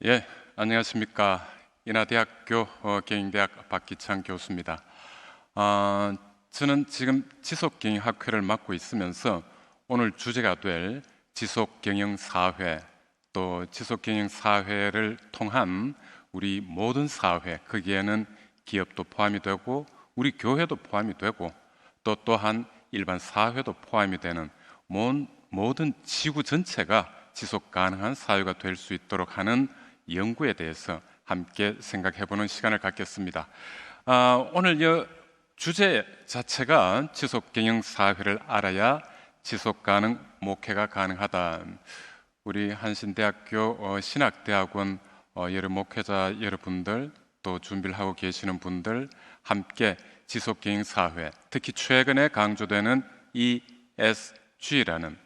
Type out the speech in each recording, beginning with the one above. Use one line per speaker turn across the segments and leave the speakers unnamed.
예, 안녕하십니까. 인하대학교 경영대학 박기창 교수입니다. 저는 지금 지속경영학회를 맡고 있으면서 오늘 주제가 될 지속경영사회, 또 지속경영사회를 통한 우리 모든 사회, 거기에는 기업도 포함이 되고 우리 교회도 포함이 되고 또한 일반 사회도 포함이 되는 모든 지구 전체가 지속 가능한 사회가 될 수 있도록 하는 연구에 대해서 함께 생각해보는 시간을 갖겠습니다. 오늘 이 주제 자체가 지속경영사회를 알아야 지속가능 목회가 가능하다. 우리 한신대학교 신학대학원 여러 목회자 여러분들, 또 준비를 하고 계시는 분들 함께 지속경영사회, 특히 최근에 강조되는 ESG라는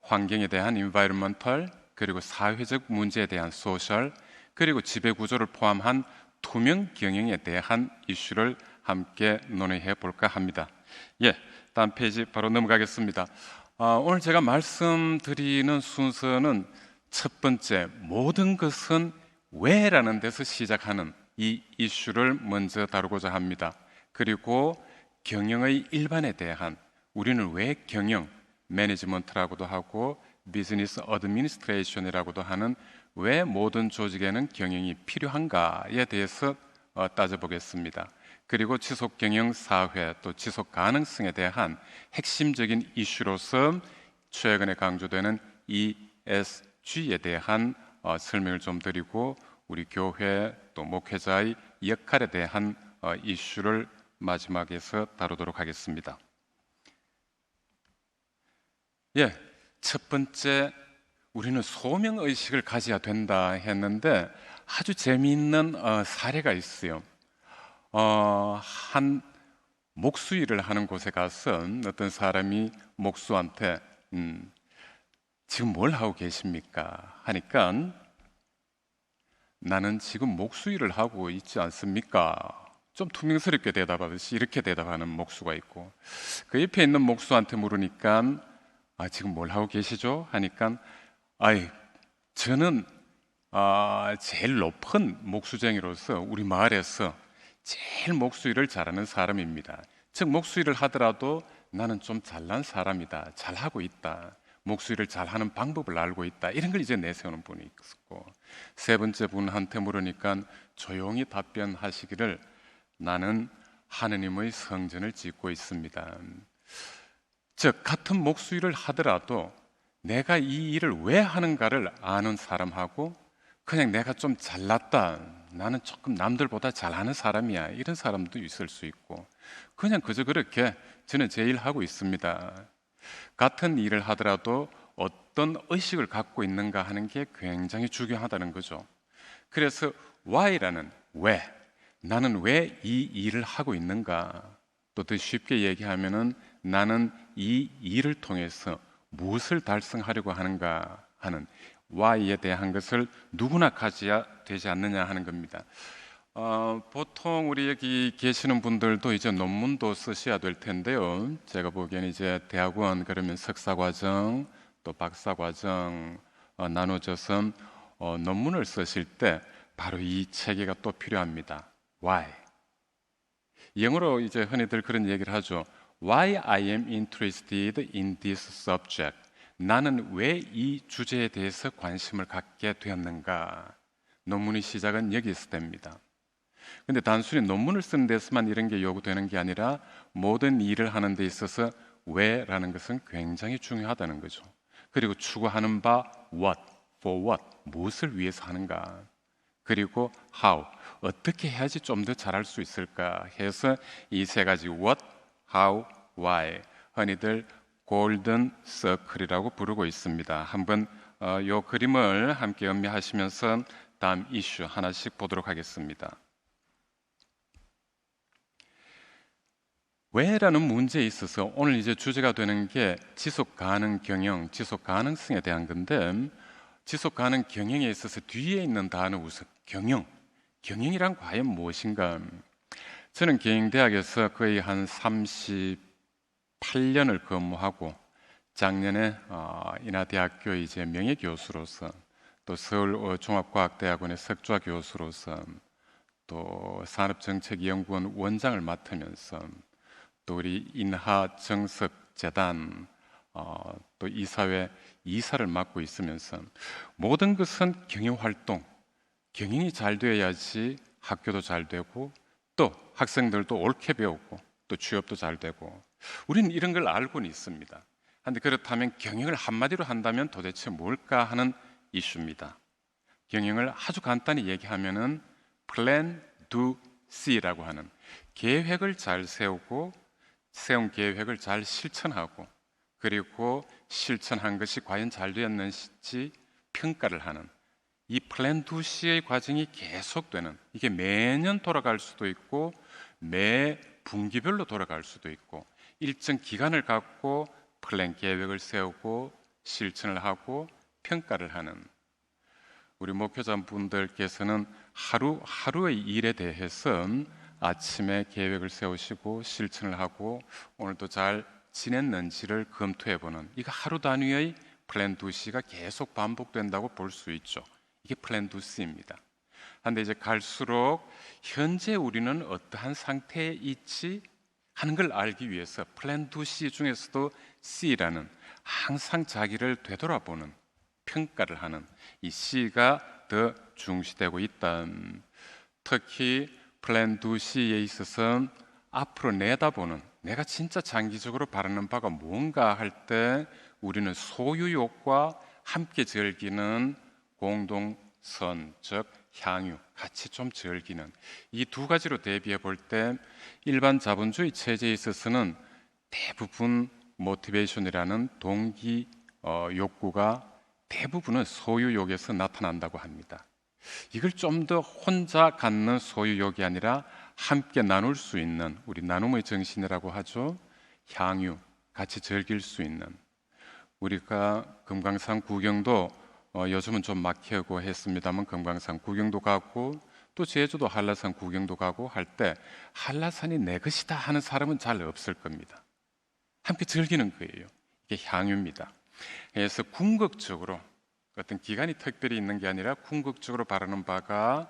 환경에 대한 environmental, 그리고 사회적 문제에 대한 social, 그리고 지배구조를 포함한 투명 경영에 대한 이슈를 함께 논의해 볼까 합니다. 다음 페이지 바로 넘어가겠습니다. 오늘 제가 말씀드리는 순서는 첫 번째, 모든 것은 왜라는 데서 시작하는 이 이슈를 먼저 다루고자 합니다. 그리고 경영의 일반에 대한, 우리는 왜 경영, 매니지먼트라고도 하고 비즈니스 어드미니스트레이션이라고도 하는 왜 모든 조직에는 경영이 필요한가에 대해서 따져보겠습니다. 그리고 지속경영 사회, 또 지속 가능성에 대한 핵심적인 이슈로서 최근에 강조되는 ESG에 대한 설명을 좀 드리고 우리 교회 또 목회자의 역할에 대한 이슈를 마지막에서 다루도록 하겠습니다. 첫 번째, 우리는 소명의식을 가져야 된다 했는데 아주 재미있는 사례가 있어요. 한 목수일을 하는 곳에 가서 어떤 사람이 목수한테 지금 뭘 하고 계십니까? 하니까 나는 지금 목수일을 하고 있지 않습니까? 좀 투명스럽게 대답하듯이 이렇게 대답하는 목수가 있고, 그 옆에 있는 목수한테 물으니까 지금 뭘 하고 계시죠? 하니까 저는 제일 높은 목수쟁이로서 우리 마을에서 제일 목수일을 잘하는 사람입니다. 즉 목수일을 하더라도 나는 좀 잘난 사람이다, 잘하고 있다, 목수일을 잘하는 방법을 알고 있다, 이런 걸 이제 내세우는 분이 있었고, 세 번째 분한테 물으니까 조용히 답변하시기를 나는 하느님의 성전을 짓고 있습니다. 즉 같은 목수일을 하더라도 내가 이 일을 왜 하는가를 아는 사람하고 그냥 내가 좀 잘났다, 나는 조금 남들보다 잘하는 사람이야, 이런 사람도 있을 수 있고, 그냥 그저 그렇게 저는 제 일 하고 있습니다. 같은 일을 하더라도 어떤 의식을 갖고 있는가 하는 게 굉장히 중요하다는 거죠. 그래서 why라는 왜, 나는 왜 이 일을 하고 있는가, 또 더 쉽게 얘기하면은 나는 이 일을 통해서 무엇을 달성하려고 하는가 하는 why에 대한 것을 누구나 가져야 되지 않느냐 하는 겁니다. 보통 우리 여기 계시는 분들도 이제 논문도 쓰셔야 될 텐데요. 제가 보기에는 이제 대학원 그러면 석사과정 또 박사과정 나눠져서 논문을 쓰실 때 바로 이 체계가 또 필요합니다. Why. 영어로 이제 흔히들 그런 얘기를 하죠. Why I am interested in this subject. 나는 왜 이 주제에 대해서 관심을 갖게 되었는가. 논문의 시작은 여기서 됩니다. 근데 단순히 논문을 쓰는 데서만 이런 게 요구되는 게 아니라 모든 일을 하는 데 있어서 왜라는 것은 굉장히 중요하다는 거죠. 그리고 추구하는 바 what, for what, 무엇을 위해서 하는가. 그리고 how, 어떻게 해야지 좀 더 잘할 수 있을까 해서 이 세 가지 what, how, why, 흔히들 골든 서클이라고 부르고 있습니다. 한번 이 그림을 함께 음미하시면서 다음 이슈 하나씩 보도록 하겠습니다. 왜라는 문제에 있어서 오늘 이제 주제가 되는 게 지속 가능 경영, 지속 가능성에 대한 건데, 지속 가능 경영에 있어서 뒤에 있는 단어 우선 경영, 경영이란 과연 무엇인가? 저는 경영대학에서 거의 한 38년을 근무하고 작년에 인하대학교 이제 명예교수로서 또 서울 종합과학대학원의 석좌 교수로서 또 산업정책연구원 원장을 맡으면서 또 우리 인하정석재단 또 이사회 이사를 맡고 있으면서 모든 것은 경영활동, 경영이 잘 돼야지 학교도 잘 되고 또 학생들도 옳게 배우고 또 취업도 잘 되고 우리는 이런 걸 알고는 있습니다. 그런데 그렇다면 경영을 한마디로 한다면 도대체 뭘까 하는 이슈입니다. 경영을 아주 간단히 얘기하면은 Plan, Do, See라고 하는 계획을 잘 세우고 세운 계획을 잘 실천하고 그리고 실천한 것이 과연 잘 되었는지 평가를 하는 이 플랜 두 C의 과정이 계속되는 이게 매년 돌아갈 수도 있고 매 분기별로 돌아갈 수도 있고 일정 기간을 갖고 플랜 계획을 세우고 실천을 하고 평가를 하는 우리 목회자분들께서는 하루하루의 일에 대해서 아침에 계획을 세우시고 실천을 하고 오늘도 잘 지냈는지를 검토해보는 이거 하루 단위의 플랜 2C가 계속 반복된다고 볼 수 있죠. 이게 플랜 2C입니다. 그런데 이제 갈수록 현재 우리는 어떠한 상태에 있지 하는 걸 알기 위해서 플랜 2C 중에서도 C라는 항상 자기를 되돌아보는 평가를 하는 이 C가 더 중시되고 있다. 특히 플랜 2C에 있어서 앞으로 내다보는 내가 진짜 장기적으로 바라는 바가 뭔가 할 때 우리는 소유욕과 함께 즐기는 공동선, 즉 향유, 같이 좀 즐기는 이 두 가지로 대비해 볼 때 일반 자본주의 체제에 있어서는 대부분 모티베이션이라는 동기 욕구가 대부분은 소유욕에서 나타난다고 합니다. 이걸 좀 더 혼자 갖는 소유욕이 아니라 함께 나눌 수 있는 우리 나눔의 정신이라고 하죠. 향유, 같이 즐길 수 있는 우리가 금강산 구경도 요즘은 좀 막히고 했습니다만 금강산 구경도 가고 또 제주도 한라산 구경도 가고 할 때 한라산이 내 것이다 하는 사람은 잘 없을 겁니다. 함께 즐기는 거예요. 이게 향유입니다. 그래서 궁극적으로 어떤 기간이 특별히 있는 게 아니라 궁극적으로 바라는 바가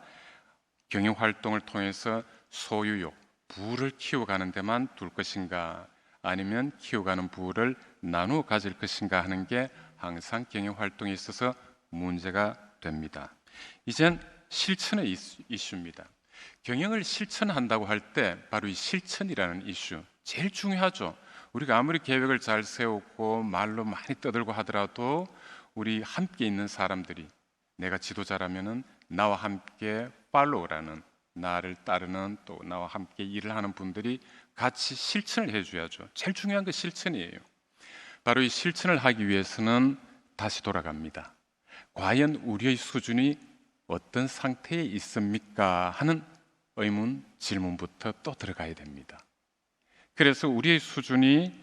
경영활동을 통해서 소유욕, 부를 키워가는 데만 둘 것인가 아니면 키워가는 부를 나누어 가질 것인가 하는 게 항상 경영활동에 있어서 문제가 됩니다. 이젠 실천의 이슈입니다. 경영을 실천한다고 할 때 바로 이 실천이라는 이슈 제일 중요하죠. 우리가 아무리 계획을 잘 세우고 말로 많이 떠들고 하더라도 우리 함께 있는 사람들이 내가 지도자라면은 나와 함께 팔로우라는 나를 따르는 또 나와 함께 일을 하는 분들이 같이 실천을 해줘야죠. 제일 중요한 게 실천이에요. 바로 이 실천을 하기 위해서는 다시 돌아갑니다. 과연 우리의 수준이 어떤 상태에 있습니까? 하는 의문, 질문부터 또 들어가야 됩니다. 그래서 우리의 수준이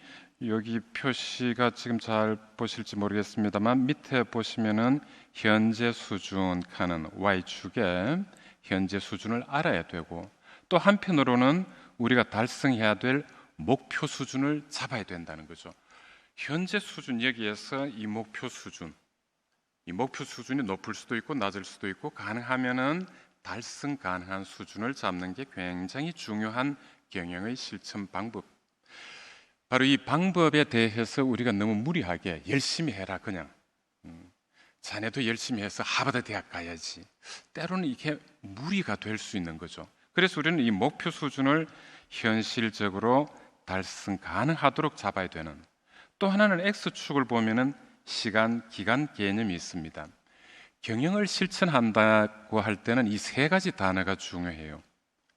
여기 표시가 지금 잘 보실지 모르겠습니다만 밑에 보시면은 현재 수준 칸은 Y축에 현재 수준을 알아야 되고 또 한편으로는 우리가 달성해야 될 목표 수준을 잡아야 된다는 거죠. 현재 수준 여기에서 이 목표 수준이 높을 수도 있고 낮을 수도 있고 가능하면은 달성 가능한 수준을 잡는 게 굉장히 중요한 경영의 실천 방법. 바로 이 방법에 대해서 우리가 너무 무리하게 열심히 해라 그냥 자네도 열심히 해서 하버드 대학 가야지 때로는 이게 무리가 될 수 있는 거죠. 그래서 우리는 이 목표 수준을 현실적으로 달성 가능하도록 잡아야 되는 또 하나는 X축을 보면은 시간, 기간 개념이 있습니다. 경영을 실천한다고 할 때는 이 세 가지 단어가 중요해요.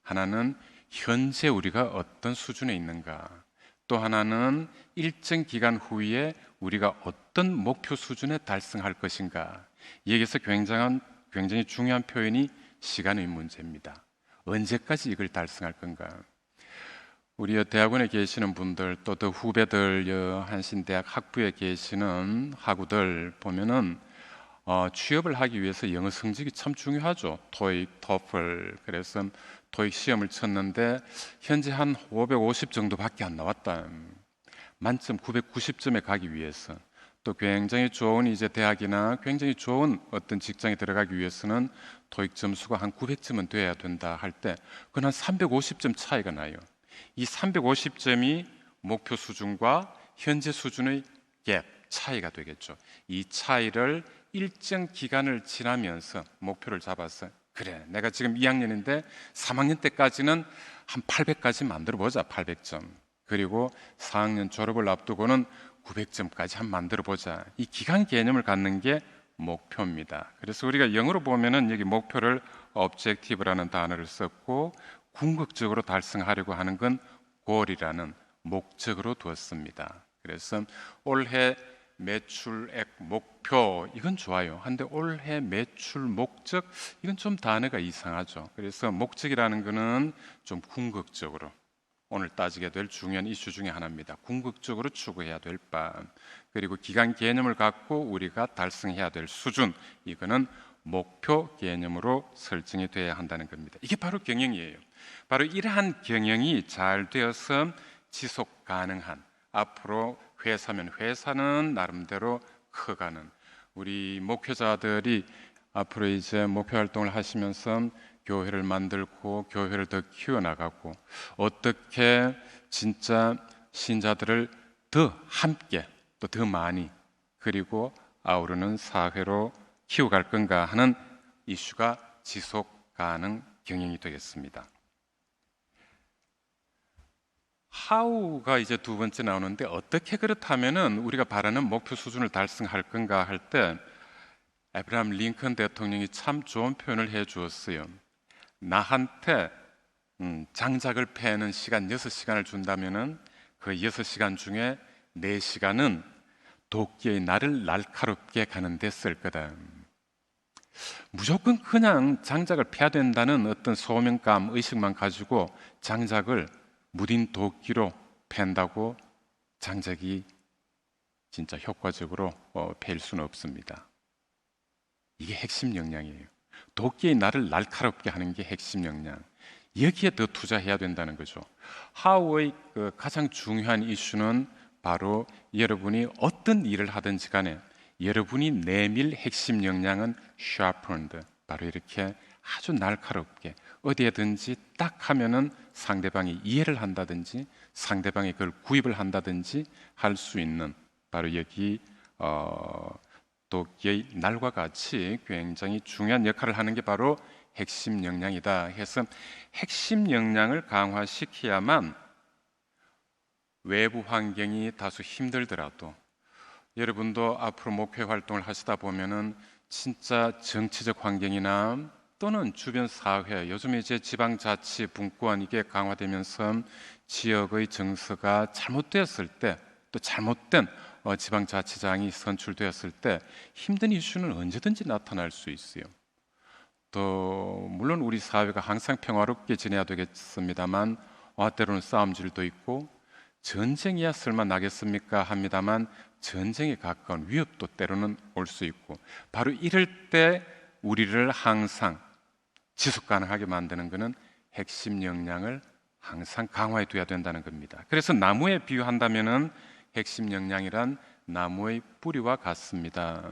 하나는 현재 우리가 어떤 수준에 있는가 또 하나는 일정 기간 후에 우리가 어떤 목표 수준에 달성할 것인가 여기서 굉장히 중요한 표현이 시간의 문제입니다. 언제까지 이걸 달성할 건가 우리 대학원에 계시는 분들 또 더 후배들 한신대학 학부에 계시는 학우들 보면은 취업을 하기 위해서 영어 성적이 참 중요하죠. 토익, 토플 그래서 토익 시험을 쳤는데 현재 한 550 정도밖에 안 나왔다. 만점 990점에 가기 위해서 또 굉장히 좋은 이제 대학이나 굉장히 좋은 어떤 직장에 들어가기 위해서는 토익 점수가 한 900점은 돼야 된다 할 때 그건 한 350점 차이가 나요. 이 350점이 목표 수준과 현재 수준의 갭 차이가 되겠죠. 이 차이를 일정 기간을 지나면서 목표를 잡아서 그래, 내가 지금 2학년인데 3학년 때까지는 한 800까지 만들어 보자. 800점. 그리고 4학년 졸업을 앞두고는 900점까지 한 만들어 보자. 이 기간 개념을 갖는 게 목표입니다. 그래서 우리가 영어로 보면은 여기 목표를 objective라는 단어를 썼고 궁극적으로 달성하려고 하는 건 goal이라는 목적으로 두었습니다. 그래서 올해 매출액 목표 이건 좋아요. 한데 올해 매출 목적 이건 좀 단어가 이상하죠. 그래서 목적이라는 거는 좀 궁극적으로 오늘 따지게 될 중요한 이슈 중에 하나입니다. 궁극적으로 추구해야 될 바, 그리고 기간 개념을 갖고 우리가 달성해야 될 수준, 이거는 목표 개념으로 설정이 돼야 한다는 겁니다. 이게 바로 경영이에요. 바로 이러한 경영이 잘 되어서 지속 가능한, 앞으로 회사면 회사는 나름대로 커가는, 우리 목회자들이 앞으로 이제 목표 활동을 하시면서 교회를 만들고 교회를 더 키워나가고 어떻게 진짜 신자들을 더 함께 또 더 많이 그리고 아우르는 사회로 키워갈 건가 하는 이슈가 지속 가능 경영이 되겠습니다. How가 이제 두 번째 나오는데 어떻게 그렇다면은 우리가 바라는 목표 수준을 달성할 건가 할 때 에브라함 링컨 대통령이 참 좋은 표현을 해 주었어요. 나한테 장작을 패는 시간 6시간을 준다면은 그 6시간 중에 4시간은 도끼의 나를 날카롭게 가는 데 쓸 거다. 무조건 그냥 장작을 패야 된다는 어떤 소명감, 의식만 가지고 장작을 무딘 도끼로 팬다고 장작이 진짜 효과적으로 팰 수는 없습니다. 이게 핵심 역량이에요. 도끼의 나를 날카롭게 하는 게 핵심 역량. 여기에 더 투자해야 된다는 거죠. 하우의 가장 중요한 이슈는 바로 여러분이 어떤 일을 하든지 간에 여러분이 내밀 핵심 역량은 sharpened, 바로 이렇게 아주 날카롭게 어디에든지 딱 하면은 상대방이 이해를 한다든지 상대방이 그걸 구입을 한다든지 할 수 있는, 바로 여기 도끼의 날과 같이 굉장히 중요한 역할을 하는 게 바로 핵심 역량이다 해서 핵심 역량을 강화시켜야만 외부 환경이 다소 힘들더라도, 여러분도 앞으로 목회 활동을 하시다 보면은 진짜 정치적 환경이나 또는 주변 사회, 요즘에 이제 지방자치 분권 이게 강화되면서 지역의 정서가 잘못되었을 때, 또 잘못된 지방자치장이 선출되었을 때 힘든 이슈는 언제든지 나타날 수 있어요. 또 물론 우리 사회가 항상 평화롭게 지내야 되겠습니다만 때로는 싸움질도 있고 전쟁이야 설마 나겠습니까 합니다만 전쟁에 가까운 위협도 때로는 올 수 있고, 바로 이럴 때 우리를 항상 지속 가능하게 만드는 것은 핵심 역량을 항상 강화해 둬야 된다는 겁니다. 그래서 나무에 비유한다면은 핵심 역량이란 나무의 뿌리와 같습니다.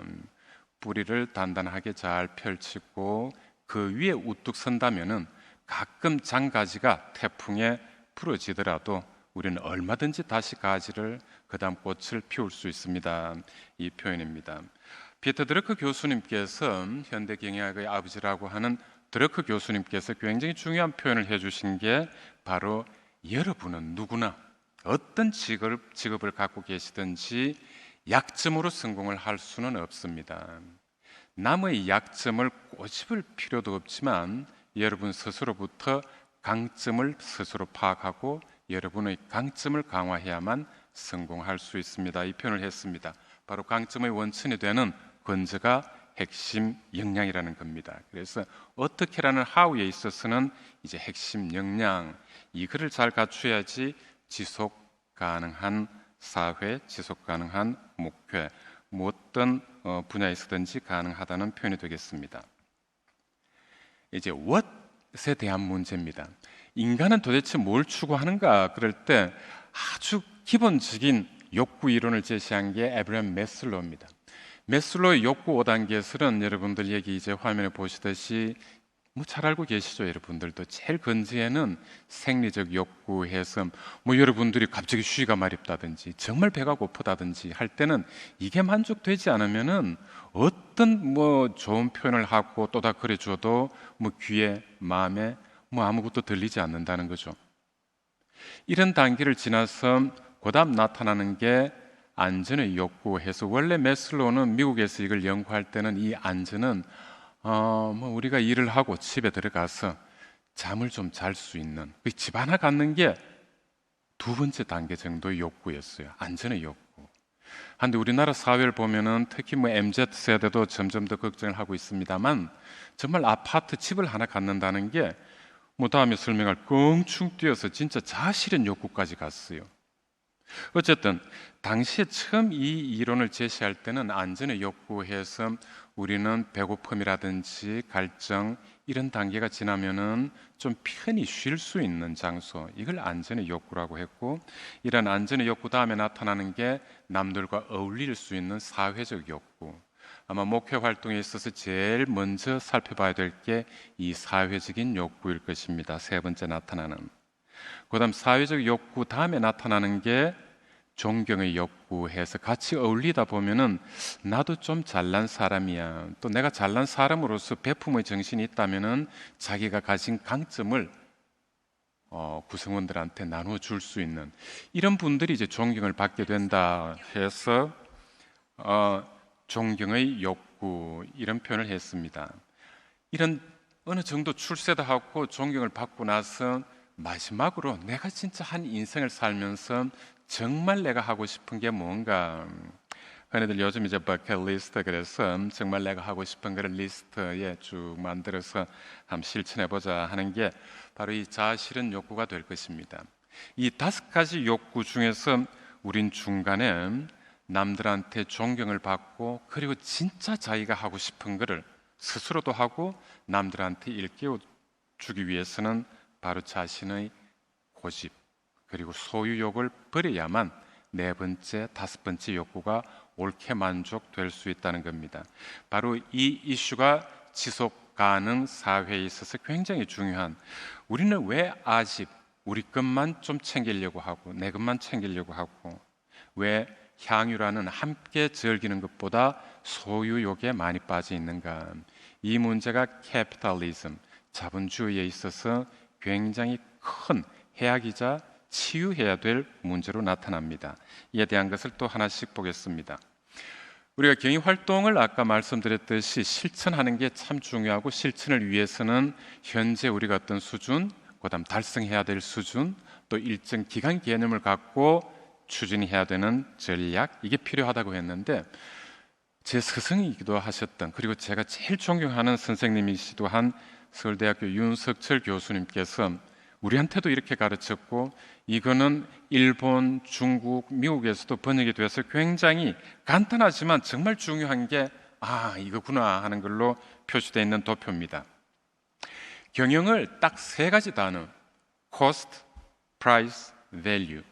뿌리를 단단하게 잘 펼치고 그 위에 우뚝 선다면은 가끔 장가지가 태풍에 부러지더라도 우리는 얼마든지 다시 가지를 그다음 꽃을 피울 수 있습니다. 이 표현입니다. 피터 드러크 교수님께서 현대 경영학의 아버지라고 하는 드러크 교수님께서 굉장히 중요한 표현을 해주신 게 바로 여러분은 누구나 어떤 직업을 갖고 계시든지 약점으로 성공을 할 수는 없습니다. 남의 약점을 꼬집을 필요도 없지만 여러분 스스로부터 강점을 스스로 파악하고 여러분의 강점을 강화해야만 성공할 수 있습니다. 이 표현을 했습니다. 바로 강점의 원천이 되는 건재가 핵심 역량이라는 겁니다. 그래서 어떻게라는 how에 있어서는 이제 핵심 역량, 이거를 잘 갖춰야지 지속 가능한 사회, 지속 가능한 목회, 어떤 분야에서든지 가능하다는 표현이 되겠습니다. 이제 what에 대한 문제입니다. 인간은 도대체 뭘 추구하는가? 그럴 때 아주 기본적인 욕구 이론을 제시한 게 에브라임 매슬로우입니다. 매슬로우의 욕구 5단계설은 여러분들 여기 이제 화면에 보시듯이 뭐 잘 알고 계시죠, 여러분들도. 제일 근지에는 생리적 욕구해서 뭐 여러분들이 갑자기 쉬가 마렵다든지 정말 배가 고프다든지 할 때는 이게 만족되지 않으면은 어떤 뭐 좋은 표현을 하고 또다 그래 줘도 뭐 귀에 마음에 뭐 아무것도 들리지 않는다는 거죠. 이런 단계를 지나서 그다음 나타나는 게 안전의 욕구해서, 원래 매슬로우는 미국에서 이걸 연구할 때는 이 안전은 뭐 우리가 일을 하고 집에 들어가서 잠을 좀 잘 수 있는 집 하나 갖는 게 두 번째 단계 정도의 욕구였어요. 안전의 욕구. 한데 우리나라 사회를 보면은 특히 뭐 MZ 세대도 점점 더 걱정을 하고 있습니다만, 정말 아파트 집을 하나 갖는다는 게 뭐 다음에 설명할 껑충 뛰어서 진짜 자아실현 욕구까지 갔어요. 어쨌든 당시에 처음 이 이론을 제시할 때는 안전의 욕구해서 우리는 배고픔이라든지 갈증 이런 단계가 지나면은 좀 편히 쉴 수 있는 장소, 이걸 안전의 욕구라고 했고, 이런 안전의 욕구 다음에 나타나는 게 남들과 어울릴 수 있는 사회적 욕구. 아마 목회 활동에 있어서 제일 먼저 살펴봐야 될 게 이 사회적인 욕구일 것입니다. 세 번째 나타나는. 그다음 사회적 욕구 다음에 나타나는 게 존경의 욕구해서 같이 어울리다 보면은 나도 좀 잘난 사람이야, 또 내가 잘난 사람으로서 베품의 정신이 있다면은 자기가 가진 강점을 구성원들한테 나누어 줄 수 있는 이런 분들이 이제 존경을 받게 된다 해서 존경의 욕구 이런 표현을 했습니다. 이런 어느 정도 출세도 하고 존경을 받고 나서 마지막으로 내가 진짜 한 인생을 살면서 정말 내가 하고 싶은 게 뭔가, 흔히들 요즘 이제 버킷리스트, 그래서 정말 내가 하고 싶은 거를 리스트에 쭉 만들어서 한번 실천해보자 하는 게 바로 이 자아실현 욕구가 될 것입니다. 이 5가지 욕구 중에서 우린 중간에 남들한테 존경을 받고 그리고 진짜 자기가 하고 싶은 거를 스스로도 하고 남들한테 일깨워 주기 위해서는 바로 자신의 고집 그리고 소유욕을 버려야만 네 번째, 다섯 번째 욕구가 옳게 만족될 수 있다는 겁니다. 바로 이 이슈가 지속 가능 사회에 있어서 굉장히 중요한, 우리는 왜 아직 우리 것만 좀 챙기려고 하고 내 것만 챙기려고 하고 왜 향유라는 함께 즐기는 것보다 소유욕에 많이 빠져 있는가? 이 문제가 캐피탈리즘, 자본주의에 있어서 굉장히 큰 해악이자 치유해야 될 문제로 나타납니다. 이에 대한 것을 또 하나씩 보겠습니다. 우리가 경영 활동을 아까 말씀드렸듯이 실천하는 게 참 중요하고, 실천을 위해서는 현재 우리가 어떤 수준, 그다음 달성해야 될 수준, 또 일정 기간 개념을 갖고 추진해야 되는 전략, 이게 필요하다고 했는데, 제 스승이기도 하셨던, 그리고 제가 제일 존경하는 선생님이시기도 한 서울대학교 윤석철 교수님께서 우리한테도 이렇게 가르쳤고, 이거는 일본, 중국, 미국에서도 번역이 돼서 굉장히 간단하지만 정말 중요한 게 이거구나 하는 걸로 표시되어 있는 도표입니다. 경영을 딱 세 가지 단어, cost, price, value,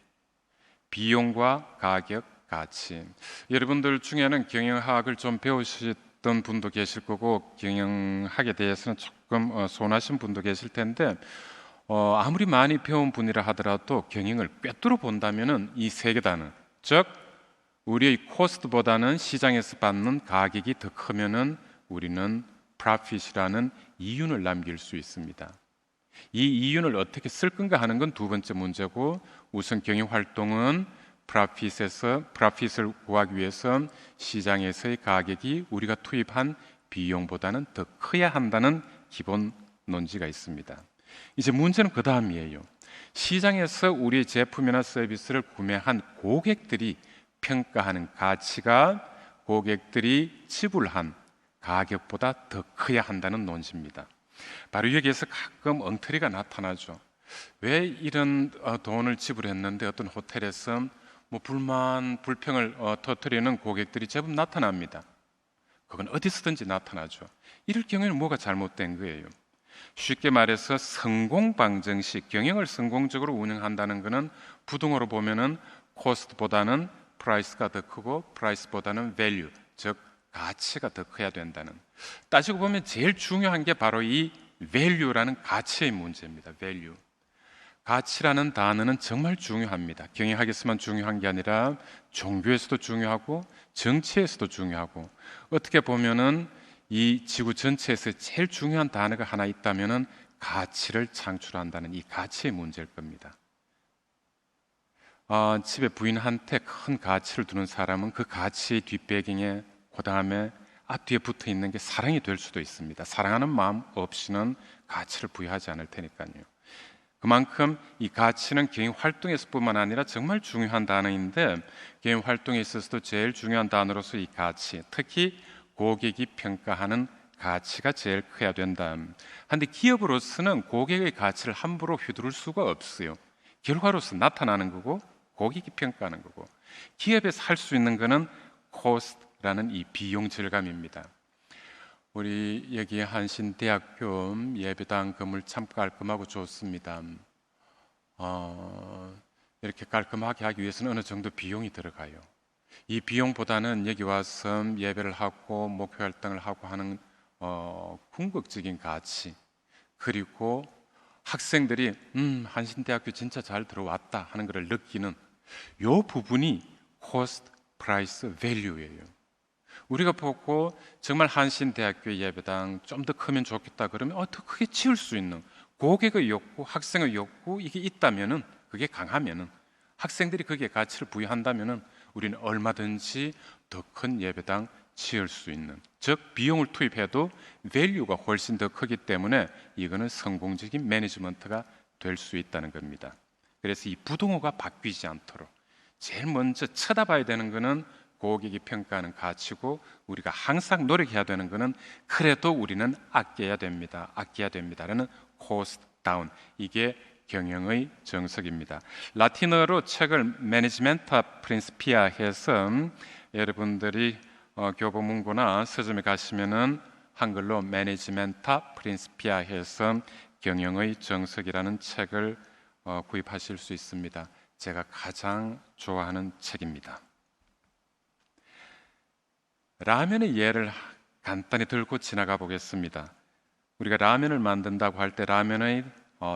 비용과 가격, 가치. 여러분들 중에는 경영학을 좀 배우셨던 분도 계실 거고 경영학에 대해서는 조금 손하신 분도 계실 텐데, 아무리 많이 배운 분이라 하더라도 경영을 꿰뚫어 본다면은 이 세 개 단어, 즉 우리의 코스트보다는 시장에서 받는 가격이 더 크면은 우리는 profit이라는 이윤을 남길 수 있습니다. 이 이윤을 어떻게 쓸 건가 하는 건 두 번째 문제고, 우선 경영 활동은 프로핏을 구하기 위해서 시장에서의 가격이 우리가 투입한 비용보다는 더 커야 한다는 기본 논지가 있습니다. 이제 문제는 그 다음이에요. 시장에서 우리의 제품이나 서비스를 구매한 고객들이 평가하는 가치가 고객들이 지불한 가격보다 더 커야 한다는 논지입니다. 바로 여기에서 가끔 엉터리가 나타나죠. 왜 이런 돈을 지불했는데 어떤 호텔에서 뭐 불평을 터뜨리는 고객들이 제법 나타납니다. 그건 어디서든지 나타나죠. 이럴 경우에는 뭐가 잘못된 거예요? 쉽게 말해서 성공 방정식, 경영을 성공적으로 운영한다는 것은 부등호로 보면은 코스트보다는 price가 더 크고 price보다는 value, 즉 가치가 더 커야 된다는. 따지고 보면 제일 중요한 게 바로 이 value라는 가치의 문제입니다. value. 가치라는 단어는 정말 중요합니다. 경영학에서만 중요한 게 아니라 종교에서도 중요하고 정치에서도 중요하고, 어떻게 보면은 이 지구 전체에서 제일 중요한 단어가 하나 있다면은 가치를 창출한다는 이 가치의 문제일 겁니다. 집에 부인한테 큰 가치를 두는 사람은 그 가치의 뒷배경에 그 다음에 앞뒤에 붙어 있는 게 사랑이 될 수도 있습니다. 사랑하는 마음 없이는 가치를 부여하지 않을 테니까요. 그만큼 이 가치는 개인 활동에서뿐만 아니라 정말 중요한 단어인데, 개인 활동에 있어서도 제일 중요한 단어로서 이 가치, 특히 고객이 평가하는 가치가 제일 커야 된다. 그런데 기업으로서는 고객의 가치를 함부로 휘두를 수가 없어요. 결과로서 나타나는 거고 고객이 평가하는 거고, 기업에서 할 수 있는 거는 코스트라는 이 비용 절감입니다. 우리 여기 한신대학교 예배당 건물 참 깔끔하고 좋습니다. 이렇게 깔끔하게 하기 위해서는 어느 정도 비용이 들어가요. 이 비용보다는 여기 와서 예배를 하고 목회 활동을 하고 하는 궁극적인 가치, 그리고 학생들이 한신대학교 진짜 잘 들어왔다 하는 것을 느끼는 이 부분이 코스트, 프라이스, 밸류예요. 우리가 보고 정말 한신대학교 예배당 좀 더 크면 좋겠다 그러면 더 크게 지을 수 있는 고객의 욕구, 학생의 욕구, 이게 있다면은, 그게 강하면은, 학생들이 거기에 가치를 부여한다면은 우리는 얼마든지 더 큰 예배당 지을 수 있는, 즉 비용을 투입해도 밸류가 훨씬 더 크기 때문에 이거는 성공적인 매니지먼트가 될 수 있다는 겁니다. 그래서 이 부동호가 바뀌지 않도록 제일 먼저 쳐다봐야 되는 거는 고객이 평가하는 가치고, 우리가 항상 노력해야 되는 거는 그래도 우리는 아껴야 됩니다. 아껴야 됩니다라는 코스트 다운, 이게 경영의 정석입니다. 라틴어로 책을 매니지멘타 프린시피아 해서 여러분들이 교보문고나 서점에 가시면은 한글로 매니지멘타 프린시피아 해서 경영의 정석이라는 책을 구입하실 수 있습니다. 제가 가장 좋아하는 책입니다. 라면의 예를 간단히 들고 지나가 보겠습니다. 우리가 라면을 만든다고 할 때 라면의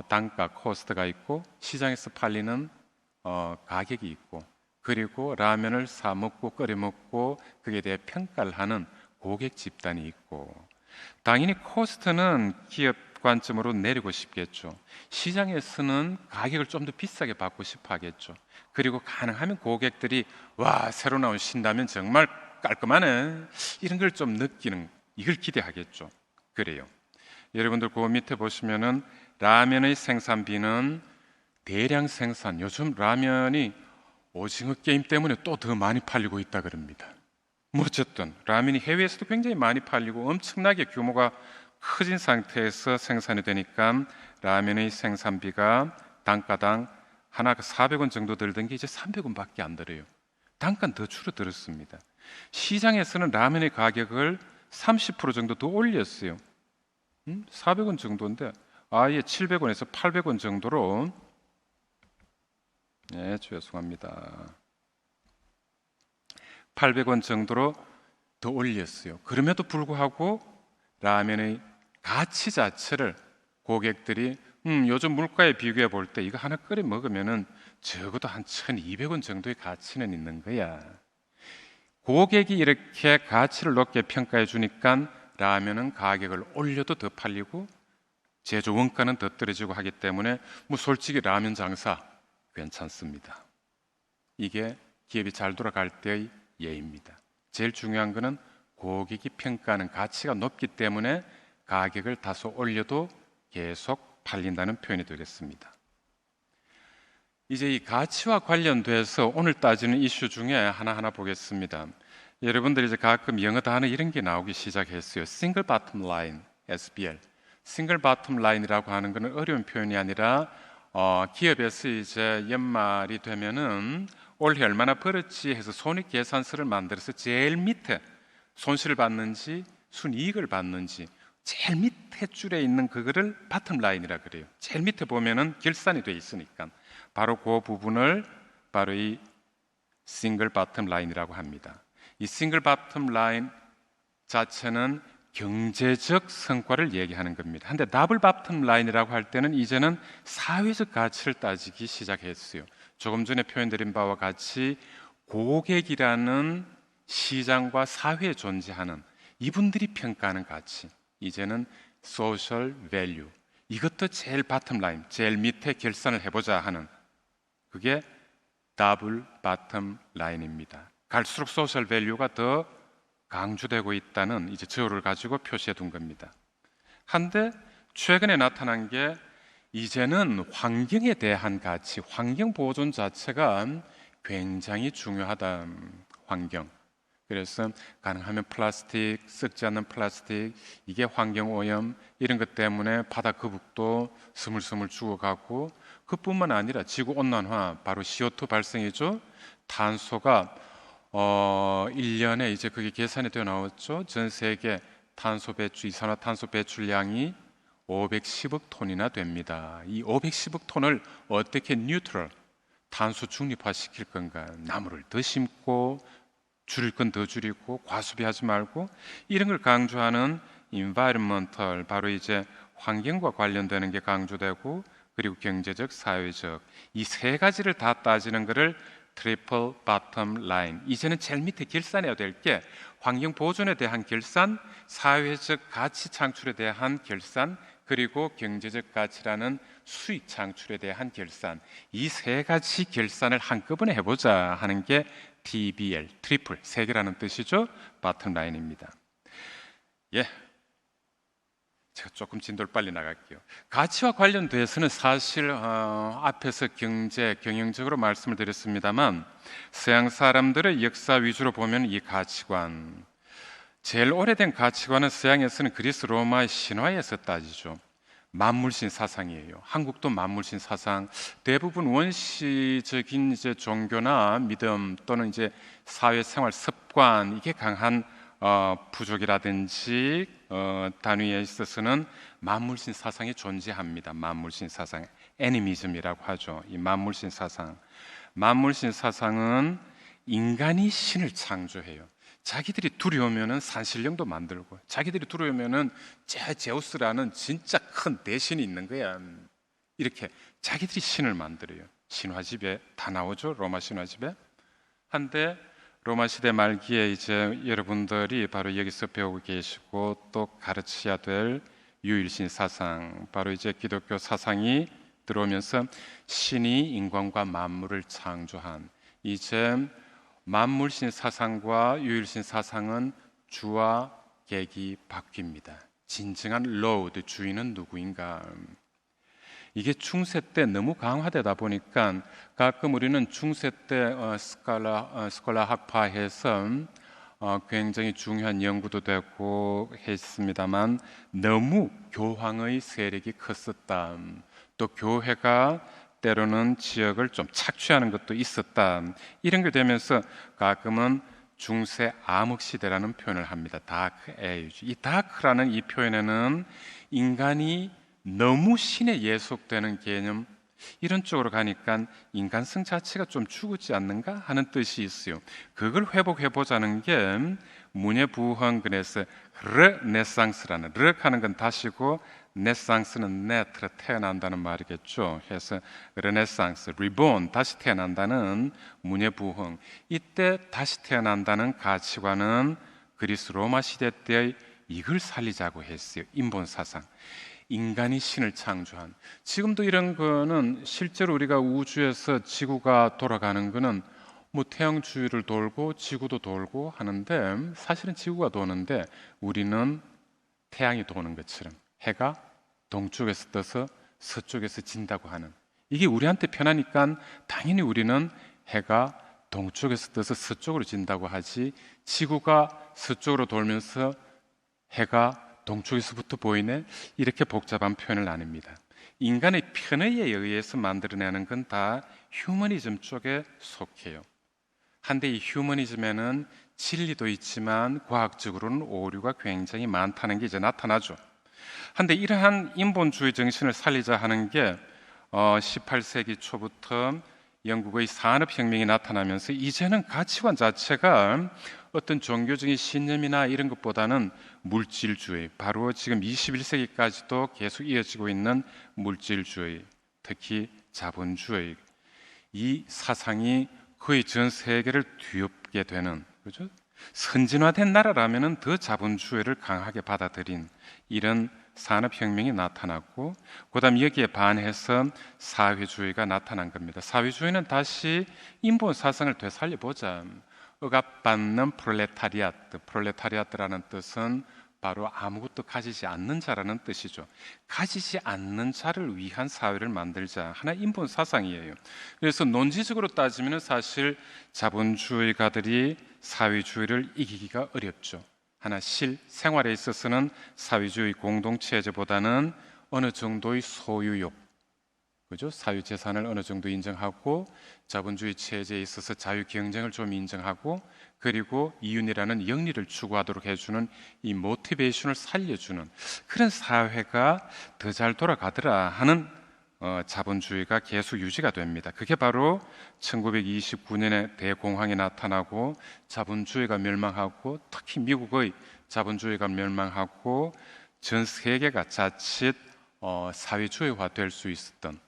단가, 코스트가 있고, 시장에서 팔리는 가격이 있고, 그리고 라면을 사 먹고 끓여 먹고 거기에 대해 평가를 하는 고객 집단이 있고, 당연히 코스트는 기업 관점으로 내리고 싶겠죠. 시장에서는 가격을 좀 더 비싸게 받고 싶어 하겠죠. 그리고 가능하면 고객들이 와, 새로 나온 신라면 정말 깔끔하네, 이런 걸 좀 느끼는, 이걸 기대하겠죠. 그래요. 여러분들 그 밑에 보시면은 라면의 생산비는 대량 생산, 요즘 라면이 오징어 게임 때문에 또 더 많이 팔리고 있다 그럽니다. 어쨌든 라면이 해외에서도 굉장히 많이 팔리고 엄청나게 규모가 커진 상태에서 생산이 되니까 라면의 생산비가 단가당 하나가 400원 정도 들던 게 이제 300원밖에 안 들어요. 단가는 더 줄어들었습니다. 시장에서는 라면의 가격을 30% 정도 더 올렸어요. 400원 정도인데 아예 700원에서 800원 정도로, 네, 죄송합니다. 800원 정도로 더 올렸어요. 그럼에도 불구하고 라면의 가치 자체를 고객들이 요즘 물가에 비교해 볼 때 이거 하나 끓여 먹으면은 적어도 한 1,200원 정도의 가치는 있는 거야. 고객이 이렇게 가치를 높게 평가해 주니까 라면은 가격을 올려도 더 팔리고 제조 원가는 더 떨어지고 하기 때문에 솔직히 라면 장사 괜찮습니다. 이게 기업이 잘 돌아갈 때의 예입니다. 제일 중요한 거는 고객이 평가하는 가치가 높기 때문에 가격을 다소 올려도 계속 팔린다는 표현이 되겠습니다. 이제 이 가치와 관련돼서 오늘 따지는 이슈 중에 하나하나 보겠습니다. 여러분들이 이제 가끔 영어 단어 이런 게 나오기 시작했어요. Single Bottom Line, SBL. Single Bottom Line이라고 하는 것은 어려운 표현이 아니라 기업에서 이제 연말이 되면은 올해 얼마나 벌었지 해서 손익 계산서를 만들어서 제일 밑에 손실을 받는지 순이익을 받는지 제일 밑에 줄에 있는 그거를 바텀 라인이라 그래요. 제일 밑에 보면은 결산이 돼 있으니까 바로 그 부분을 바로 이 싱글 바텀 라인이라고 합니다. 이 싱글 바텀 라인 자체는 경제적 성과를 얘기하는 겁니다. 근데 더블 바텀 라인이라고 할 때는 이제는 사회적 가치를 따지기 시작했어요. 조금 전에 표현드린 바와 같이 고객이라는 시장과 사회에 존재하는 이분들이 평가하는 가치, 이제는 소셜 밸류, 이것도 제일 바텀 라인, 제일 밑에 결산을 해보자 하는, 그게 더블 바텀 라인입니다. 갈수록 소셜 밸류가 더 강조되고 있다는 이제 저를 가지고 표시해 둔 겁니다. 한데 최근에 나타난 게 이제는 환경에 대한 가치, 환경 보존 자체가 굉장히 중요하다. 환경. 그래서 가능하면 플라스틱, 썩지 않는 플라스틱, 이게 환경 오염 이런 것 때문에 바다 거북도 스물스물 죽어가고, 그뿐만 아니라 지구 온난화, 바로 CO2 발생이죠. 탄소가 1년에 이제 그게 계산이 되어 나왔죠. 전 세계 탄소 배출, 이산화탄소 배출량이 510억 톤이나 됩니다. 이 510억 톤을 어떻게 뉴트럴, 탄소 중립화시킬 건가? 나무를 더 심고 줄일 건 더 줄이고 과수비하지 말고, 이런 걸 강조하는 environmental, 바로 이제 환경과 관련되는 게 강조되고, 그리고 경제적, 사회적, 이 세 가지를 다 따지는 것을 트리플 바텀 라인. 이제는 제일 밑에 결산해야 될 게 환경 보존에 대한 결산, 사회적 가치 창출에 대한 결산, 그리고 경제적 가치라는 수익 창출에 대한 결산, 이 세 가지 결산을 한꺼번에 해보자 하는 게 TBL, 트리플, 세 개라는 뜻이죠. 바텀 라인입니다. 예, 제가 조금 진도를 빨리 나갈게요. 가치와 관련돼서는 사실 앞에서 경제, 경영적으로 말씀을 드렸습니다만, 서양 사람들의 역사 위주로 보면 이 가치관, 제일 오래된 가치관은 서양에서는 그리스 로마의 신화에서 따지죠. 만물신 사상이에요. 한국도 만물신 사상, 대부분 원시적인 이제 종교나 믿음 또는 이제 사회생활 습관, 이게 강한 부족이라든지 단위에 있어서는 만물신 사상이 존재합니다. 만물신 사상, 애니미즘이라고 하죠. 이 만물신 사상, 만물신 사상은 인간이 신을 창조해요. 자기들이 두려우면은 산신령도 만들고, 자기들이 두려우면은 제우스라는 진짜 큰 대신이 있는 거야. 이렇게 자기들이 신을 만들어요. 신화집에 다 나오죠. 로마 신화집에. 한데 로마 시대 말기에 이제 여러분들이 바로 여기서 배우고 계시고 또 가르쳐야 될 유일신 사상, 바로 이제 기독교 사상이 들어오면서 신이 인간과 만물을 창조한, 이제 만물신 사상과 유일신 사상은 주와 객이 바뀝니다. 진정한 로드, 주인은 누구인가? 이게 중세 때 너무 강화되다 보니까 가끔 우리는 중세 때 스콜라 학파에서 굉장히 중요한 연구도 되고 했습니다만, 너무 교황의 세력이 컸었다. 또 교회가 때로는 지역을 좀 착취하는 것도 있었다. 이런 게 되면서 가끔은 중세 암흑시대라는 표현을 합니다. 다크 에이지. 이 다크라는 이 표현에는 인간이 너무 신에 예속되는 개념, 이런 쪽으로 가니까 인간성 자체가 좀 죽지 않는가 하는 뜻이 있어요. 그걸 회복해보자는 게 문예부흥근에서 르네상스라는, 르하는 건 다시고 네상스는 네트로 태어난다는 말이겠죠. 해서 르네상스, 리본, 다시 태어난다는 문예부흥, 이때 다시 태어난다는 가치관은 그리스 로마 시대 때의 이걸 살리자고 했어요. 인본사상, 인간이 신을 창조한. 지금도 이런 거는 실제로 우리가 우주에서 지구가 돌아가는 거는 뭐 태양 주위를 돌고 지구도 돌고 하는데, 사실은 지구가 도는데 우리는 태양이 도는 것처럼 해가 동쪽에서 떠서 서쪽에서 진다고 하는, 이게 우리한테 편하니까 당연히 우리는 해가 동쪽에서 떠서 서쪽으로 진다고 하지, 지구가 서쪽으로 돌면서 해가 동쪽에서부터 보이네, 이렇게 복잡한 표현을 안 합니다. 인간의 편의에 의해서 만들어내는 건 다 휴머니즘 쪽에 속해요. 한데 이 휴머니즘에는 진리도 있지만 과학적으로는 오류가 굉장히 많다는 게 이제 나타나죠. 한데 이러한 인본주의 정신을 살리자 하는 게 18세기 초부터 영국의 산업혁명이 나타나면서 이제는 가치관 자체가 어떤 종교적인 신념이나 이런 것보다는 물질주의, 바로 지금 21세기까지도 계속 이어지고 있는 물질주의, 특히 자본주의, 이 사상이 거의 전 세계를 뒤엎게 되는, 그죠? 선진화된 나라라면은 더 자본주의를 강하게 받아들인 이런 산업혁명이 나타났고, 그다음 여기에 반해서 사회주의가 나타난 겁니다. 사회주의는 다시 인본 사상을 되살려보자. 억압받는 프롤레타리아트, 프롤레타리아트라는 뜻은 바로 아무것도 가지지 않는 자라는 뜻이죠. 가지지 않는 자를 위한 사회를 만들자, 하나의 인본 사상이에요. 그래서 논리적으로 따지면 사실 자본주의가들이 사회주의를 이기기가 어렵죠. 하나 실생활에 있어서는 사회주의 공동체제보다는 어느 정도의 소유욕, 그죠? 사유재산을 어느 정도 인정하고, 자본주의 체제에 있어서 자유 경쟁을 좀 인정하고, 그리고 이윤이라는 영리를 추구하도록 해주는 이 모티베이션을 살려주는 그런 사회가 더 잘 돌아가더라 하는 자본주의가 계속 유지가 됩니다. 그게 바로 1929년에 대공황이 나타나고 자본주의가 멸망하고, 특히 미국의 자본주의가 멸망하고 전 세계가 자칫 사회주의화 될 수 있었던,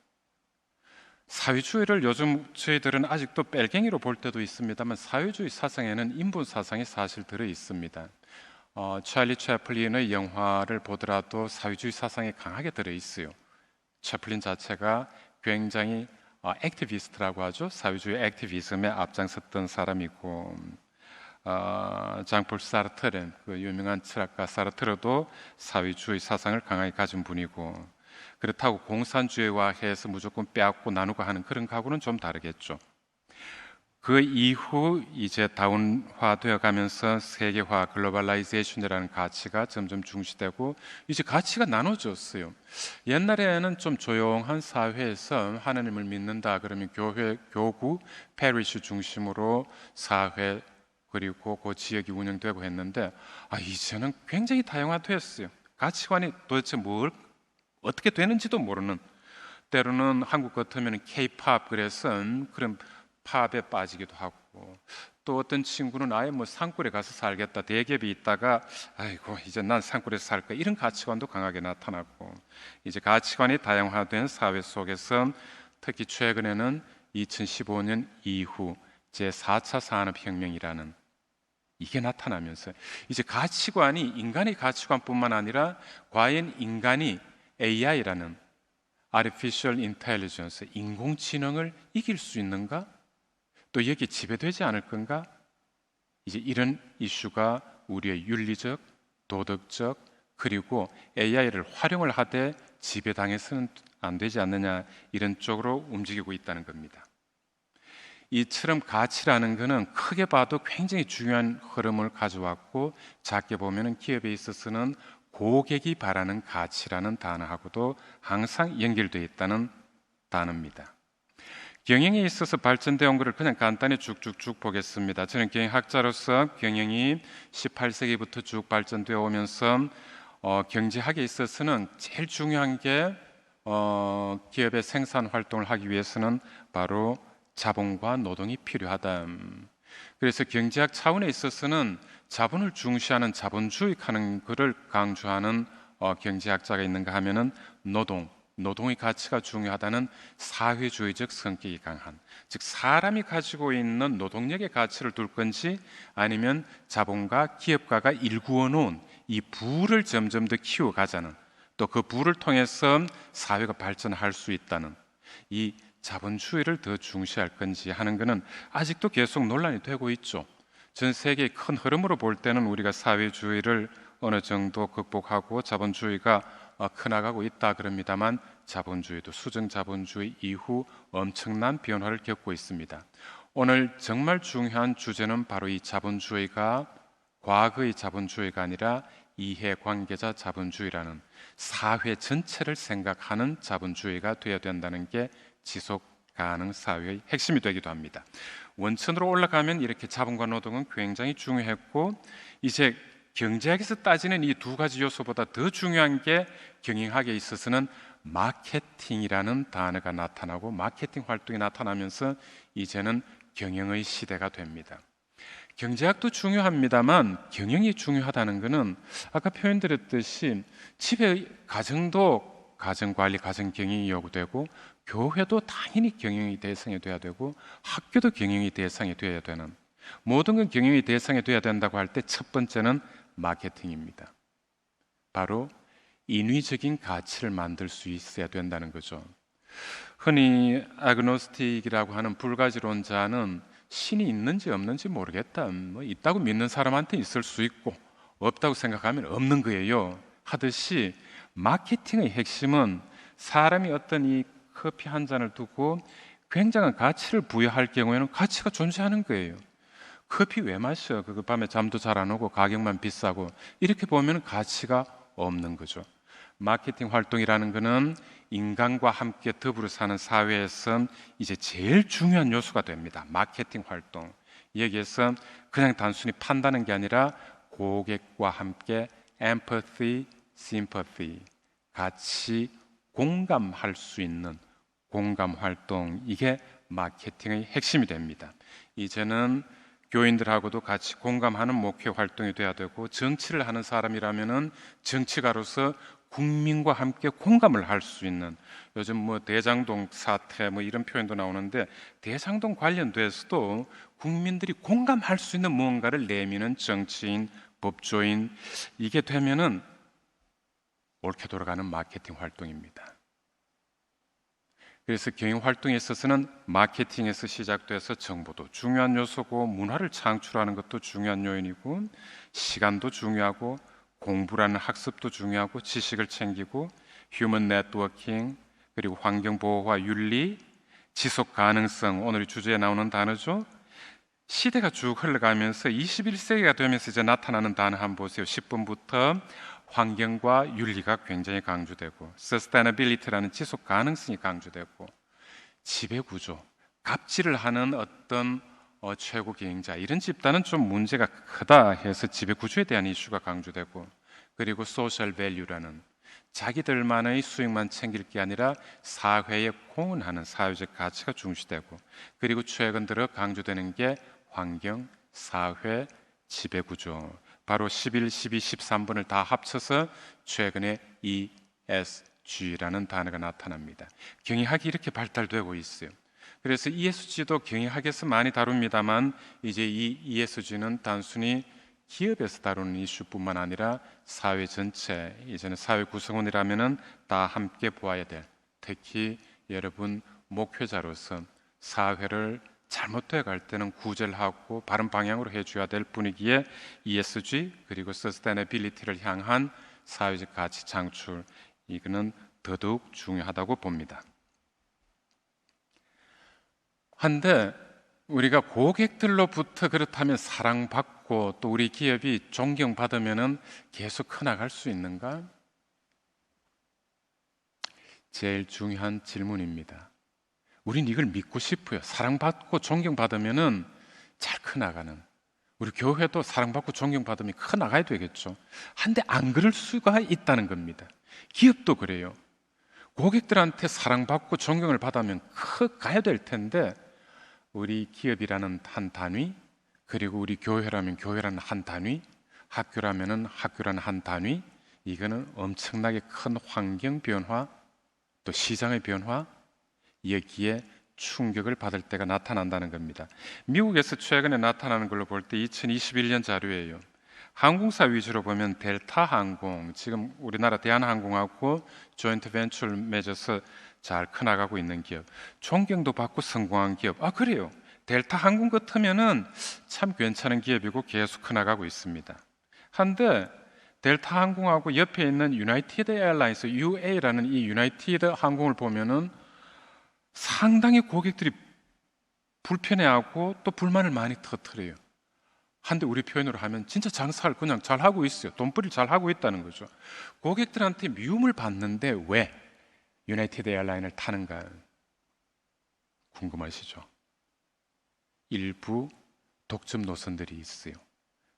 사회주의를 요즘 저희들은 아직도 뺄갱이로 볼 때도 있습니다만 사회주의 사상에는 인본 사상이 사실 들어 있습니다. 찰리 채플린의 영화를 보더라도 사회주의 사상이 강하게 들어 있어요. 채플린 자체가 굉장히 액티비스트라고 하죠. 사회주의 액티비즘에 앞장섰던 사람이고, 장폴 사르트르, 그 유명한 철학가 사르트르도 사회주의 사상을 강하게 가진 분이고, 그렇다고 공산주의와 해서 무조건 빼앗고 나누고 하는 그런 각오는 좀 다르겠죠. 그 이후 이제 다운화되어 가면서 세계화, 글로벌라이제이션이라는 가치가 점점 중시되고 이제 가치가 나눠졌어요. 옛날에는 좀 조용한 사회에서 하나님을 믿는다 그러면 교회, 교구, 페리시 중심으로 사회 그리고 그 지역이 운영되고 했는데, 이제는 굉장히 다양화됐어요. 가치관이 도대체 뭘 어떻게 되는지도 모르는, 때로는 한국 같으면 K-팝 그래서 그런 팝에 빠지기도 하고, 또 어떤 친구는 아예 뭐 산골에 가서 살겠다, 대기업이 있다가 아이고 이제 난 산골에서 살까, 이런 가치관도 강하게 나타나고, 이제 가치관이 다양화된 사회 속에서 특히 최근에는 2015년 이후 제4차 산업혁명이라는 이게 나타나면서 이제 가치관이 인간의 가치관뿐만 아니라 과연 인간이 AI라는 Artificial Intelligence, 인공지능을 이길 수 있는가? 또 여기 지배되지 않을 건가? 이제 이런 이슈가 우리의 윤리적, 도덕적, 그리고 AI를 활용을 하되 지배당해서는 안 되지 않느냐, 이런 쪽으로 움직이고 있다는 겁니다. 이처럼 가치라는 것은 크게 봐도 굉장히 중요한 흐름을 가져왔고, 작게 보면 기업에 있어서는 고객이 바라는 가치라는 단어하고도 항상 연결되어 있다는 단어입니다. 경영에 있어서 발전되어 온 것을 그냥 간단히 쭉쭉쭉 보겠습니다. 저는 경영학자로서 경영이 18세기부터 쭉 발전되어 오면서 경제학에 있어서는 제일 중요한 게 기업의 생산 활동을 하기 위해서는 바로 자본과 노동이 필요하다. 그래서 경제학 차원에 있어서는 자본을 중시하는 자본주의하는 것을 강조하는 경제학자가 있는가 하면은 노동의 가치가 중요하다는 사회주의적 성격이 강한, 즉 사람이 가지고 있는 노동력의 가치를 둘 건지 아니면 자본과 기업가가 일구어 놓은 이 부를 점점 더 키워가자는, 또 그 부를 통해서 사회가 발전할 수 있다는 이 자본주의를 더 중시할 건지 하는 것은 아직도 계속 논란이 되고 있죠. 전 세계의 큰 흐름으로 볼 때는 우리가 사회주의를 어느 정도 극복하고 자본주의가 커나가고 있다 그럽니다만, 자본주의도 수정자본주의 이후 엄청난 변화를 겪고 있습니다. 오늘 정말 중요한 주제는 바로 이 자본주의가 과거의 자본주의가 아니라 이해관계자 자본주의라는 사회 전체를 생각하는 자본주의가 되어야 된다는 게 지속 가능 사회의 핵심이 되기도 합니다. 원천으로 올라가면 이렇게 자본과 노동은 굉장히 중요했고, 이제 경제학에서 따지는 이 두 가지 요소보다 더 중요한 게 경영학에 있어서는 마케팅이라는 단어가 나타나고 마케팅 활동이 나타나면서 이제는 경영의 시대가 됩니다. 경제학도 중요합니다만 경영이 중요하다는 것은 아까 표현드렸듯이 집의 가정도 가정관리, 가정경영이 요구되고 교회도 당연히 경영이 대상이 돼야 되고 학교도 경영이 대상이 돼야 되는, 모든 건 경영이 대상이 돼야 된다고 할 때 첫 번째는 마케팅입니다. 바로 인위적인 가치를 만들 수 있어야 된다는 거죠. 흔히 아그노스틱이라고 하는 불가지론자는 신이 있는지 없는지 모르겠다, 뭐 있다고 믿는 사람한테 있을 수 있고 없다고 생각하면 없는 거예요 하듯이, 마케팅의 핵심은 사람이 어떤 이 커피 한 잔을 두고 굉장한 가치를 부여할 경우에는 가치가 존재하는 거예요. 커피 왜 마셔? 그거 밤에 잠도 잘 안 오고 가격만 비싸고, 이렇게 보면 가치가 없는 거죠. 마케팅 활동이라는 것은 인간과 함께 더불어 사는 사회에서 이제 제일 중요한 요소가 됩니다. 마케팅 활동. 여기에서 그냥 단순히 판다는 게 아니라 고객과 함께 empathy, sympathy, 같이 공감할 수 있는 공감 활동, 이게 마케팅의 핵심이 됩니다. 이제는 교인들하고도 같이 공감하는 목회 활동이 돼야 되고, 정치를 하는 사람이라면은 정치가로서 국민과 함께 공감을 할 수 있는, 요즘 뭐 대장동 사태 뭐 이런 표현도 나오는데, 대장동 관련돼서도 국민들이 공감할 수 있는 무언가를 내미는 정치인, 법조인, 이게 되면은 옳게 돌아가는 마케팅 활동입니다. 그래서 경영 활동에 있어서는 마케팅에서 시작돼서 정보도 중요한 요소고, 문화를 창출하는 것도 중요한 요인이고, 시간도 중요하고, 공부라는 학습도 중요하고, 지식을 챙기고, 휴먼 네트워킹, 그리고 환경 보호와 윤리, 지속 가능성, 오늘 주제에 나오는 단어죠. 시대가 쭉 흘러가면서 21세기가 되면서 이제 나타나는 단어 한번 보세요. 10번부터 환경과 윤리가 굉장히 강조되고, sustainability라는 지속 가능성이 강조되고, 지배구조, 갑질을 하는 어떤 최고 경영자, 이런 집단은 좀 문제가 크다 해서 지배구조에 대한 이슈가 강조되고, 그리고 social value라는 자기들만의 수익만 챙길 게 아니라 사회에 공헌하는 사회적 가치가 중시되고, 그리고 최근 들어 강조되는 게 환경, 사회, 지배구조, 바로 11, 12, 13번을 다 합쳐서 최근에 ESG라는 단어가 나타납니다. 경영학이 이렇게 발달되고 있어요. 그래서 ESG도 경영학에서 많이 다룹니다만, 이제 이 ESG는 단순히 기업에서 다루는 이슈뿐만 아니라 사회 전체, 이제는 사회 구성원이라면 다 함께 보아야 될, 특히 여러분 목회자로서 사회를 잘못돼 갈 때는 구제를 하고 바른 방향으로 해줘야 될 분위기에 ESG 그리고 서스테이너빌리티를 향한 사회적 가치 창출, 이거는 더더욱 중요하다고 봅니다. 한데 우리가 고객들로부터 그렇다면 사랑받고 또 우리 기업이 존경받으면 계속 커나갈 수 있는가? 제일 중요한 질문입니다. 우린 이걸 믿고 싶어요. 사랑받고 존경받으면 잘 커나가는, 우리 교회도 사랑받고 존경받으면 커나가야 되겠죠. 한데 안 그럴 수가 있다는 겁니다. 기업도 그래요. 고객들한테 사랑받고 존경을 받으면 커가야 될 텐데, 우리 기업이라는 한 단위, 그리고 우리 교회라면 교회라는 한 단위, 학교라면 학교라는 한 단위, 이거는 엄청나게 큰 환경 변화, 또 시장의 변화, 여기에 충격을 받을 때가 나타난다는 겁니다. 미국에서 최근에 나타나는 걸로 볼 때 2021년 자료예요. 항공사 위주로 보면 델타 항공, 지금 우리나라 대한항공하고 조인트 벤처를 맺어서 잘 커나가고 있는 기업, 존경도 받고 성공한 기업, 그래요. 델타 항공 같으면은 참 괜찮은 기업이고 계속 커나가고 있습니다. 한데 델타 항공하고 옆에 있는 유나이티드 에어라인스 UA라는 이 유나이티드 항공을 보면은 상당히 고객들이 불편해하고 또 불만을 많이 터뜨려요. 한데 우리 표현으로 하면 진짜 장사를 그냥 잘 하고 있어요. 돈벌이를 잘 하고 있다는 거죠. 고객들한테 미움을 받는데 왜 유나이티드 에어라인을 타는가 궁금하시죠? 일부 독점 노선들이 있어요.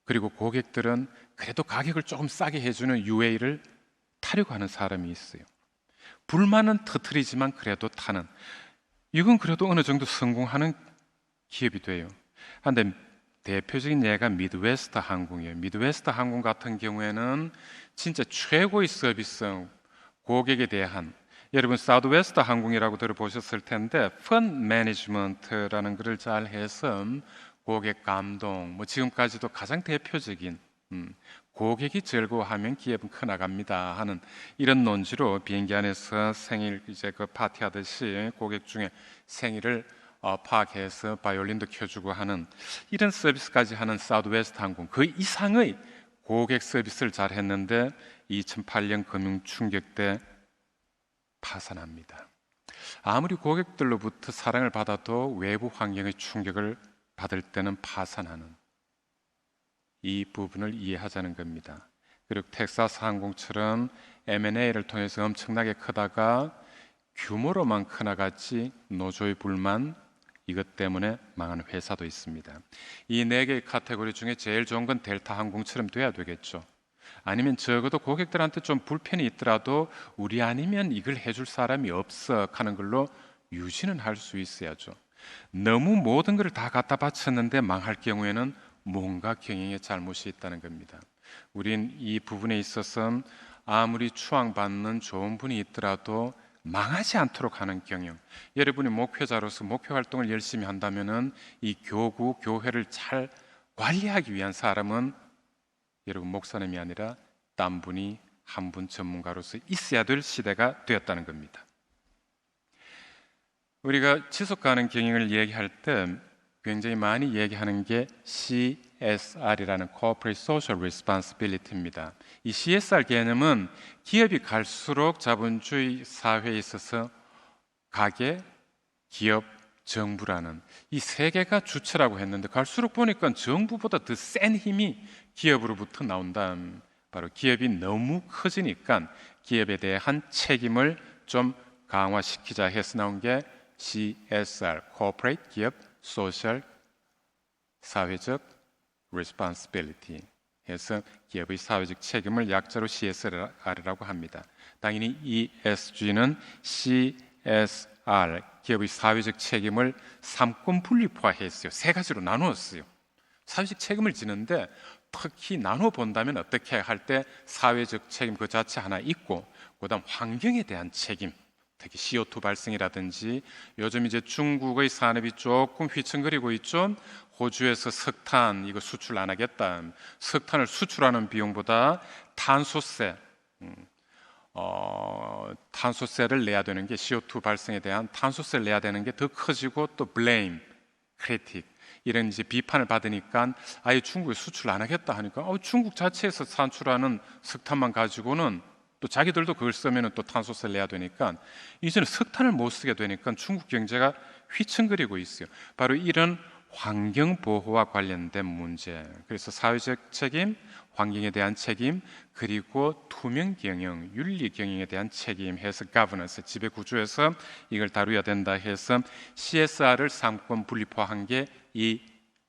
그리고 고객들은 그래도 가격을 조금 싸게 해주는 UA를 타려고 하는 사람이 있어요. 불만은 터트리지만 그래도 타는, 이건 그래도 어느 정도 성공하는 기업이 돼요. 그런데 대표적인 예가 미드웨스트 항공이에요. 미드웨스트 항공 같은 경우에는 진짜 최고의 서비스, 고객에 대한, 여러분 사우드웨스트 항공이라고 들어보셨을 텐데 펀드 매니지먼트라는 글을 잘 해서 고객 감동, 뭐 지금까지도 가장 대표적인 고객이 즐거워하면 기업은 커나갑니다 하는 이런 논지로 비행기 안에서 생일 이제 그 파티하듯이 고객 중에 생일을 파악해서 바이올린도 켜주고 하는 이런 서비스까지 하는 사우드웨스트 항공, 그 이상의 고객 서비스를 잘 했는데 2008년 금융 충격 때 파산합니다. 아무리 고객들로부터 사랑을 받아도 외부 환경의 충격을 받을 때는 파산하는, 이 부분을 이해하자는 겁니다. 그리고 텍사스 항공처럼 M&A를 통해서 엄청나게 크다가 규모로만 커나갔지 노조의 불만, 이것 때문에 망하는 회사도 있습니다. 이 네 개의 카테고리 중에 제일 좋은 건 델타 항공처럼 돼야 되겠죠. 아니면 적어도 고객들한테 좀 불편이 있더라도 우리 아니면 이걸 해줄 사람이 없어 하는 걸로 유지는 할 수 있어야죠. 너무 모든 걸 다 갖다 바쳤는데 망할 경우에는 뭔가 경영에 잘못이 있다는 겁니다. 우린 이 부분에 있어서 아무리 추앙받는 좋은 분이 있더라도 망하지 않도록 하는 경영, 여러분이 목회자로서 목회 활동을 열심히 한다면은 이 교구, 교회를 잘 관리하기 위한 사람은 여러분 목사님이 아니라 딴 분이 한 분 전문가로서 있어야 될 시대가 되었다는 겁니다. 우리가 지속가능 경영을 얘기할 때 굉장히 많이 얘기하는 게 CSR이라는 Corporate Social Responsibility입니다. 이 CSR 개념은 기업이 갈수록 자본주의 사회에 있어서 가계, 기업, 정부라는 이 세 개가 주체라고 했는데 갈수록 보니까 정부보다 더 센 힘이 기업으로부터 나온다. 바로 기업이 너무 커지니까 기업에 대한 책임을 좀 강화시키자 해서 나온 게 CSR, Corporate 기업 Social 사회적 Responsibility 해서 기업의 사회적 책임을 약자로 CSR이라고 합니다. 당연히 ESG는 CSR, 기업의 사회적 책임을 삼권 분립화했어요. 세 가지로 나누었어요. 사회적 책임을 지는데 특히 나눠 본다면 어떻게 할 때 사회적 책임 그 자체 하나 있고, 그다음 환경에 대한 책임, 특히 CO2 발생이라든지 요즘 이제 중국의 산업이 조금 휘청거리고 있죠. 호주에서 석탄 이거 수출 안 하겠다. 석탄을 수출하는 비용보다 탄소세, 탄소세를 내야 되는 게, CO2 발생에 대한 탄소세를 내야 되는 게 더 커지고, 또 blame, critic 이런 이제 비판을 받으니까 아예 중국에 수출 안 하겠다 하니까 중국 자체에서 산출하는 석탄만 가지고는 또 자기들도 그걸 쓰면 또 탄소세를 내야 되니까 이제는 석탄을 못 쓰게 되니까 중국 경제가 휘청거리고 있어요. 바로 이런 환경 보호와 관련된 문제, 그래서 사회적 책임, 환경에 대한 책임, 그리고 투명 경영, 윤리 경영에 대한 책임 해서 governance, 지배 구조에서 이걸 다루어야 된다 해서 CSR을 상권 분립화한 게 E,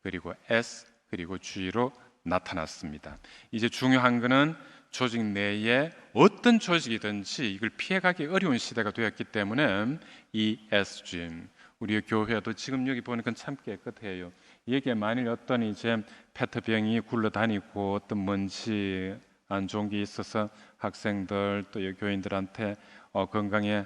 그리고 S, 그리고 G로 나타났습니다. 이제 중요한 거는 조직 내에 어떤 조직이든지 이걸 피해가기 어려운 시대가 되었기 때문에 ESG, 우리 교회도 지금 여기 보니까 참 깨끗해요. 여기에 만일 어떤 이제 페트병이 굴러다니고 어떤 먼지 안 좋은 게 있어서 학생들 또 교인들한테 건강에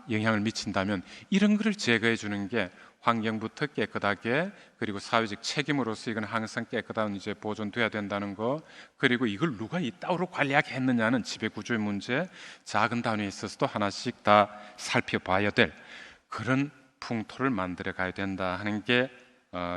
영향을 미친다면 이런 것을 제거해 주는 게 환경부터 깨끗하게, 그리고 사회적 책임으로서 이건 항상 깨끗한 이제 보존돼야 된다는 거, 그리고 이걸 누가 이따위로 관리하게 했느냐는 지배 구조의 문제, 작은 단위에 있어서도 하나씩 다 살펴봐야 될 그런 풍토를 만들어 가야 된다 하는 게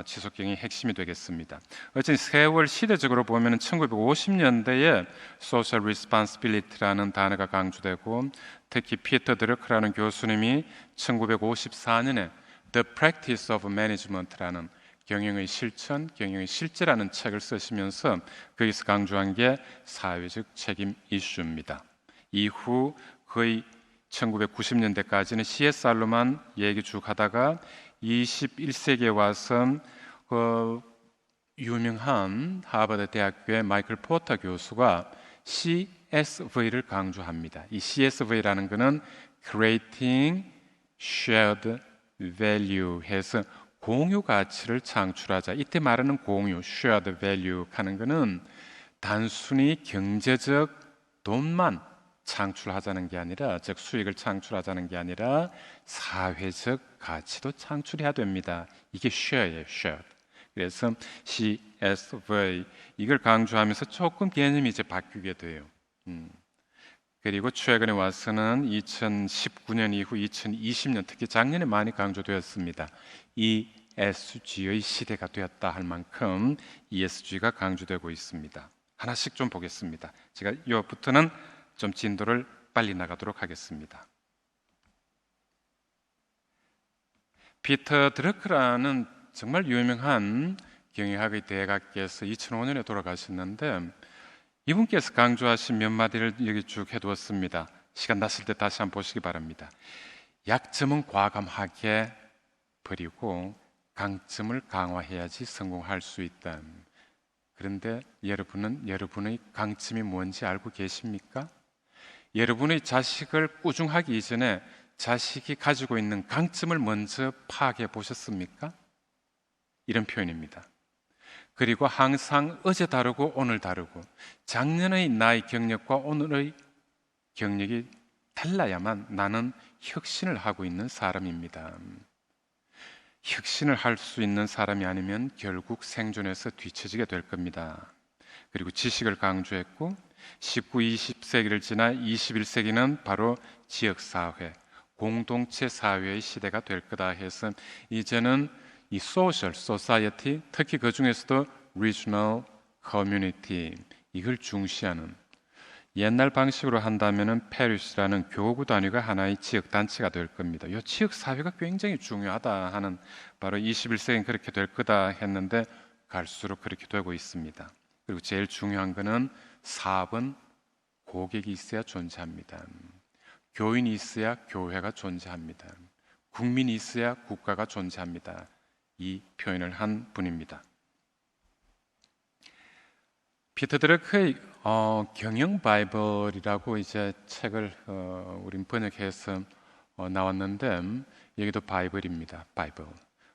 지속경영의 핵심이 되겠습니다. 어쨌든 세월 시대적으로 보면 1950년대에 Social Responsibility라는 단어가 강조되고, 특히 피터 드러크라는 교수님이 1954년에 The Practice of Management라는 경영의 실천, 경영의 실제라는 책을 쓰시면서 거기서 강조한 게 사회적 책임 이슈입니다. 이후 거의 1990년대까지는 CSR로만 얘기 쭉 하다가 21세기에 와서 유명한 하버드 대학교의 마이클 포터 교수가 CSV를 강조합니다. 이 CSV라는 것은 Creating Shared Value 해서 공유 가치를 창출하자. 이때 말하는 공유, Shared Value 하는 것은 단순히 경제적 돈만 창출하자는 게 아니라, 즉 수익을 창출하자는 게 아니라 사회적 가치도 창출해야 됩니다. 이게 share예요, share. 그래서 CSV 이걸 강조하면서 조금 개념이 이제 바뀌게 돼요. 그리고 최근에 와서는 2019년 이후 2020년 특히 작년에 많이 강조되었습니다. ESG의 시대가 되었다 할 만큼 ESG가 강조되고 있습니다. 하나씩 좀 보겠습니다. 제가 이부터는 좀 진도를 빨리 나가도록 하겠습니다. 피터 드러크라는 정말 유명한 경영학의 대가께서 2005년에 돌아가셨는데 이분께서 강조하신 몇 마디를 여기 쭉 해두었습니다. 시간 났을 때 다시 한번 보시기 바랍니다. 약점은 과감하게 버리고 강점을 강화해야지 성공할 수 있다. 그런데 여러분은 여러분의 강점이 뭔지 알고 계십니까? 여러분의 자식을 꾸중하기 이전에 자식이 가지고 있는 강점을 먼저 파악해 보셨습니까? 이런 표현입니다. 그리고 항상 어제 다르고 오늘 다르고 작년의 나의 경력과 오늘의 경력이 달라야만 나는 혁신을 하고 있는 사람입니다. 혁신을 할 수 있는 사람이 아니면 결국 생존에서 뒤처지게 될 겁니다. 그리고 지식을 강조했고 19, 20세기를 지나 21세기는 바로 지역사회, 공동체 사회의 시대가 될 거다 해서 이제는 이 소셜, 소사이어티, 특히 그 중에서도 리지널 커뮤니티 이걸 중시하는 옛날 방식으로 한다면 페리스라는 교구 단위가 하나의 지역 단체가 될 겁니다. 이 지역 사회가 굉장히 중요하다 하는 바로 21세기는 그렇게 될 거다 했는데 갈수록 그렇게 되고 있습니다. 그리고 제일 중요한 것은 사업은 고객이 있어야 존재합니다. 교인이 있어야 교회가 존재합니다. 국민이 있어야 국가가 존재합니다. 이 표현을 한 분입니다. 피터 드러크의 경영 바이블이라고 이제 책을 우린 번역해서 나왔는데 여기도 바이블입니다. 바이블.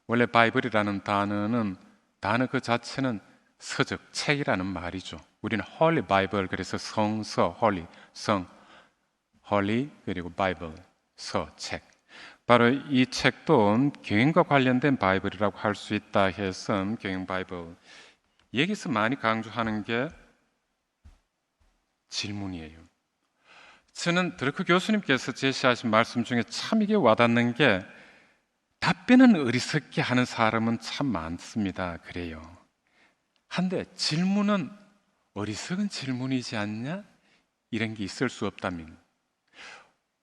원래 바이블이라는 단어 그 자체는 서적, 책이라는 말이죠. 우리는 홀리 바이블 그래서 성서, 홀리, 성, 홀리 그리고 바이블, 서, 책. 바로 이 책도 경영과 관련된 바이블이라고 할 수 있다 해서 경영 바이블. 여기서 많이 강조하는 게 질문이에요. 저는 드러크 교수님께서 제시하신 말씀 중에 참 이게 와닿는 게 답변은 어리석게 하는 사람은 참 많습니다. 그래요. 한데 질문은 어리석은 질문이지 않냐? 이런 게 있을 수 없다면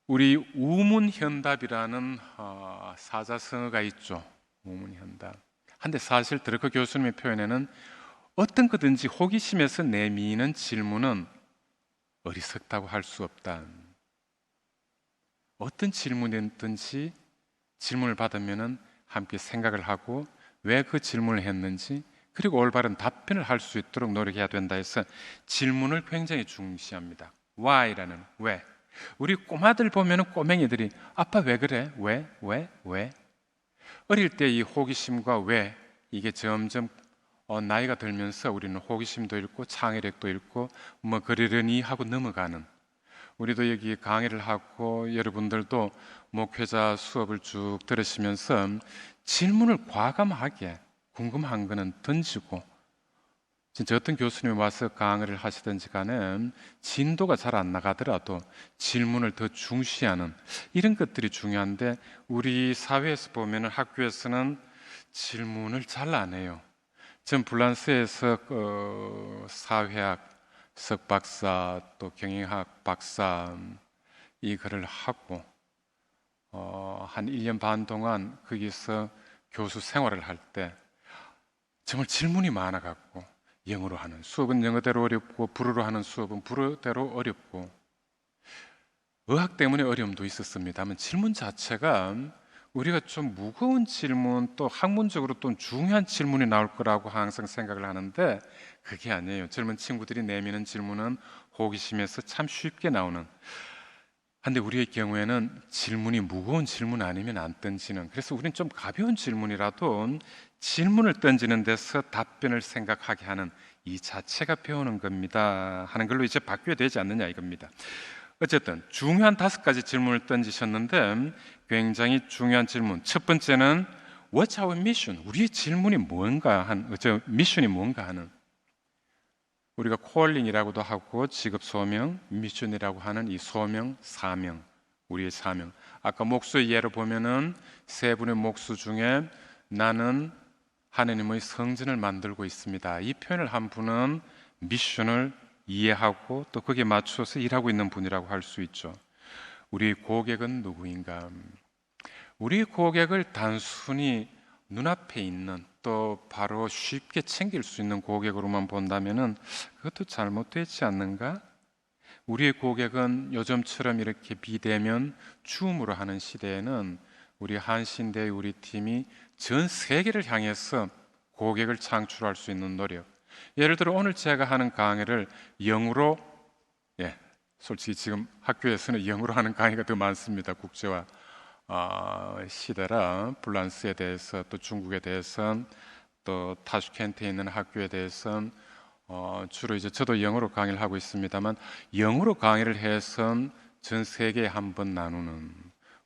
우리 우문현답이라는 사자성어가 있죠. 우문현답. 한데 사실 드러크 교수님의 표현에는 어떤 거든지 호기심에서 내미는 질문은 어리석다고 할 수 없다. 어떤 질문이든지 질문을 받으면 함께 생각을 하고 왜 그 질문을 했는지 그리고 올바른 답변을 할 수 있도록 노력해야 된다 해서 질문을 굉장히 중시합니다. Why라는 왜. 우리 꼬마들 보면 꼬맹이들이 아빠 왜 그래? 왜? 어릴 때 이 호기심과 왜 이게 점점 나이가 들면서 우리는 호기심도 잃고 창의력도 잃고 뭐 그러려니 하고 넘어가는 우리도 여기 강의를 하고 여러분들도 목회자 수업을 쭉 들으시면서 질문을 과감하게 궁금한 거는 던지고 진짜 어떤 교수님이 와서 강의를 하시든지 간에 진도가 잘 안 나가더라도 질문을 더 중시하는 이런 것들이 중요한데 우리 사회에서 보면 학교에서는 질문을 잘 안 해요. 전 불란스에서 사회학 석박사 또 경영학 박사 이 글을 하고 한 1년 반 동안 거기서 교수 생활을 할 때 정말 질문이 많아갖고 영어로 하는 수업은 영어대로 어렵고 불어로 하는 수업은 불어대로 어렵고 의학 때문에 어려움도 있었습니다만 질문 자체가 우리가 좀 무거운 질문 또 학문적으로 또 중요한 질문이 나올 거라고 항상 생각을 하는데 그게 아니에요. 젊은 친구들이 내미는 질문은 호기심에서 참 쉽게 나오는. 근데 우리의 경우에는 질문이 무거운 질문 아니면 안 던지는. 그래서 우리는 좀 가벼운 질문이라도 질문을 던지는 데서 답변을 생각하게 하는 이 자체가 배우는 겁니다 하는 걸로 이제 바뀌어야 되지 않느냐 이겁니다. 어쨌든 중요한 5가지 질문을 던지셨는데 굉장히 중요한 질문. 첫 번째는 What's our mission? 우리의 질문이 뭔가 하는, 미션이 뭔가 하는. 우리가 콜링이라고도 하고 직업 소명, 미션이라고 하는 이 소명, 사명, 우리의 사명. 아까 목수의 예를 보면은 3분의 목수 중에 나는 하느님의 성전을 만들고 있습니다. 이 표현을 한 분은 미션을 이해하고 또 거기에 맞춰서 일하고 있는 분이라고 할 수 있죠. 우리 고객은 누구인가? 우리 고객을 단순히 눈앞에 있는 또 바로 쉽게 챙길 수 있는 고객으로만 본다면은 그것도 잘못되지 않는가? 우리의 고객은 요즘처럼 이렇게 비대면 줌으로 하는 시대에는 우리 한신대의 우리 팀이 전 세계를 향해서 고객을 창출할 수 있는 노력. 예를 들어 오늘 제가 하는 강의를 영어로, 솔직히 지금 학교에서는 영어로 하는 강의가 더 많습니다. 국제화 시대라 프랑스에 대해서 또 중국에 대해서 또 타슈켄트에 있는 학교에 대해서 주로 이제 저도 영어로 강의를 하고 있습니다만 영어로 강의를 해서 전 세계에 한번 나누는,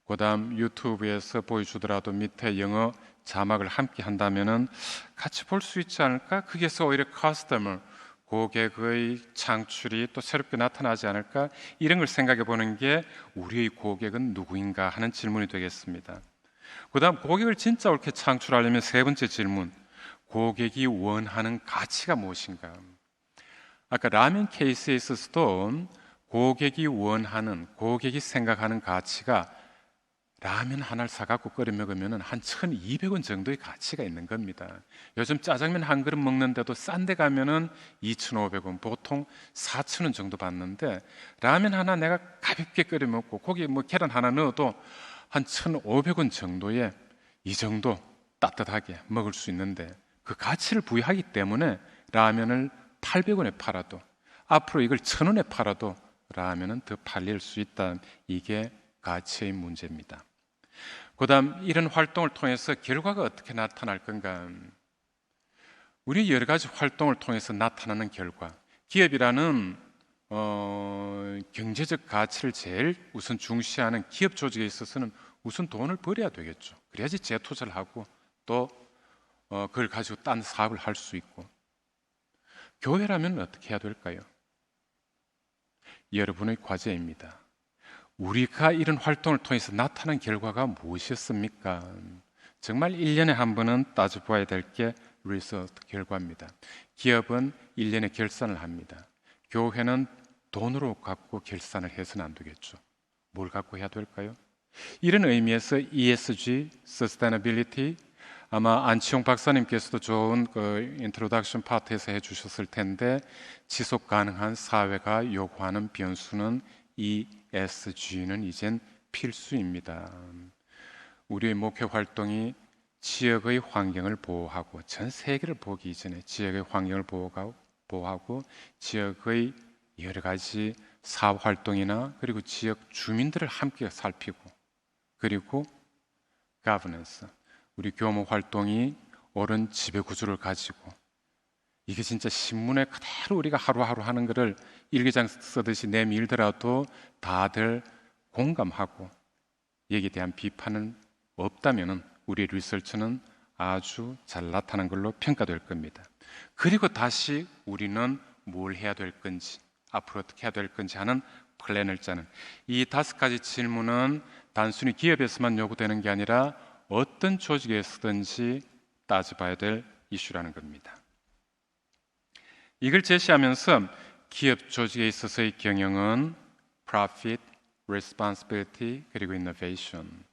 그다음 유튜브에서 보여주더라도 밑에 영어 자막을 함께 한다면은 같이 볼 수 있지 않을까? 거기에서 오히려 커스터머 고객의 창출이 또 새롭게 나타나지 않을까? 이런 걸 생각해 보는 게 우리의 고객은 누구인가 하는 질문이 되겠습니다. 그 다음 고객을 진짜 옳게 창출하려면 3번째 질문, 고객이 원하는 가치가 무엇인가? 아까 라면 케이스에 있어서도 고객이 원하는, 고객이 생각하는 가치가 라면 하나를 사갖고 끓여 먹으면 한 1,200원 정도의 가치가 있는 겁니다. 요즘 짜장면 한 그릇 먹는데도 싼 데 가면은 2,500원, 보통 4,000원 정도 받는데 라면 하나 내가 가볍게 끓여 먹고 거기 뭐 계란 하나 넣어도 한 1,500원 정도에 이 정도 따뜻하게 먹을 수 있는데 그 가치를 부여하기 때문에 라면을 800원에 팔아도 앞으로 이걸 1,000원에 팔아도 라면은 더 팔릴 수 있다. 이게 가치의 문제입니다. 그 다음 이런 활동을 통해서 결과가 어떻게 나타날 건가? 우리 여러 가지 활동을 통해서 나타나는 결과, 기업이라는 경제적 가치를 제일 우선 중시하는 기업 조직에 있어서는 우선 돈을 벌여야 되겠죠. 그래야지 재투자를 하고 또 그걸 가지고 딴 사업을 할 수 있고. 교회라면 어떻게 해야 될까요? 여러분의 과제입니다. 우리가 이런 활동을 통해서 나타난 결과가 무엇이었습니까? 정말 1년에 한 번은 따져봐야 될 게 리서치 결과입니다. 기업은 1년에 결산을 합니다. 교회는 돈으로 갖고 결산을 해서는 안 되겠죠. 뭘 갖고 해야 될까요? 이런 의미에서 ESG, Sustainability, 아마 안치홍 박사님께서도 좋은 그 인트로덕션 파트에서 해주셨을 텐데 지속 가능한 사회가 요구하는 변수는 ESG는 이젠 필수입니다. 우리의 목회 활동이 지역의 환경을 보호하고 전 세계를 보기 이전에 지역의 환경을 보호하고 지역의 여러 가지 사업 활동이나 그리고 지역 주민들을 함께 살피고 그리고 governance, 우리 교무 활동이 옳은 지배 구조를 가지고 이게 진짜 신문에 그대로 우리가 하루하루 하는 거를 일기장 쓰듯이 내밀더라도 다들 공감하고 여기에 대한 비판은 없다면은 우리 리서치는 아주 잘 나타난 걸로 평가될 겁니다. 그리고 다시 우리는 뭘 해야 될 건지, 앞으로 어떻게 해야 될 건지 하는 플랜을 짜는 이 5가지 질문은 단순히 기업에서만 요구되는 게 아니라 어떤 조직에서든지 따져봐야 될 이슈라는 겁니다. 이걸 제시하면서 기업 조직에 있어서의 경영은 Profit, Responsibility, 그리고 Innovation.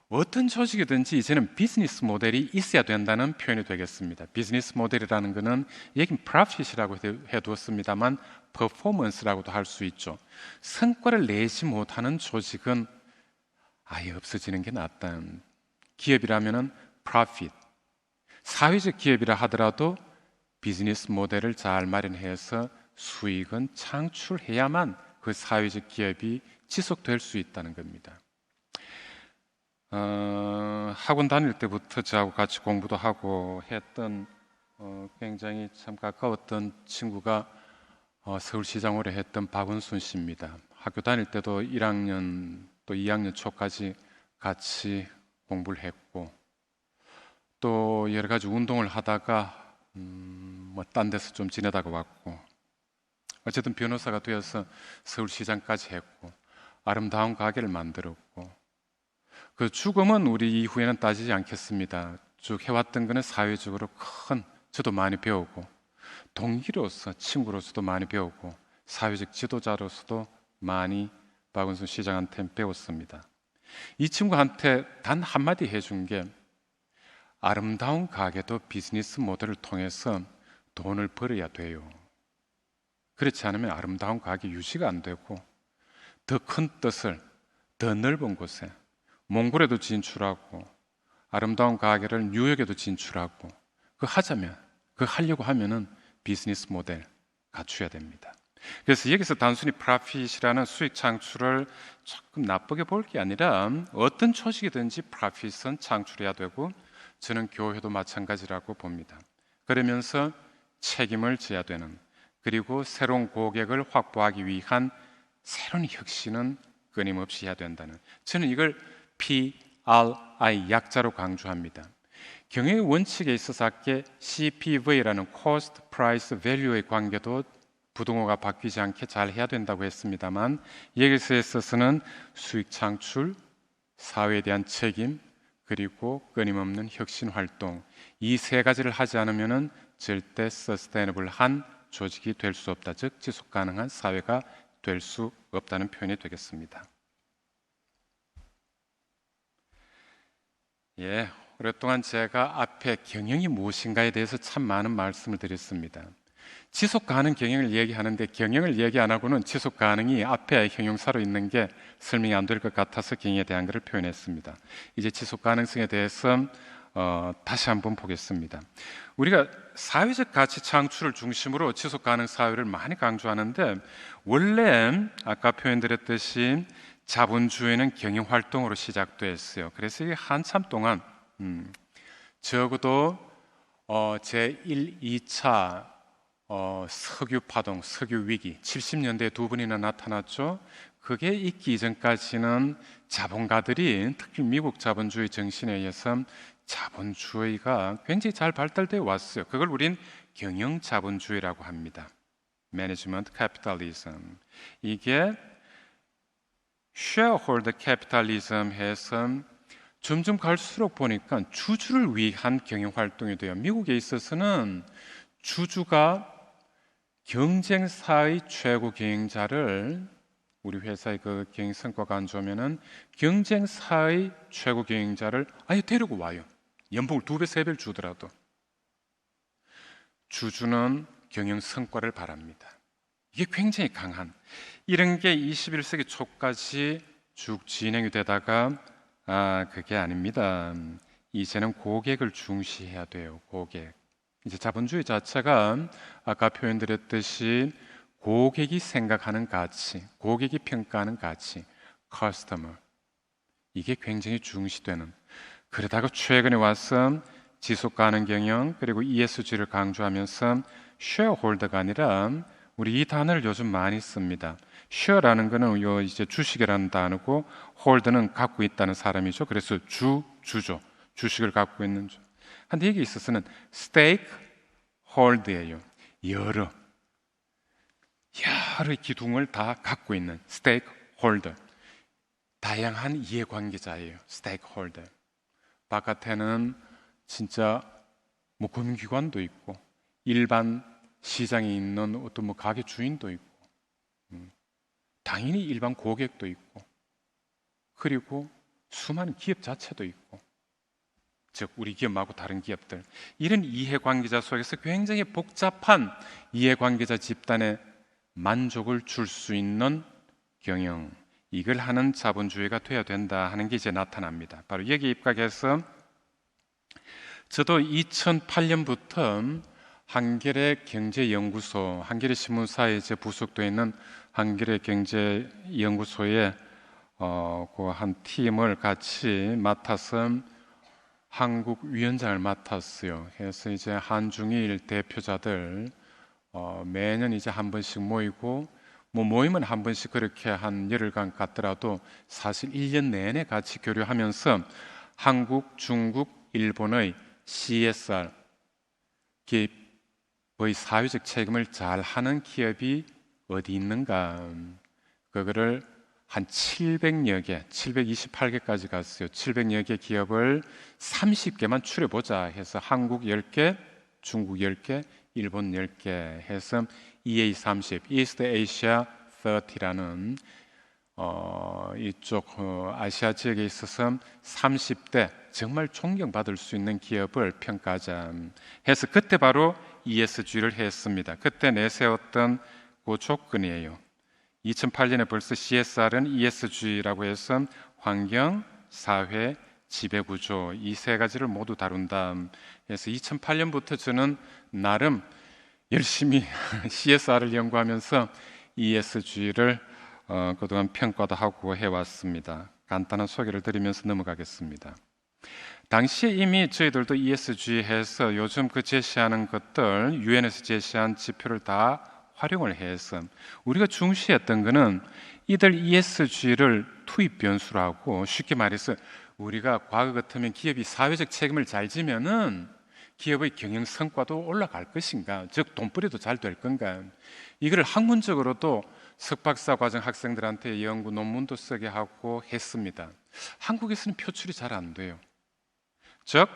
어떤 조직이든지 이제는 비즈니스 모델이 있어야 된다는 표현이 되겠습니다. 비즈니스 모델이라는 것은 여긴 Profit이라고 해두었습니다만 Performance라고도 할 수 있죠. 성과를 내지 못하는 조직은 아예 없어지는 게 낫다. 기업이라면 Profit, 사회적 기업이라 하더라도 비즈니스 모델을 잘 마련해서 수익은 창출해야만 그 사회적 기업이 지속될 수 있다는 겁니다. 학원 다닐 때부터 저하고 같이 공부도 하고 했던 굉장히 참 가까웠던 친구가 서울시장 오래 했던 박은순 씨입니다. 학교 다닐 때도 1학년 또 2학년 초까지 같이 공부를 했고 또 여러 가지 운동을 하다가 뭐 딴 데서 좀 지내다가 왔고 어쨌든 변호사가 되어서 서울시장까지 했고 아름다운 가게를 만들었고 그 죽음은 우리 이후에는 따지지 않겠습니다. 쭉 해왔던 거는 사회적으로 큰 저도 많이 배우고 동기로서 친구로서도 많이 배우고 사회적 지도자로서도 많이 박은순 시장한테 배웠습니다. 이 친구한테 단 한마디 해준 게 아름다운 가게도 비즈니스 모델을 통해서 돈을 벌어야 돼요. 그렇지 않으면 아름다운 가게 유지가 안 되고 더 큰 뜻을 더 넓은 곳에 몽골에도 진출하고 아름다운 가게를 뉴욕에도 진출하고 그 하려고 하면은 비즈니스 모델 갖춰야 됩니다. 그래서 여기서 단순히 프로핏이라는 수익 창출을 조금 나쁘게 볼 게 아니라 어떤 초식이든지 프로핏은 창출해야 되고 저는 교회도 마찬가지라고 봅니다. 그러면서 책임을 져야 되는 그리고 새로운 고객을 확보하기 위한 새로운 혁신은 끊임없이 해야 된다는 저는 이걸 PRI 약자로 강조합니다. 경영의 원칙에 있어서 아까 CPV라는 Cost Price Value의 관계도 부동호가 바뀌지 않게 잘 해야 된다고 했습니다만 여기서 있어서는 수익 창출, 사회에 대한 책임 그리고 끊임없는 혁신 활동 이 세 가지를 하지 않으면 절대 서스테이너블한 조직이 될 수 없다. 즉 지속 가능한 사회가 될 수 없다는 표현이 되겠습니다. 오랫동안 제가 앞에 경영이 무엇인가에 대해서 참 많은 말씀을 드렸습니다. 지속 가능 경영을 얘기하는데 경영을 얘기 안 하고는 지속 가능이 앞에 형용사로 있는 게 설명이 안 될 것 같아서 경영에 대한 것을 표현했습니다. 이제 지속 가능성에 대해서 다시 한번 보겠습니다. 우리가 사회적 가치 창출을 중심으로 지속 가능 사회를 많이 강조하는데 원래 아까 표현드렸듯이 자본주의는 경영 활동으로 시작됐어요. 그래서 이게 한참 동안 적어도 제1, 2차 석유 파동, 석유 위기 70년대에 두 번이나 나타났죠. 그게 있기 이전까지는 자본가들이 특히 미국 자본주의 정신에 의해서 자본주의가 굉장히 잘 발달되어 왔어요. 그걸 우린 경영 자본주의라고 합니다. 매니지먼트 캐피탈리즘. 이게 쉐어홀더 캐피탈리즘 해서 점점 갈수록 보니까 주주를 위한 경영 활동이 돼요. 미국에 있어서는 주주가 경쟁사의 최고 경영자를 우리 회사의 그 경영 성과가 안 좋으면은 경쟁사의 최고 경영자를 아예 데리고 와요. 연봉을 2배, 3배를 주더라도 주주는 경영 성과를 바랍니다. 이게 굉장히 강한 이런 게 21세기 초까지 쭉 진행이 되다가 그게 아닙니다. 이제는 고객을 중시해야 돼요. 고객. 이제 자본주의 자체가 아까 표현드렸듯이 고객이 생각하는 가치, 고객이 평가하는 가치, 커스터머 이게 굉장히 중시되는 그러다가 최근에 와서 지속가능 경영 그리고 ESG를 강조하면서 쉐어홀더가 아니라 우리 이 단어를 요즘 많이 씁니다. 쉐어라는 거는 이제 주식이라는 단어고 홀더는 갖고 있다는 사람이죠. 그래서 주죠. 주식을 갖고 있는 주. 근데 여기 있어서는 스테이크 홀드예요. 여러 기둥을 다 갖고 있는 스테이크 홀더. 다양한 이해관계자예요. 스테이크 홀더. 바깥에는 진짜 뭐 금융기관도 있고 일반 시장에 있는 어떤 뭐 가게 주인도 있고 당연히 일반 고객도 있고 그리고 수많은 기업 자체도 있고 즉 우리 기업하고 다른 기업들 이런 이해관계자 속에서 굉장히 복잡한 이해관계자 집단에 만족을 줄 수 있는 경영 이걸 하는 자본주의가 돼야 된다 하는 게 이제 나타납니다. 바로 여기 입각해서 저도 2008년부터 한겨레 경제연구소, 한겨레 신문사에 이제 부속되어 있는 한겨레 경제연구소에 그 한 팀을 같이 맡아서 한국 위원장을 맡았어요. 그래서 이제 한중일 대표자들 매년 이제 한 번씩 모이고 뭐 모이면 한 번씩 그렇게 한 열흘간 갔더라도 사실 1년 내내 같이 교류하면서 한국, 중국, 일본의 CSR 기업의 사회적 책임을 잘 하는 기업이 어디 있는가, 그거를 한 700여 개, 728개까지 갔어요. 700여 개 기업을 30개만 추려보자 해서 한국 10개, 중국 10개, 일본 10개 해서 EA30, East Asia 30라는 이쪽 아시아 지역에 있어서 30대 정말 존경받을 수 있는 기업을 평가하자 해서 그때 바로 ESG를 했습니다. 그때 내세웠던 그 조건이에요. 2008년에 벌써 CSR은 ESG라고 해서 환경, 사회, 지배구조 이 세 가지를 모두 다룬다. 그래서 2008년부터 저는 나름 열심히 CSR을 연구하면서 ESG를 그동안 평가도 하고 해왔습니다. 간단한 소개를 드리면서 넘어가겠습니다. 당시에 이미 저희들도 ESG 해서 요즘 그 제시하는 것들, 유엔에서 제시한 지표를 다 활용을 해서 우리가 중시했던 거는 이들 ESG를 투입 변수라고, 쉽게 말해서 우리가 과거 같으면 기업이 사회적 책임을 잘 지면은 기업의 경영 성과도 올라갈 것인가, 즉 돈벌이도 잘 될 건가, 이걸 학문적으로도 석박사 과정 학생들한테 연구 논문도 쓰게 하고 했습니다. 한국에서는 표출이 잘 안 돼요. 즉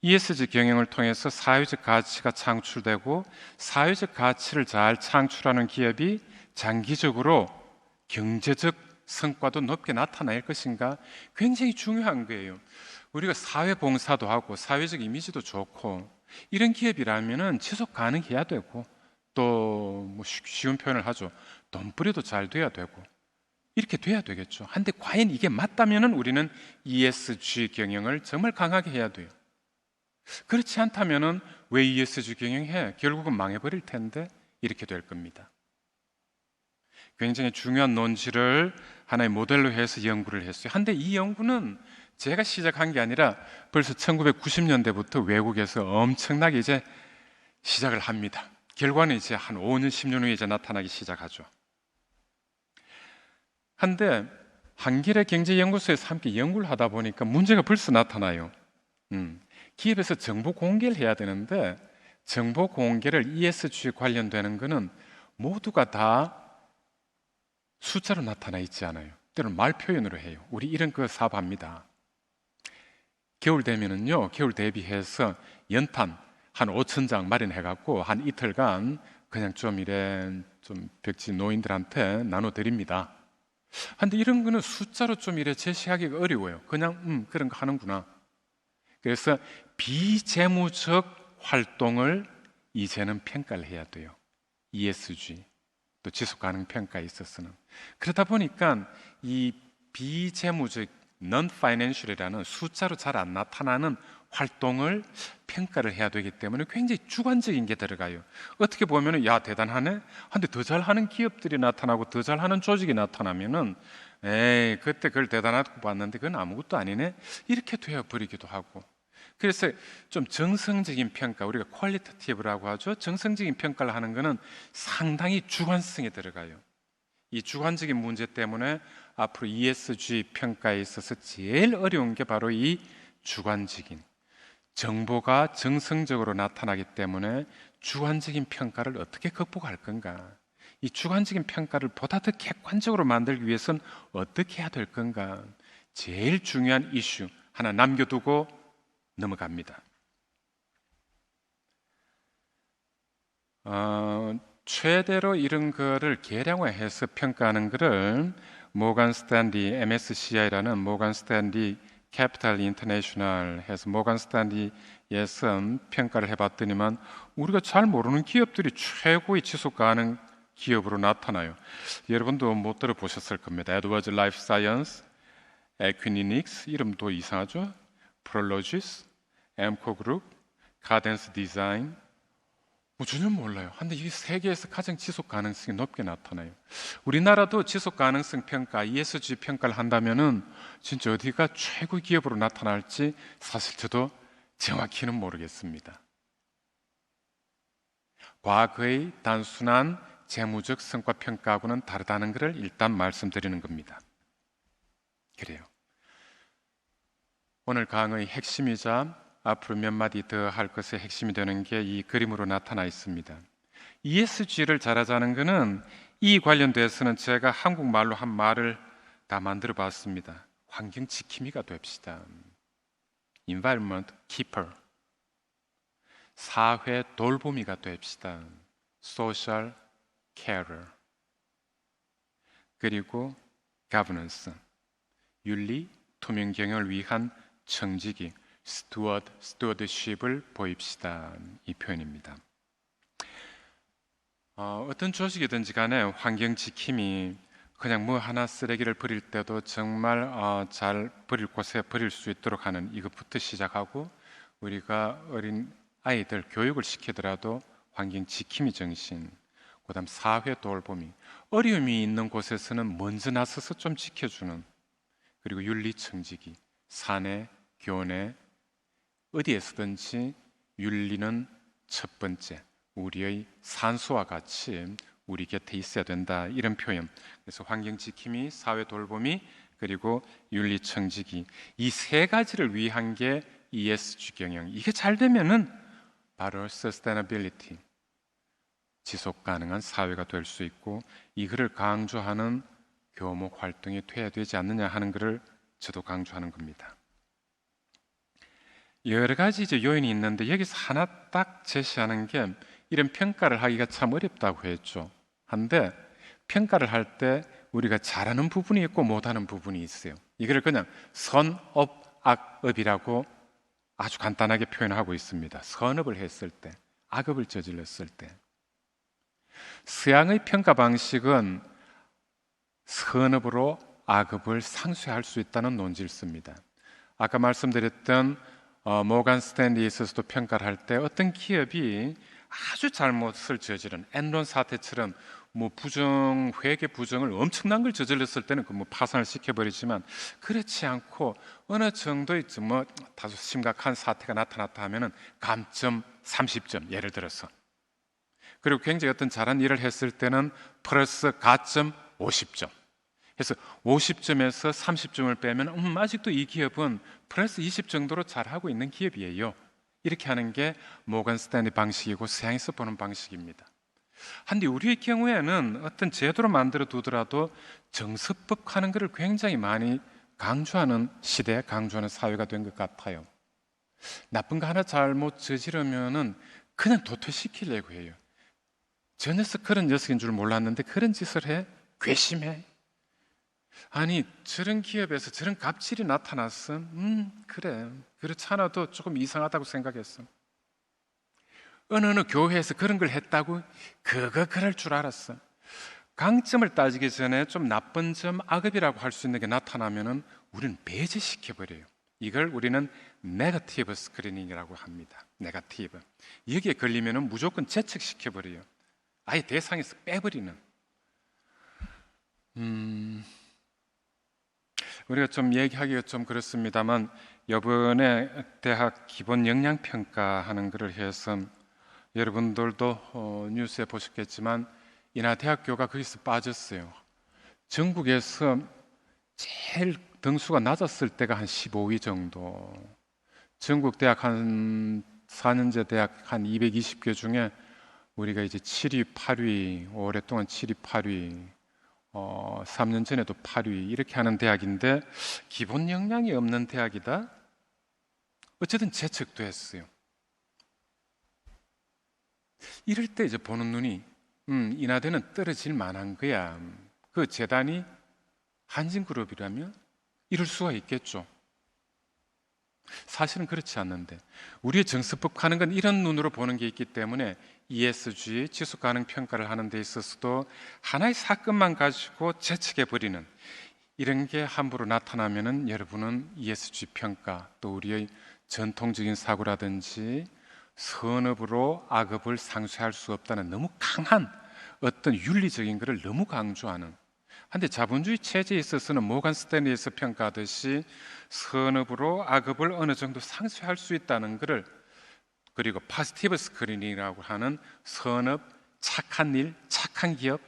ESG 경영을 통해서 사회적 가치가 창출되고 사회적 가치를 잘 창출하는 기업이 장기적으로 경제적 성과도 높게 나타날 것인가, 굉장히 중요한 거예요. 우리가 사회 봉사도 하고 사회적 이미지도 좋고 이런 기업이라면 지속 가능해야 되고, 또 뭐 쉬운 표현을 하죠. 돈벌이도 잘 돼야 되고 이렇게 돼야 되겠죠. 한데 과연 이게 맞다면 우리는 ESG 경영을 정말 강하게 해야 돼요. 그렇지 않다면 왜 ESG 경영해? 결국은 망해버릴 텐데 이렇게 될 겁니다. 굉장히 중요한 논지를 하나의 모델로 해서 연구를 했어요. 한데 이 연구는 제가 시작한 게 아니라 벌써 1990년대부터 외국에서 엄청나게 이제 시작을 합니다. 결과는 이제 한 5년, 10년 후에 이제 나타나기 시작하죠. 한데 한겨레 경제연구소에서 함께 연구를 하다 보니까 문제가 벌써 나타나요. 기업에서 정보 공개를 해야 되는데 정보 공개를 ESG 관련되는 거는 모두가 다 숫자로 나타나 있지 않아요. 때로는 말 표현으로 해요. 우리 이런 거 사업합니다. 겨울 되면은요, 겨울 대비해서 연탄 한 5,000장 마련해갖고 한 이틀간 그냥 좀 벽지 노인들한테 나눠드립니다. 근데 이런 거는 숫자로 좀 이래 제시하기가 어려워요. 그냥 그런 거 하는구나. 그래서 비재무적 활동을 이제는 평가를 해야 돼요. ESG, 또 지속가능 평가에 있어서는. 그러다 보니까 이 비재무적 non-financial이라는 숫자로 잘 안 나타나는 활동을 평가를 해야 되기 때문에 굉장히 주관적인 게 들어가요. 어떻게 보면 야 대단하네. 근데 더 잘하는 기업들이 나타나고 더 잘하는 조직이 나타나면은 에이 그때 그걸 대단하다고 봤는데 그건 아무것도 아니네. 이렇게 되어 버리기도 하고. 그래서 좀 정성적인 평가, 우리가 퀄리테티브라고 하죠. 정성적인 평가를 하는 것은 상당히 주관성에 들어가요. 이 주관적인 문제 때문에 앞으로 ESG 평가에 있어서 제일 어려운 게 바로 이 주관적인, 정보가 정성적으로 나타나기 때문에 주관적인 평가를 어떻게 극복할 건가, 이 주관적인 평가를 보다 더 객관적으로 만들기 위해서는 어떻게 해야 될 건가, 제일 중요한 이슈 하나 남겨두고 넘어갑니다. 최대로 이런 거를 계량화해서 평가하는 거를 모간 스탠리 MSCI라는 모간 스탠리 캐피탈 인터내셔널 해서 모간 스탠리에서 평가를 해봤더니만 우리가 잘 모르는 기업들이 최고의 지속 가능 기업으로 나타나요. 여러분도 못 들어보셨을 겁니다. 에드워즈 라이프 사이언스, 에퀴니닉스, 이름도 이상하죠? 프롤로지스, 엠코 그룹, 카덴스 디자인, 전혀 몰라요. 근데 이 세계에서 가장 지속 가능성이 높게 나타나요. 우리나라도 지속 가능성 평가, ESG 평가를 한다면은 진짜 어디가 최고 기업으로 나타날지 사실 저도 정확히는 모르겠습니다. 과거의 단순한 재무적 성과 평가하고는 다르다는 것을 일단 말씀드리는 겁니다. 그래요. 오늘 강의 핵심이자 앞으로 몇 마디 더 할 것의 핵심이 되는 게 이 그림으로 나타나 있습니다. ESG를 잘하자는 것은 이 관련돼서는 제가 한국말로 한 말을 다 만들어 봤습니다. 환경 지킴이가 됩시다. Environment Keeper. 사회 돌보미가 됩시다. Social Carer. 그리고 Governance. 윤리, 투명 경영을 위한 청지기, 스튜어드십을 보입시다. 이 표현입니다. 어떤 조직이든지 간에 환경 지킴이 그냥 뭐 하나 쓰레기를 버릴 때도 정말 잘 버릴 곳에 버릴 수 있도록 하는 이것부터 시작하고, 우리가 어린 아이들 교육을 시키더라도 환경 지킴이 정신, 그다음 사회 돌보미, 어려움이 있는 곳에서는 먼저 나서서 좀 지켜주는, 그리고 윤리 청지기, 사내, 교내, 어디에서든지 윤리는 첫 번째, 우리의 산소와 같이 우리 곁에 있어야 된다, 이런 표현. 그래서 환경 지킴이, 사회 돌보미, 그리고 윤리 청지기, 이 세 가지를 위한 게 ESG 경영. 이게 잘 되면은 바로 sustainability, 지속 가능한 사회가 될 수 있고, 이거를 강조하는 교목 활동이 돼야 되지 않느냐 하는 것을 저도 강조하는 겁니다. 여러 가지 이제 요인이 있는데 여기서 하나 딱 제시하는 게, 이런 평가를 하기가 참 어렵다고 했죠. 한데 평가를 할 때 우리가 잘하는 부분이 있고 못하는 부분이 있어요. 이걸 그냥 선업, 악업이라고 아주 간단하게 표현하고 있습니다. 선업을 했을 때, 악업을 저질렀을 때. 서양의 평가 방식은 선업으로 악업을 상쇄할 수 있다는 논지를 씁니다. 아까 말씀드렸던 모간 스탠리에 있어서도 평가를 할 때 어떤 기업이 아주 잘못을 저지른 엔론 사태처럼 뭐 회계 부정을 엄청난 걸 저질렀을 때는 그 뭐 파산을 시켜버리지만, 그렇지 않고 어느 정도의 뭐 다소 심각한 사태가 나타났다 하면은 감점 30점, 예를 들어서. 그리고 굉장히 어떤 잘한 일을 했을 때는 플러스 가점 50점. 그래서 50점에서 30점을 빼면 아직도 이 기업은 플러스 20 정도로 잘하고 있는 기업이에요. 이렇게 하는 게 모건 스탠리 방식이고 서양에서 보는 방식입니다. 한데 우리의 경우에는 어떤 제도로 만들어 두더라도 정석법하는 것을 굉장히 많이 강조하는 시대, 강조하는 사회가 된 것 같아요. 나쁜 거 하나 잘못 저지르면은 그냥 도태시키려고 해요. 저 녀석 그런 녀석인 줄 몰랐는데 그런 짓을 해? 괘씸해. 아니 저런 기업에서 저런 갑질이 나타났어. 그래, 그렇잖아도 조금 이상하다고 생각했어. 어느 교회에서 그런 걸 했다고 그럴 줄 알았어. 강점을 따지기 전에 좀 나쁜 점, 악업이라고 할 수 있는 게 나타나면은 우리는 배제시켜버려요. 이걸 우리는 네거티브 스크리닝이라고 합니다. 네거티브. 여기에 걸리면은 무조건 제척시켜버려요. 아예 대상에서 빼버리는. 우리가 좀 얘기하기가 좀 그렇습니다만, 이번에 대학 기본 역량 평가하는 것을 해서 여러분들도 뉴스에 보셨겠지만 인하대학교가 거기서 빠졌어요. 전국에서 제일 등수가 낮았을 때가 한 15위 정도. 전국 대학 한 4년제 대학 한 220개 중에 우리가 이제 7위, 8위, 오랫동안 7위, 8위, 3년 전에도 8위 이렇게 하는 대학인데, 기본 역량이 없는 대학이다? 어쨌든 재척도 했어요. 이럴 때 이제 보는 눈이 인하대는 떨어질 만한 거야. 그 재단이 한진그룹이라면 이럴 수가 있겠죠. 사실은 그렇지 않는데, 우리의 정서법 하는 건 이런 눈으로 보는 게 있기 때문에 ESG, 지속가능 평가를 하는 데 있어서도 하나의 사건만 가지고 채측해버리는 이런 게 함부로 나타나면은 여러분은 ESG 평가, 또 우리의 전통적인 사고라든지 선업으로 악업을 상쇄할 수 없다는 너무 강한 어떤 윤리적인 것을 너무 강조하는. 한데 자본주의 체제에 있어서는 모건 스탠리에서 평가하듯이 선업으로 악업을 어느 정도 상쇄할 수 있다는 것을, 그리고 파지티브 스크린이라고 하는 선업, 착한 일, 착한 기업,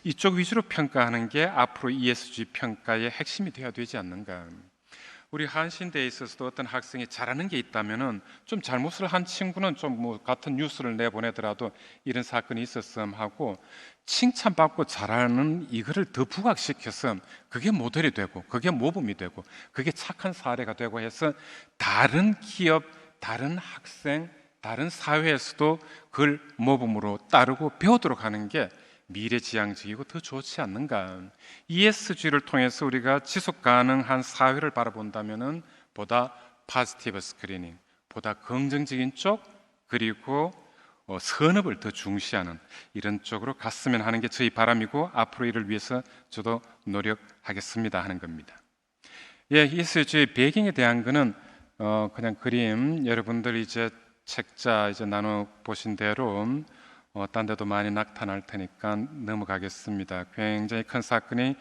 이쪽 위주로 평가하는 게 앞으로 ESG 평가의 핵심이 되어야 되지 않는가. 우리 한신대에 있어서도 어떤 학생이 잘하는 게 있다면은, 좀 잘못을 한 친구는 좀 뭐 같은 뉴스를 내보내더라도 이런 사건이 있었음 하고 칭찬받고 잘하는 이거를 더 부각시켜서 그게 모델이 되고 그게 모범이 되고 그게 착한 사례가 되고 해서 다른 기업, 다른 학생, 다른 사회에서도 그걸 모범으로 따르고 배우도록 하는 게 미래지향적이고 더 좋지 않는가. ESG를 통해서 우리가 지속 가능한 사회를 바라본다면은 보다 파지티브 스크리닝, 보다 긍정적인 쪽, 그리고 선업을 더 중시하는 이런 쪽으로 갔으면 하는 게 저희 바람이고, 앞으로 이를 위해서 저도 노력하겠습니다 하는 겁니다. 예, ESG 배경에 대한 거는 그냥 그림 여러분들이 이제 책자 이제 나눠 보신 대로 딴 데도 많이 나타날 테니까 넘어가겠습니다. 굉장히 큰 사건이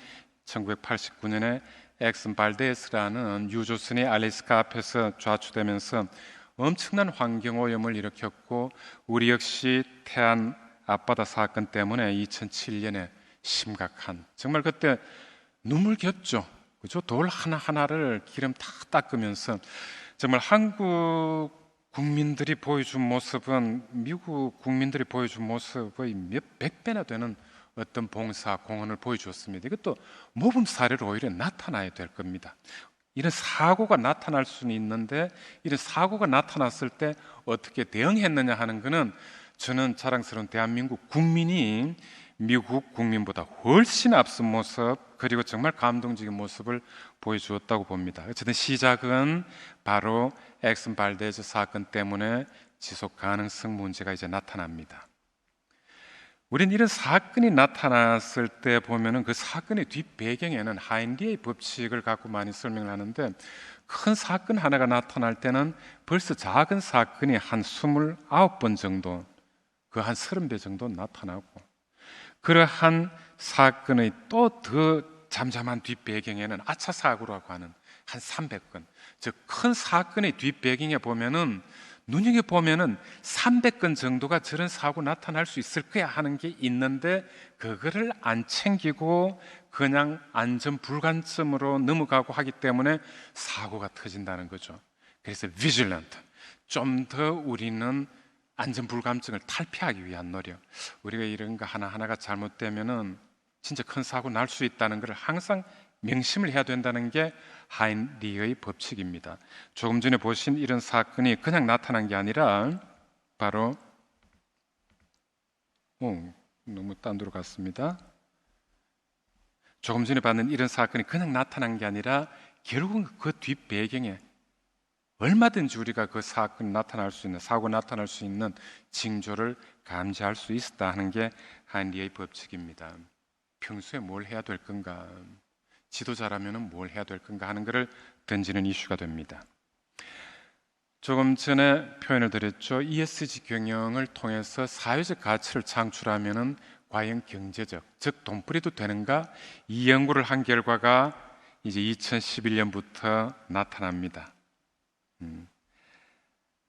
1989년에 엑슨 발데스라는 유조선이 알래스카 앞에서 좌초되면서 엄청난 환경오염을 일으켰고, 우리 역시 태안 앞바다 사건 때문에 2007년에 심각한, 정말 그때 눈물겹죠. 그죠? 돌 하나하나를 기름 다 닦으면서 정말 한국 국민들이 보여준 모습은 미국 국민들이 보여준 모습의 몇백 배나 되는 어떤 봉사 공헌을 보여주었습니다. 이것도 모범 사례로 오히려 나타나야 될 겁니다. 이런 사고가 나타날 수는 있는데, 이런 사고가 나타났을 때 어떻게 대응했느냐 하는 것은 저는 자랑스러운 대한민국 국민이 미국 국민보다 훨씬 앞선 모습, 그리고 정말 감동적인 모습을 보여주었다고 봅니다. 어쨌든 시작은 바로 엑슨 발데즈 사건 때문에 지속 가능성 문제가 이제 나타납니다. 우리는 이런 사건이 나타났을 때 보면은 그 사건의 뒷배경에는 하인리의 법칙을 갖고 많이 설명을 하는데, 큰 사건 하나가 나타날 때는 벌써 작은 사건이 한 29번 정도, 그 한 30배 정도 나타나고, 그러한 사건의 또 더 잠잠한 뒷배경에는 아차 사고라고 하는 한 300건, 즉 큰 사건의 뒷배경에 보면은, 눈여겨보면은 300건 정도가 저런 사고 나타날 수 있을 거야 하는 게 있는데, 그거를 안 챙기고 그냥 안전 불감점으로 넘어가고 하기 때문에 사고가 터진다는 거죠. 그래서 vigilant, 좀 더 우리는 안전 불감증을 탈피하기 위한 노력, 우리가 이런 거 하나하나가 잘못되면은 진짜 큰 사고 날 수 있다는 걸 항상 명심을 해야 된다는 게 하인리의 법칙입니다. 조금 전에 보신 이런 사건이 그냥 나타난 게 아니라 바로 너무 딴 데로 갔습니다. 조금 전에 봤는 이런 사건이 그냥 나타난 게 아니라 결국은 그 뒷배경에 얼마든지 우리가 그 사건이 나타날 수 있는, 사고 나타날 수 있는 징조를 감지할 수 있었다 하는 게 하인리의 법칙입니다. 평소에 뭘 해야 될 건가, 지도자라면 뭘 해야 될 건가 하는 것을 던지는 이슈가 됩니다. 조금 전에 표현을 드렸죠. ESG 경영을 통해서 사회적 가치를 창출하면 과연 경제적, 즉 돈벌이도 되는가? 이 연구를 한 결과가 이제 2011년부터 나타납니다.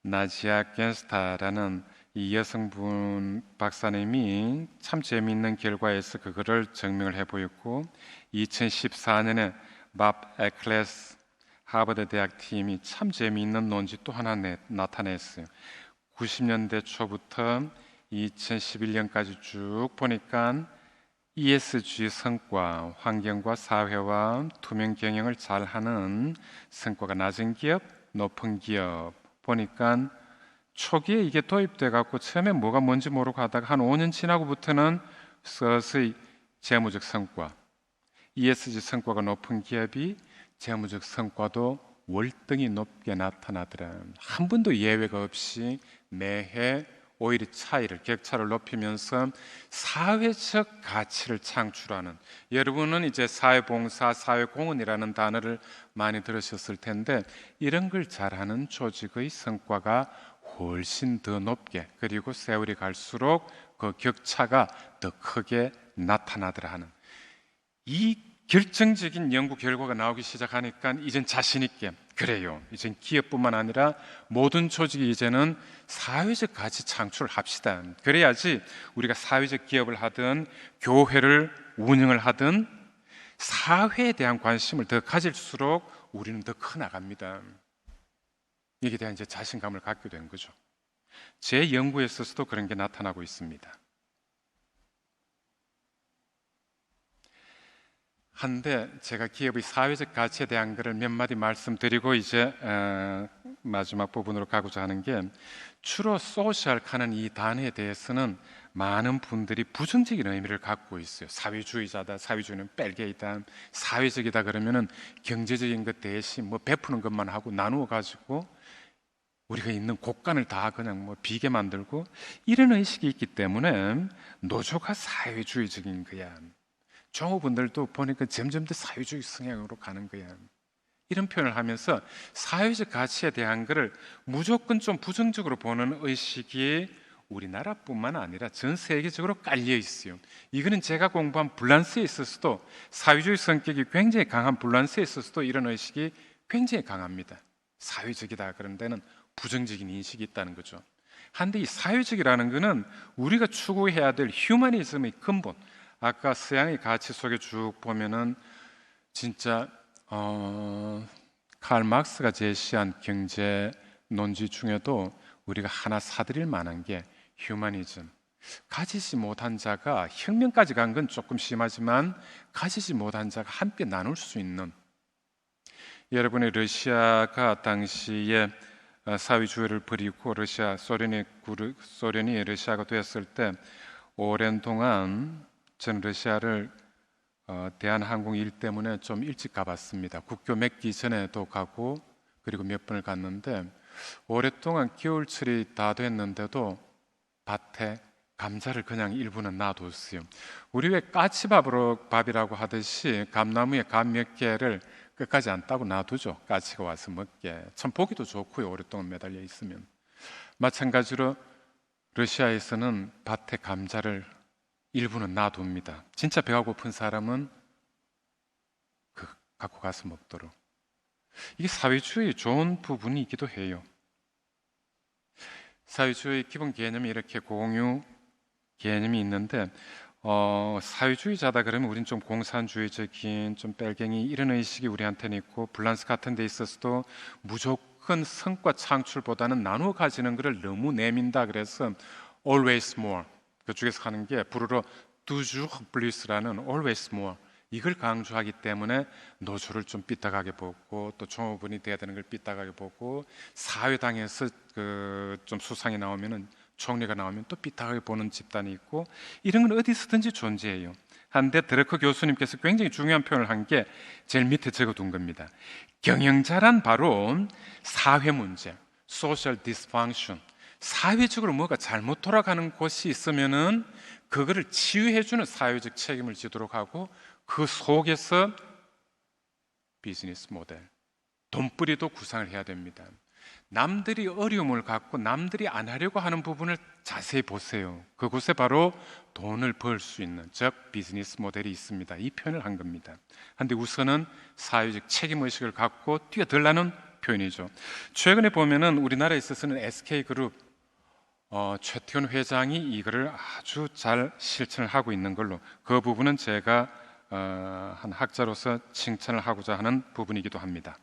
나지아 겐스타라는 이 여성분 박사님이 참 재미있는 결과에서 그거를 증명을 해보였고, 2014년에 밥 에클레스 하버드 대학 팀이 참 재미있는 논지 또 하나 나타냈어요. 90년대 초부터 2011년까지 쭉 보니까 ESG 성과, 환경과 사회와 투명 경영을 잘하는 성과가 낮은 기업, 높은 기업 보니까 초기에 이게 도입돼 갖고 처음에 뭐가 뭔지 모르고 하다가 한 5년 지나고부터는 서서히 재무적 성과, ESG 성과가 높은 기업이 재무적 성과도 월등히 높게 나타나더라. 한 번도 예외가 없이 매해 오히려 차이를, 격차를 높이면서 사회적 가치를 창출하는, 여러분은 이제 사회봉사, 사회공헌이라는 단어를 많이 들으셨을 텐데, 이런 걸 잘하는 조직의 성과가 훨씬 더 높게, 그리고 세월이 갈수록 그 격차가 더 크게 나타나더라 하는 이 결정적인 연구 결과가 나오기 시작하니까 이젠 자신 있게, 그래요, 이젠 기업뿐만 아니라 모든 조직이 이제는 사회적 가치 창출을 합시다. 그래야지 우리가 사회적 기업을 하든 교회를 운영을 하든 사회에 대한 관심을 더 가질수록 우리는 더 커 나갑니다. 여기에 대한 이제 자신감을 갖게 된 거죠. 제 연구에 있어서도 그런 게 나타나고 있습니다. 한데 제가 기업의 사회적 가치에 대한 것을 몇 마디 말씀드리고 이제 마지막 부분으로 가고자 하는 게, 주로 소셜 하는 이 단어에 대해서는 많은 분들이 부정적인 의미를 갖고 있어요. 사회주의자다, 사회주의는 뺄게이다, 사회적이다 그러면은 경제적인 것 대신 뭐 베푸는 것만 하고 나누어 가지고 우리가 있는 곳간을 다 그냥 뭐 비게 만들고, 이런 의식이 있기 때문에 노조가 사회주의적인 거야. 종업원들도 보니까 점점 더 사회주의 성향으로 가는 거야. 이런 표현을 하면서 사회적 가치에 대한 것을 무조건 좀 부정적으로 보는 의식이 우리나라뿐만 아니라 전 세계적으로 깔려 있어요. 이거는 제가 공부한 불란스에 있어서도, 사회주의 성격이 굉장히 강한 불란스에 있어서도 이런 의식이 굉장히 강합니다. 사회적이다 그런 데는 부정적인 인식이 있다는 거죠. 한데 이 사회적이라는 것은 우리가 추구해야 될 휴머니즘의 근본, 아까 서양의 가치 속에 쭉 보면은 진짜 칼 막스가 제시한 경제 논지 중에도 우리가 하나 사들일 만한 게 휴머니즘. 가지지 못한 자가, 혁명까지 간 건 조금 심하지만 가지지 못한 자가 함께 나눌 수 있는, 여러분의 러시아가 당시에 사회주의를 버리고 소련이 러시아가 됐을 때 오랜 동안 저는 러시아를 대한항공 일 때문에 좀 일찍 가봤습니다. 국교 맺기 전에도 가고 그리고 몇 번을 갔는데, 오랫동안 겨울철이 다 됐는데도 밭에 감자를 그냥 일부는 놔뒀어요. 우리 왜 밥이라고 하듯이 감나무에 감 몇 개를 끝까지 안 따고 놔두죠. 까치가 와서 먹게. 참 보기도 좋고요, 오랫동안 매달려 있으면. 마찬가지로 러시아에서는 밭에 감자를 일부는 놔둡니다. 진짜 배가 고픈 사람은 갖고 가서 먹도록. 이게 사회주의의 좋은 부분이기도 해요. 사회주의 기본 개념이 이렇게 공유 개념이 있는데, 사회주의자다 그러면 우린 좀 공산주의적인, 좀 뺄갱이 이런 의식이 우리한테는 있고, 밸런스 같은 데 있어서도 무조건 성과 창출보다는 나누어 가지는 것을 너무 내민다. 그래서 always more, 그쪽에서 하는 게 부르러 toujours plus라는 always more, 이걸 강조하기 때문에 노조를 좀 삐딱하게 보고, 또 종업원이 돼야 되는 걸 삐딱하게 보고, 사회당에서 좀 수상이 나오면은, 총리가 나오면 또 삐딱하게 보는 집단이 있고, 이런 건 어디서든지 존재해요. 한데 드러커 교수님께서 굉장히 중요한 표현을 한 게 제일 밑에 적어둔 겁니다. 경영자란 바로 사회 문제, social dysfunction, 사회적으로 뭐가 잘못 돌아가는 곳이 있으면은 그거를 치유해주는 사회적 책임을 지도록 하고, 그 속에서 비즈니스 모델, 돈벌이도 구상을 해야 됩니다. 남들이 어려움을 갖고 남들이 안 하려고 하는 부분을 자세히 보세요. 그곳에 바로 돈을 벌 수 있는, 즉 비즈니스 모델이 있습니다. 이 표현을 한 겁니다. 그런데 우선은 사회적 책임의식을 갖고 뛰어들라는 표현이죠. 최근에 보면은 우리나라에 있어서는 SK그룹 최태원 회장이 이거를 아주 잘 실천을 하고 있는 걸로, 그 부분은 제가 한 학자로서 칭찬을 하고자 하는 부분이기도 합니다.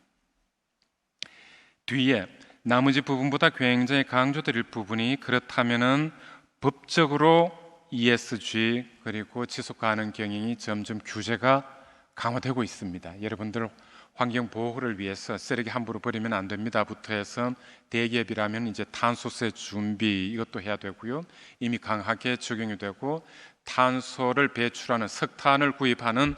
뒤에 나머지 부분보다 굉장히 강조드릴 부분이, 그렇다면은 법적으로 ESG 그리고 지속 가능 경영이 점점 규제가 강화되고 있습니다. 여러분들 환경 보호를 위해서 쓰레기 함부로 버리면 안 됩니다부터 해서, 대기업이라면 이제 탄소세 준비 이것도 해야 되고요. 이미 강하게 적용이 되고, 탄소를 배출하는 석탄을 구입하는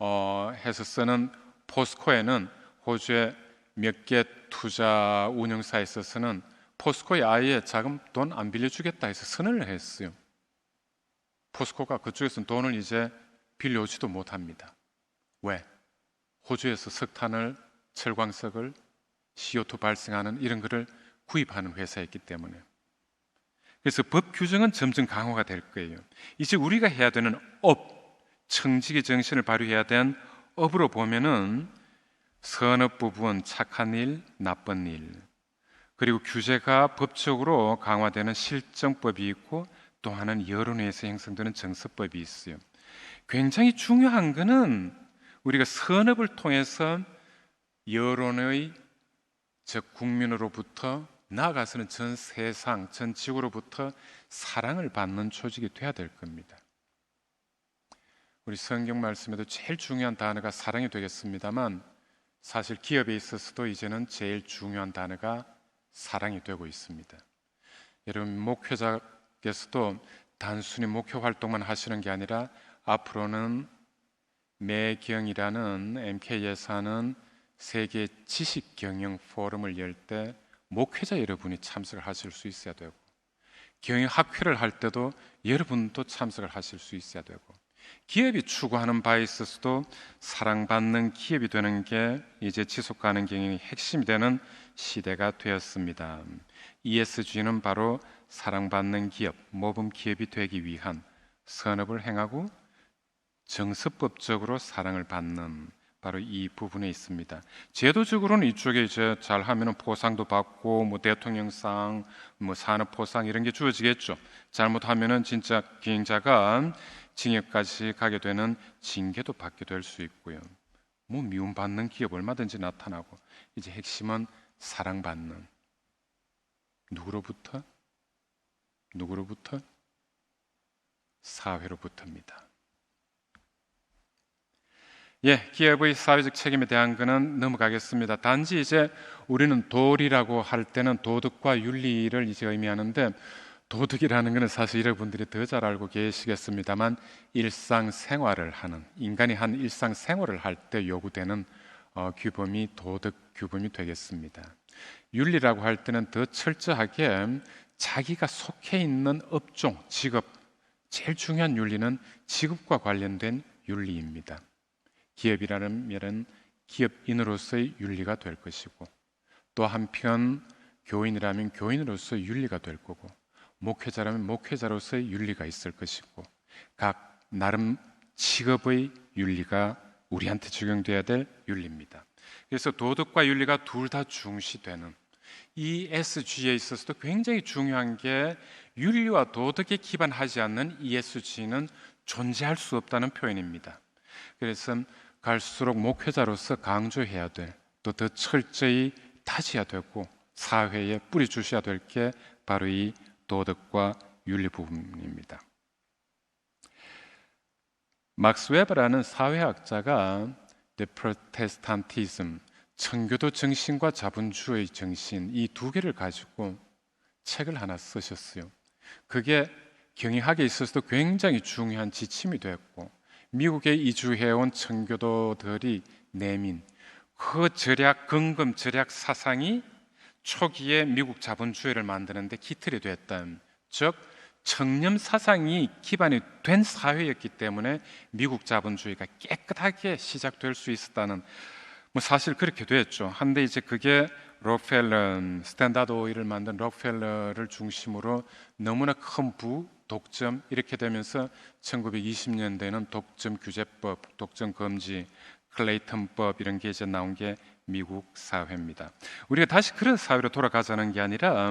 해서 쓰는 포스코에는, 호주의 몇 개 투자 운영사에 있어서는 포스코에 아예 자금 돈 안 빌려주겠다 해서 선언을 했어요. 포스코가 그쪽에서는 돈을 이제 빌려오지도 못합니다. 왜? 호주에서 석탄을, 철광석을, CO2 발생하는 이런 거를 구입하는 회사였기 때문에. 그래서 법 규정은 점점 강화가 될 거예요. 이제 우리가 해야 되는 청지기 정신을 발휘해야 되는 업으로 보면은 선업 부분, 착한 일, 나쁜 일, 그리고 규제가 법적으로 강화되는 실정법이 있고, 또 하나는 여론에서 형성되는 정서법이 있어요. 굉장히 중요한 것은 우리가 선업을 통해서 여론의, 즉 국민으로부터, 나아가서는 전 세상, 전 지구로부터 사랑을 받는 조직이 돼야 될 겁니다. 우리 성경 말씀에도 제일 중요한 단어가 사랑이 되겠습니다만, 사실 기업에 있어서도 이제는 제일 중요한 단어가 사랑이 되고 있습니다. 여러분, 목회자께서도 단순히 목회 활동만 하시는 게 아니라 앞으로는 매경이라는 MK에서 하는 세계 지식경영 포럼을 열 때 목회자 여러분이 참석을 하실 수 있어야 되고, 경영학회를 할 때도 여러분도 참석을 하실 수 있어야 되고, 기업이 추구하는 바에 있어서도 사랑받는 기업이 되는 게 이제 지속가능 경영의 핵심이 되는 시대가 되었습니다. ESG는 바로 사랑받는 기업, 모범 기업이 되기 위한 선업을 행하고 정서법적으로 사랑을 받는, 바로 이 부분에 있습니다. 제도적으로는 이쪽에 이제 잘하면 포상도 받고, 뭐 대통령상, 뭐 산업포상 이런 게 주어지겠죠. 잘못하면은 진짜 기행자가 징역까지 가게 되는 징계도 받게 될 수 있고요. 뭐 미움받는 기업 얼마든지 나타나고, 이제 핵심은 사랑받는, 누구로부터? 사회로부터입니다. 기업의 사회적 책임에 대한 거는 넘어가겠습니다. 단지 이제 우리는 도리라고 할 때는 도덕과 윤리를 이제 의미하는데, 도덕이라는 것은 사실 여러분들이 더 잘 알고 계시겠습니다만, 일상생활을 하는, 인간이 한 일상생활을 할 때 요구되는 규범이 도덕 규범이 되겠습니다. 윤리라고 할 때는 더 철저하게 자기가 속해 있는 업종, 직업, 제일 중요한 윤리는 직업과 관련된 윤리입니다. 기업이라는 기업인으로서의 윤리가 될 것이고, 또 한편 교인이라면 교인으로서의 윤리가 될 거고, 목회자라면 목회자로서의 윤리가 있을 것이고, 각 나름 직업의 윤리가 우리한테 적용돼야 될 윤리입니다. 그래서 도덕과 윤리가 둘 다 중시되는 이 ESG에 있어서도 굉장히 중요한 게, 윤리와 도덕에 기반하지 않는 ESG는 존재할 수 없다는 표현입니다. 그래서 갈수록 목회자로서 강조해야 될, 또 더 철저히 다져야 되고 사회에 뿌리 주셔야 될 게 바로 이 도덕과 윤리 부분입니다. 막스 웨버라는 사회학자가 The Protestantism, 청교도 정신과 자본주의 정신, 이 두 개를 가지고 책을 하나 쓰셨어요. 그게 경영학에 있어서도 굉장히 중요한 지침이 됐고, 미국에 이주해온 청교도들이 내민 그 근검 절약 사상이 초기에 미국 자본주의를 만드는데 기틀이 됐던, 즉 청렴 사상이 기반이 된 사회였기 때문에 미국 자본주의가 깨끗하게 시작될 수 있었다는, 사실 그렇게 됐죠. 한데 이제 그게 스탠다드 오일을 만든 록펠러를 중심으로 너무나 큰 독점 이렇게 되면서 1920년대에는 독점 규제법, 독점 금지, 클레이턴법 이런 게 이제 나온 게 미국 사회입니다. 우리가 다시 그런 사회로 돌아가자는 게 아니라,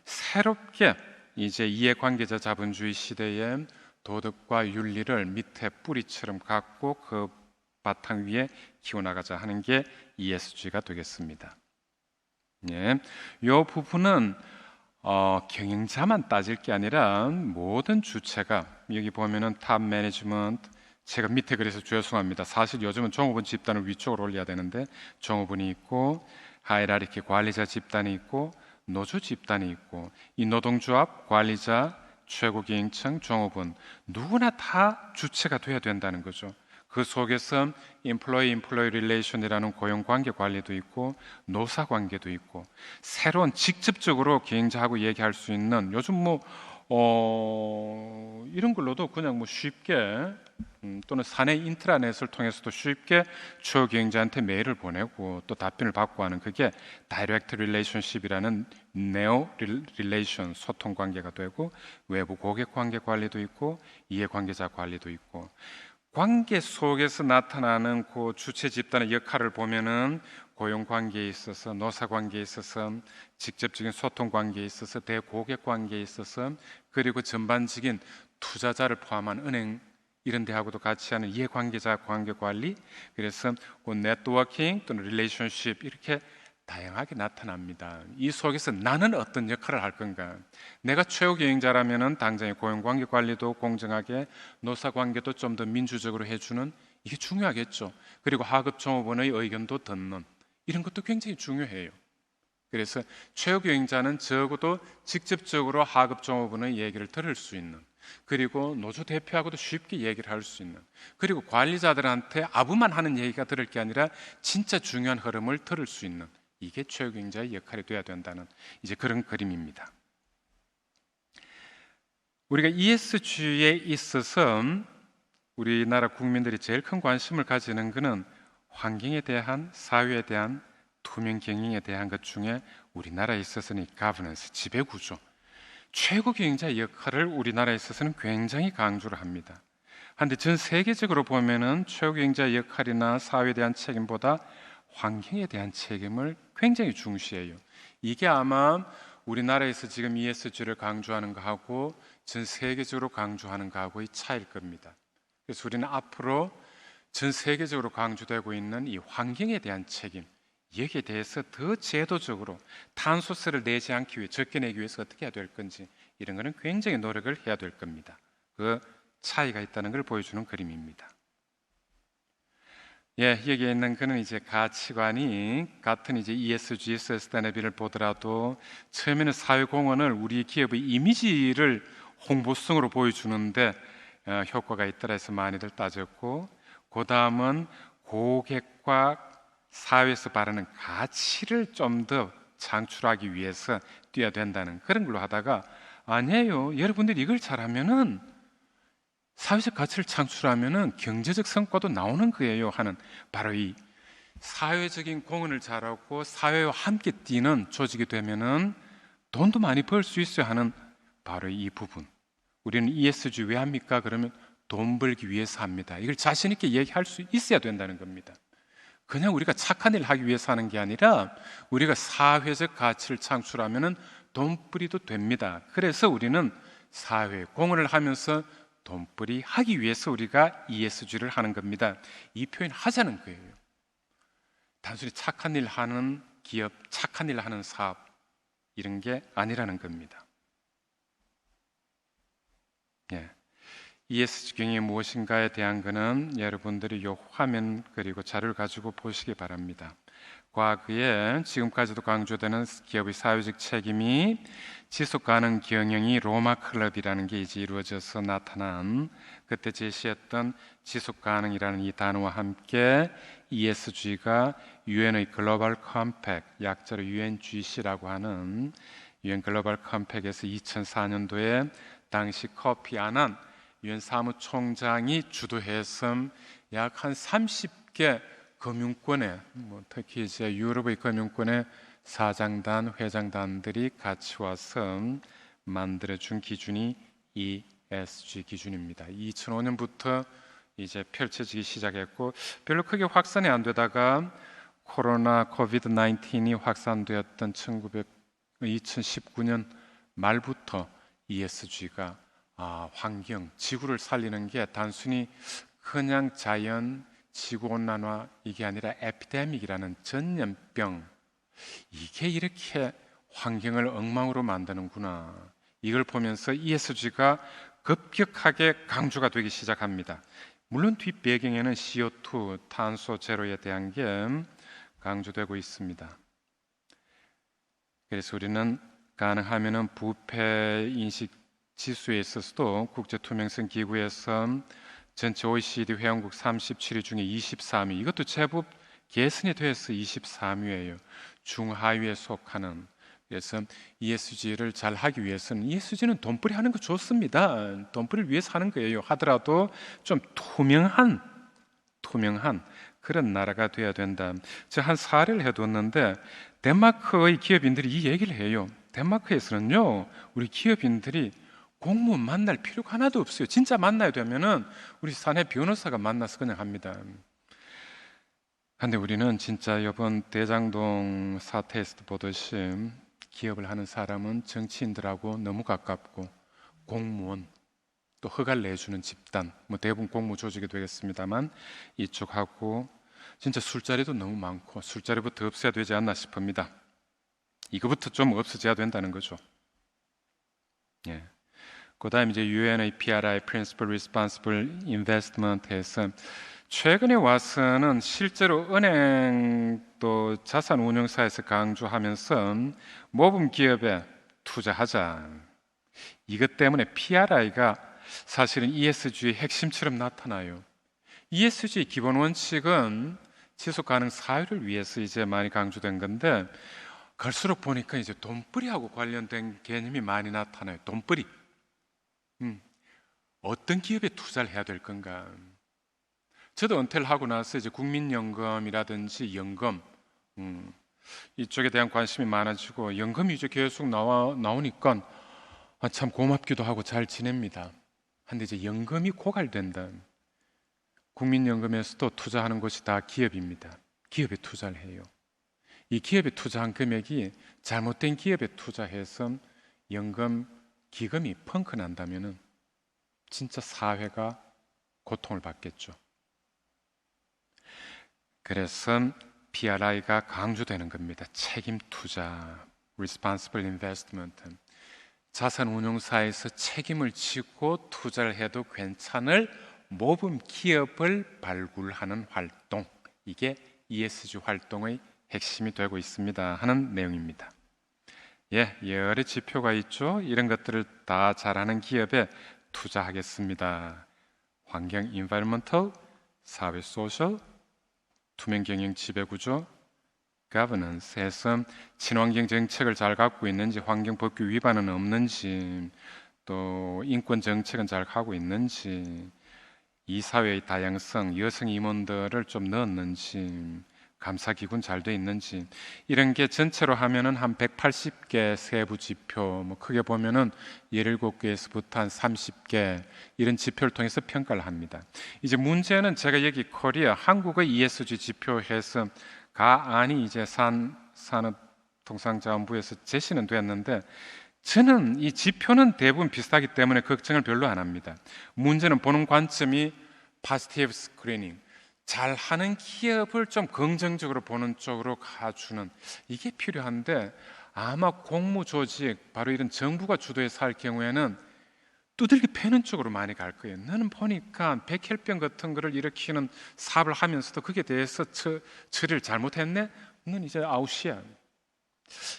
새롭게 이제 이해관계자 자본주의 시대에 도덕과 윤리를 밑에 뿌리처럼 갖고 그 바탕 위에 키워나가자 하는 게 ESG가 되겠습니다. 이 부분은 경영자만 따질 게 아니라 모든 주체가, 여기 보면은 탑 매니지먼트, 제가 밑에 그래서 죄송합니다. 사실 요즘은 종업원 집단을 위쪽으로 올려야 되는데 종업원이 있고, 하이라르키 관리자 집단이 있고, 노조 집단이 있고, 이 노동조합, 관리자, 최고기행청, 종업원 누구나 다 주체가 돼야 된다는 거죠. 그 속에서 인플로이 릴레이션이라는 고용관계 관리도 있고, 노사관계도 있고, 새로운 직접적으로 경영자하고 얘기할 수 있는, 요즘 이런 걸로도 그냥 뭐 쉽게 또는 사내 인트라넷을 통해서도 쉽게 추억 여행자한테 메일을 보내고 또 답변을 받고 하는 그게 다이렉트 릴레이션십이라는 네오 릴레이션 소통 관계가 되고 외부 고객 관계 관리도 있고 이해 관계자 관리도 있고 관계 속에서 나타나는 그 주체 집단의 역할을 보면은 고용 관계에 있어서 노사 관계에 있어서 직접적인 소통 관계에 있어서 대고객 관계에 있어서 그리고 전반적인 투자자를 포함한 은행 이런 데하고도 같이 하는 이해관계자 관계 관리 그래서 그 네트워킹 또는 릴레이션십 이렇게 다양하게 나타납니다. 이 속에서 나는 어떤 역할을 할 건가? 내가 최고 여행자라면은 당장의 고용관계 관리도 공정하게 노사관계도 좀 더 민주적으로 해주는 이게 중요하겠죠. 그리고 하급 종업원의 의견도 듣는 이런 것도 굉장히 중요해요. 그래서 최고 여행자는 적어도 직접적으로 하급 종업원의 얘기를 들을 수 있는 그리고 노조 대표하고도 쉽게 얘기를 할 수 있는 그리고 관리자들한테 아부만 하는 얘기가 들을 게 아니라 진짜 중요한 흐름을 들을 수 있는 이게 최고 여행자의 역할이 돼야 된다는 이제 그런 그림입니다. 우리가 ESG에 있어서 우리나라 국민들이 제일 큰 관심을 가지는 것은 환경에 대한 사회에 대한 투명 경영에 대한 것 중에 우리나라에 있어서는 가버넌스 지배구조 최고 경영자의 역할을 우리나라에 있어서는 굉장히 강조를 합니다. 그런데 전 세계적으로 보면은 최고 경영자의 역할이나 사회에 대한 책임보다 환경에 대한 책임을 굉장히 중시해요. 이게 아마 우리나라에서 지금 ESG를 강조하는 거하고 전 세계적으로 강조하는 거하고의 차이일 겁니다. 그래서 우리는 앞으로 전 세계적으로 강조되고 있는 이 환경에 대한 책임 여기에 대해서 더 제도적으로 탄소세를 내지 않기 위해 적게 내기 위해서 어떻게 해야 될 건지 이런 거는 굉장히 노력을 해야 될 겁니다. 그 차이가 있다는 걸 보여주는 그림입니다. 여기에 있는 거는 이제 가치관이 같은 이제 ESG, 서스테너빌을 보더라도 처음에는 사회공헌을 우리 기업의 이미지를 홍보성으로 보여주는데 효과가 있더라 해서 많이들 따졌고 그 다음은 고객과 사회에서 바라는 가치를 좀 더 창출하기 위해서 뛰어야 된다는 그런 걸로 하다가 아니에요. 여러분들이 이걸 잘하면은 사회적 가치를 창출하면은 경제적 성과도 나오는 거예요 하는 바로 이 사회적인 공헌을 잘하고 사회와 함께 뛰는 조직이 되면은 돈도 많이 벌 수 있어야 하는 바로 이 부분 우리는 ESG 왜 합니까? 그러면 돈 벌기 위해서 합니다. 이걸 자신 있게 얘기할 수 있어야 된다는 겁니다. 그냥 우리가 착한 일을 하기 위해서 하는 게 아니라 우리가 사회적 가치를 창출하면은 돈벌이도 됩니다. 그래서 우리는 사회 공헌을 하면서 돈벌이 하기 위해서 우리가 ESG를 하는 겁니다. 이 표현 하자는 거예요. 단순히 착한 일 하는 기업, 착한 일 하는 사업 이런 게 아니라는 겁니다. ESG 경영이 무엇인가에 대한 것은 여러분들이 이 화면 그리고 자료를 가지고 보시기 바랍니다. 과거에 지금까지도 강조되는 기업의 사회적 책임이 지속가능 경영이 로마 클럽이라는 게 이제 이루어져서 나타난 그때 제시했던 지속가능이라는 이 단어와 함께 ESG가 유엔의 글로벌 컴팩 약자로 UNGC라고 하는 유엔 글로벌 컴팩에서 2004년도에 당시 커피 아난 유엔 사무총장이 주도해서 약 한 30개 금융권에 특히 이제 유럽의 금융권의 사장단, 회장단들이 같이 와서 만들어준 기준이 ESG 기준입니다. 2005년부터 이제 펼쳐지기 시작했고 별로 크게 확산이 안 되다가 코로나 코비드 19이 확산되었던 2019년 말부터 ESG가 환경, 지구를 살리는 게 단순히 그냥 자연, 지구온난화 이게 아니라 에피데믹이라는 전염병 이게 이렇게 환경을 엉망으로 만드는구나 이걸 보면서 ESG가 급격하게 강조가 되기 시작합니다. 물론 뒷배경에는 CO2, 탄소 제로에 대한 게 강조되고 있습니다. 그래서 우리는 가능하면은 부패 인식 지수에 있어서도 국제투명성 기구에서 전체 OECD 회원국 37위 중에 23위 이것도 제법 개선이 돼서 23위예요. 중하위에 속하는 그래서 ESG를 잘 하기 위해서는 ESG는 돈벌이 하는 거 좋습니다. 돈벌이를 위해서 하는 거예요. 하더라도 좀 투명한 그런 나라가 돼야 된다. 제가 한 사례를 해뒀는데 덴마크의 기업인들이 이 얘기를 해요. 덴마크에서는요, 우리 기업인들이 공무원 만날 필요가 하나도 없어요. 진짜 만나야 되면은 우리 사내 변호사가 만나서 그냥 합니다. 근데 우리는 진짜 이번 대장동 사태에서도 보듯이 기업을 하는 사람은 정치인들하고 너무 가깝고 공무원 또 허가를 내주는 집단, 뭐 대부분 공무 조직이 되겠습니다만 이쪽하고 진짜 술자리도 너무 많고 술자리부터 없애야 되지 않나 싶습니다. 이거부터 좀 없어져야 된다는 거죠. 예. 그다음 이제 UN의 PRI (Principal Responsible Investment에서 최근에 와서는 실제로 은행 또 자산운용사에서 강조하면서 모범 기업에 투자하자. 이것 때문에 PRI가 사실은 ESG의 핵심처럼 나타나요. ESG 기본 원칙은 지속 가능 사회를 위해서 이제 많이 강조된 건데 갈수록 보니까 이제 돈벌이하고 관련된 개념이 많이 나타나요. 돈벌이. 어떤 기업에 투자를 해야 될 건가? 저도 은퇴를 하고 나서 이제 국민연금이라든지 연금 이쪽에 대한 관심이 많아지고 연금이 이제 계속 나오니까 참 고맙기도 하고 잘 지냅니다. 근데 이제 연금이 고갈된다. 국민연금에서도 투자하는 곳이 다 기업입니다. 기업에 투자를 해요. 이 기업에 투자한 금액이 잘못된 기업에 투자해서 연금 기금이 펑크 난다면은 진짜 사회가 고통을 받겠죠. 그래서 PRI가 강조되는 겁니다. 책임 투자, Responsible Investment. 자산운용사에서 책임을 지고 투자를 해도 괜찮을 모범 기업을 발굴하는 활동, 이게 ESG 활동의 핵심이 되고 있습니다 하는 내용입니다. 여러 지표가 있죠. 이런 것들을 다 잘하는 기업에 투자하겠습니다. 환경 (environmental), 사회 (social), 투명 경영 지배구조, governance에서 친환경 정책을 잘 갖고 있는지, 환경 법규 위반은 없는지, 또 인권 정책은 잘 하고 있는지, 이 사회의 다양성, 여성 임원들을 좀 넣었는지, 감사기구는 잘 돼 있는지, 이런 게 전체로 하면은 한 180개 세부 지표, 뭐 크게 보면은 17개에서부터 한 30개 이런 지표를 통해서 평가를 합니다. 이제 문제는 제가 여기 코리아 한국의 ESG 지표에서 가안이 이제 산업통상자원부에서 제시는 됐는데 저는 이 지표는 대부분 비슷하기 때문에 걱정을 별로 안 합니다. 문제는 보는 관점이 포지티브 스크리닝, 잘하는 기업을 좀 긍정적으로 보는 쪽으로 가주는, 이게 필요한데 아마 공무 조직, 바로 이런 정부가 주도해서 할 경우에는 두들겨 패는 쪽으로 많이 갈 거예요. 너는 보니까 백혈병 같은 거를 일으키는 사업을 하면서도 거기에 대해서 처리를 잘못했네? 넌 이제 아웃이야.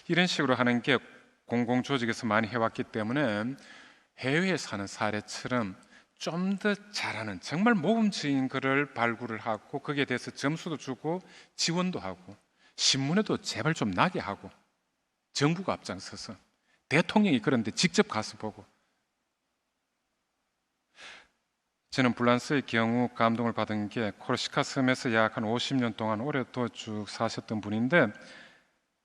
이런 식으로 하는 게 공공조직에서 많이 해왔기 때문에 해외에 사는 사례처럼 좀 더 잘하는, 정말 모범적인 거를 발굴을 하고 거기에 대해서 점수도 주고 지원도 하고 신문에도 제발 좀 나게 하고 정부가 앞장서서 대통령이 그런데 직접 가서 보고. 저는 불란스의 경우 감동을 받은 게 코르시카 섬에서 약 한 50년 동안 오랫동안 쭉 사셨던 분인데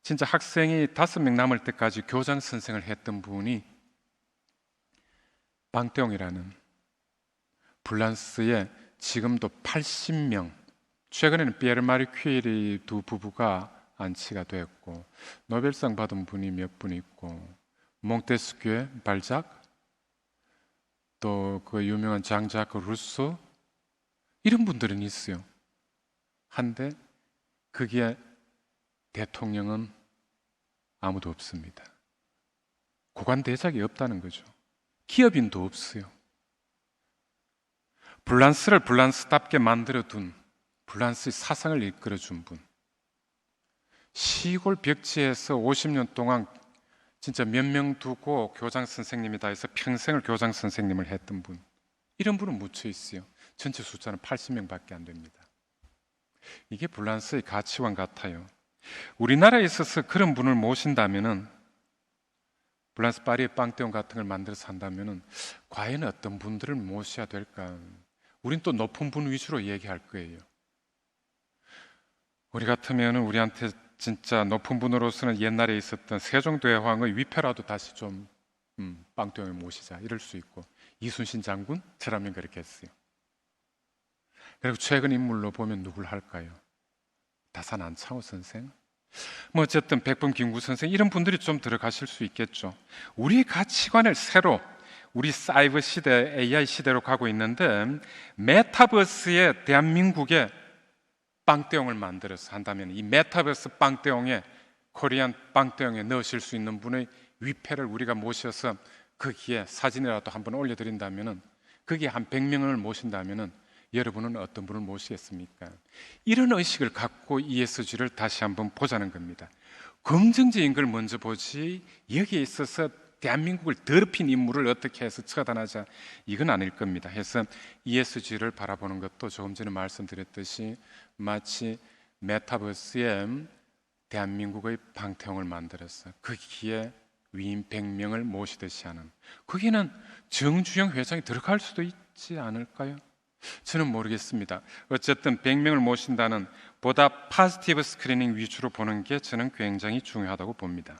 진짜 학생이 5명 남을 때까지 교장 선생을 했던 분이 방떼옹이라는 불란스에 지금도 80명, 최근에는 피에르 마리 퀴리 두 부부가 안치가 됐고 노벨상 받은 분이 몇 분 있고 몽테스큐에 발작, 또 그 유명한 장자크 루소, 이런 분들은 있어요. 한데 거기에 대통령은 아무도 없습니다. 고관 대작이 없다는 거죠. 기업인도 없어요. 불란스를 불란스답게 만들어둔, 불란스의 사상을 이끌어준 분, 시골 벽지에서 50년 동안 진짜 몇 명 두고 교장 선생님이다 해서 평생을 교장 선생님을 했던 분, 이런 분은 묻혀 있어요. 전체 숫자는 80명밖에 안 됩니다. 이게 불란스의 가치관 같아요. 우리나라에 있어서 그런 분을 모신다면은 블란스 파리의 빵대원 같은 걸 만들어서 한다면 과연 어떤 분들을 모셔야 될까? 우린 또 높은 분 위주로 얘기할 거예요. 우리 같으면 우리한테 진짜 높은 분으로서는 옛날에 있었던 세종대왕의 위패라도 다시 좀 빵대원을 모시자 이럴 수 있고, 이순신 장군 저라면 그렇게 했어요. 그리고 최근 인물로 보면 누굴 할까요? 다산 안창호 선생, 뭐 어쨌든 백범 김구 선생, 이런 분들이 좀 들어가실 수 있겠죠. 우리의 가치관을 새로, 우리 사이버 시대, AI 시대로 가고 있는데, 메타버스에 대한민국의 빵대용을 만들어서 한다면 이 메타버스 빵대용에, 코리안 빵대용에 넣으실 수 있는 분의 위패를 우리가 모셔서 거기에 사진이라도 한번 올려드린다면, 거기에 한 100명을 모신다면 여러분은 어떤 분을 모시겠습니까? 이런 의식을 갖고 ESG를 다시 한번 보자는 겁니다. 긍정적인 걸 먼저 보지, 여기에 있어서 대한민국을 더럽힌 인물을 어떻게 해서 처단하자, 이건 아닐 겁니다. 해서 ESG를 바라보는 것도 조금 전에 말씀드렸듯이 마치 메타버스에 대한민국의 방태용을 만들어서 거기에 위인 100명을 모시듯이 하는, 거기는 정주영 회장이 들어갈 수도 있지 않을까요? 저는 모르겠습니다. 어쨌든 100명을 모신다는 보다 파지티브 스크리닝 위주로 보는 게 저는 굉장히 중요하다고 봅니다.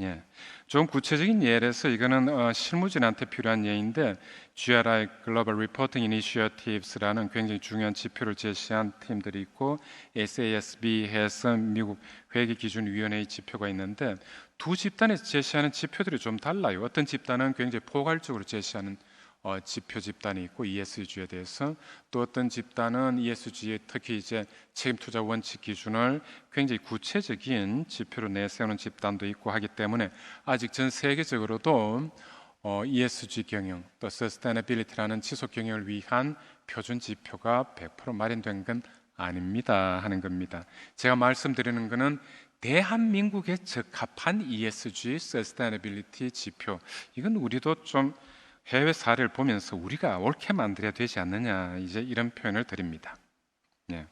예, 좀 구체적인 예라서 이거는 실무진한테 필요한 예인데, GRI Global Reporting Initiatives라는 굉장히 중요한 지표를 제시한 팀들이 있고, SASB 해서 미국 회계기준위원회의 지표가 있는데, 두 집단에서 제시하는 지표들이 좀 달라요. 어떤 집단은 굉장히 포괄적으로 제시하는 지표 집단이 있고, ESG에 대해서, 또 어떤 집단은 ESG에 특히 이제 책임 투자 원칙 기준을 굉장히 구체적인 지표로 내세우는 집단도 있고 하기 때문에, 아직 전 세계적으로도 ESG 경영, 또 Sustainability라는 지속 경영을 위한 표준 지표가 100% 마련된 건 아닙니다 하는 겁니다. 제가 말씀드리는 것은 대한민국에 적합한 ESG, Sustainability 지표, 이건 우리도 좀 해외 사례를 보면서 우리가 옳게 만들어야 되지 않느냐, 이제 이런 표현을 드립니다. 예.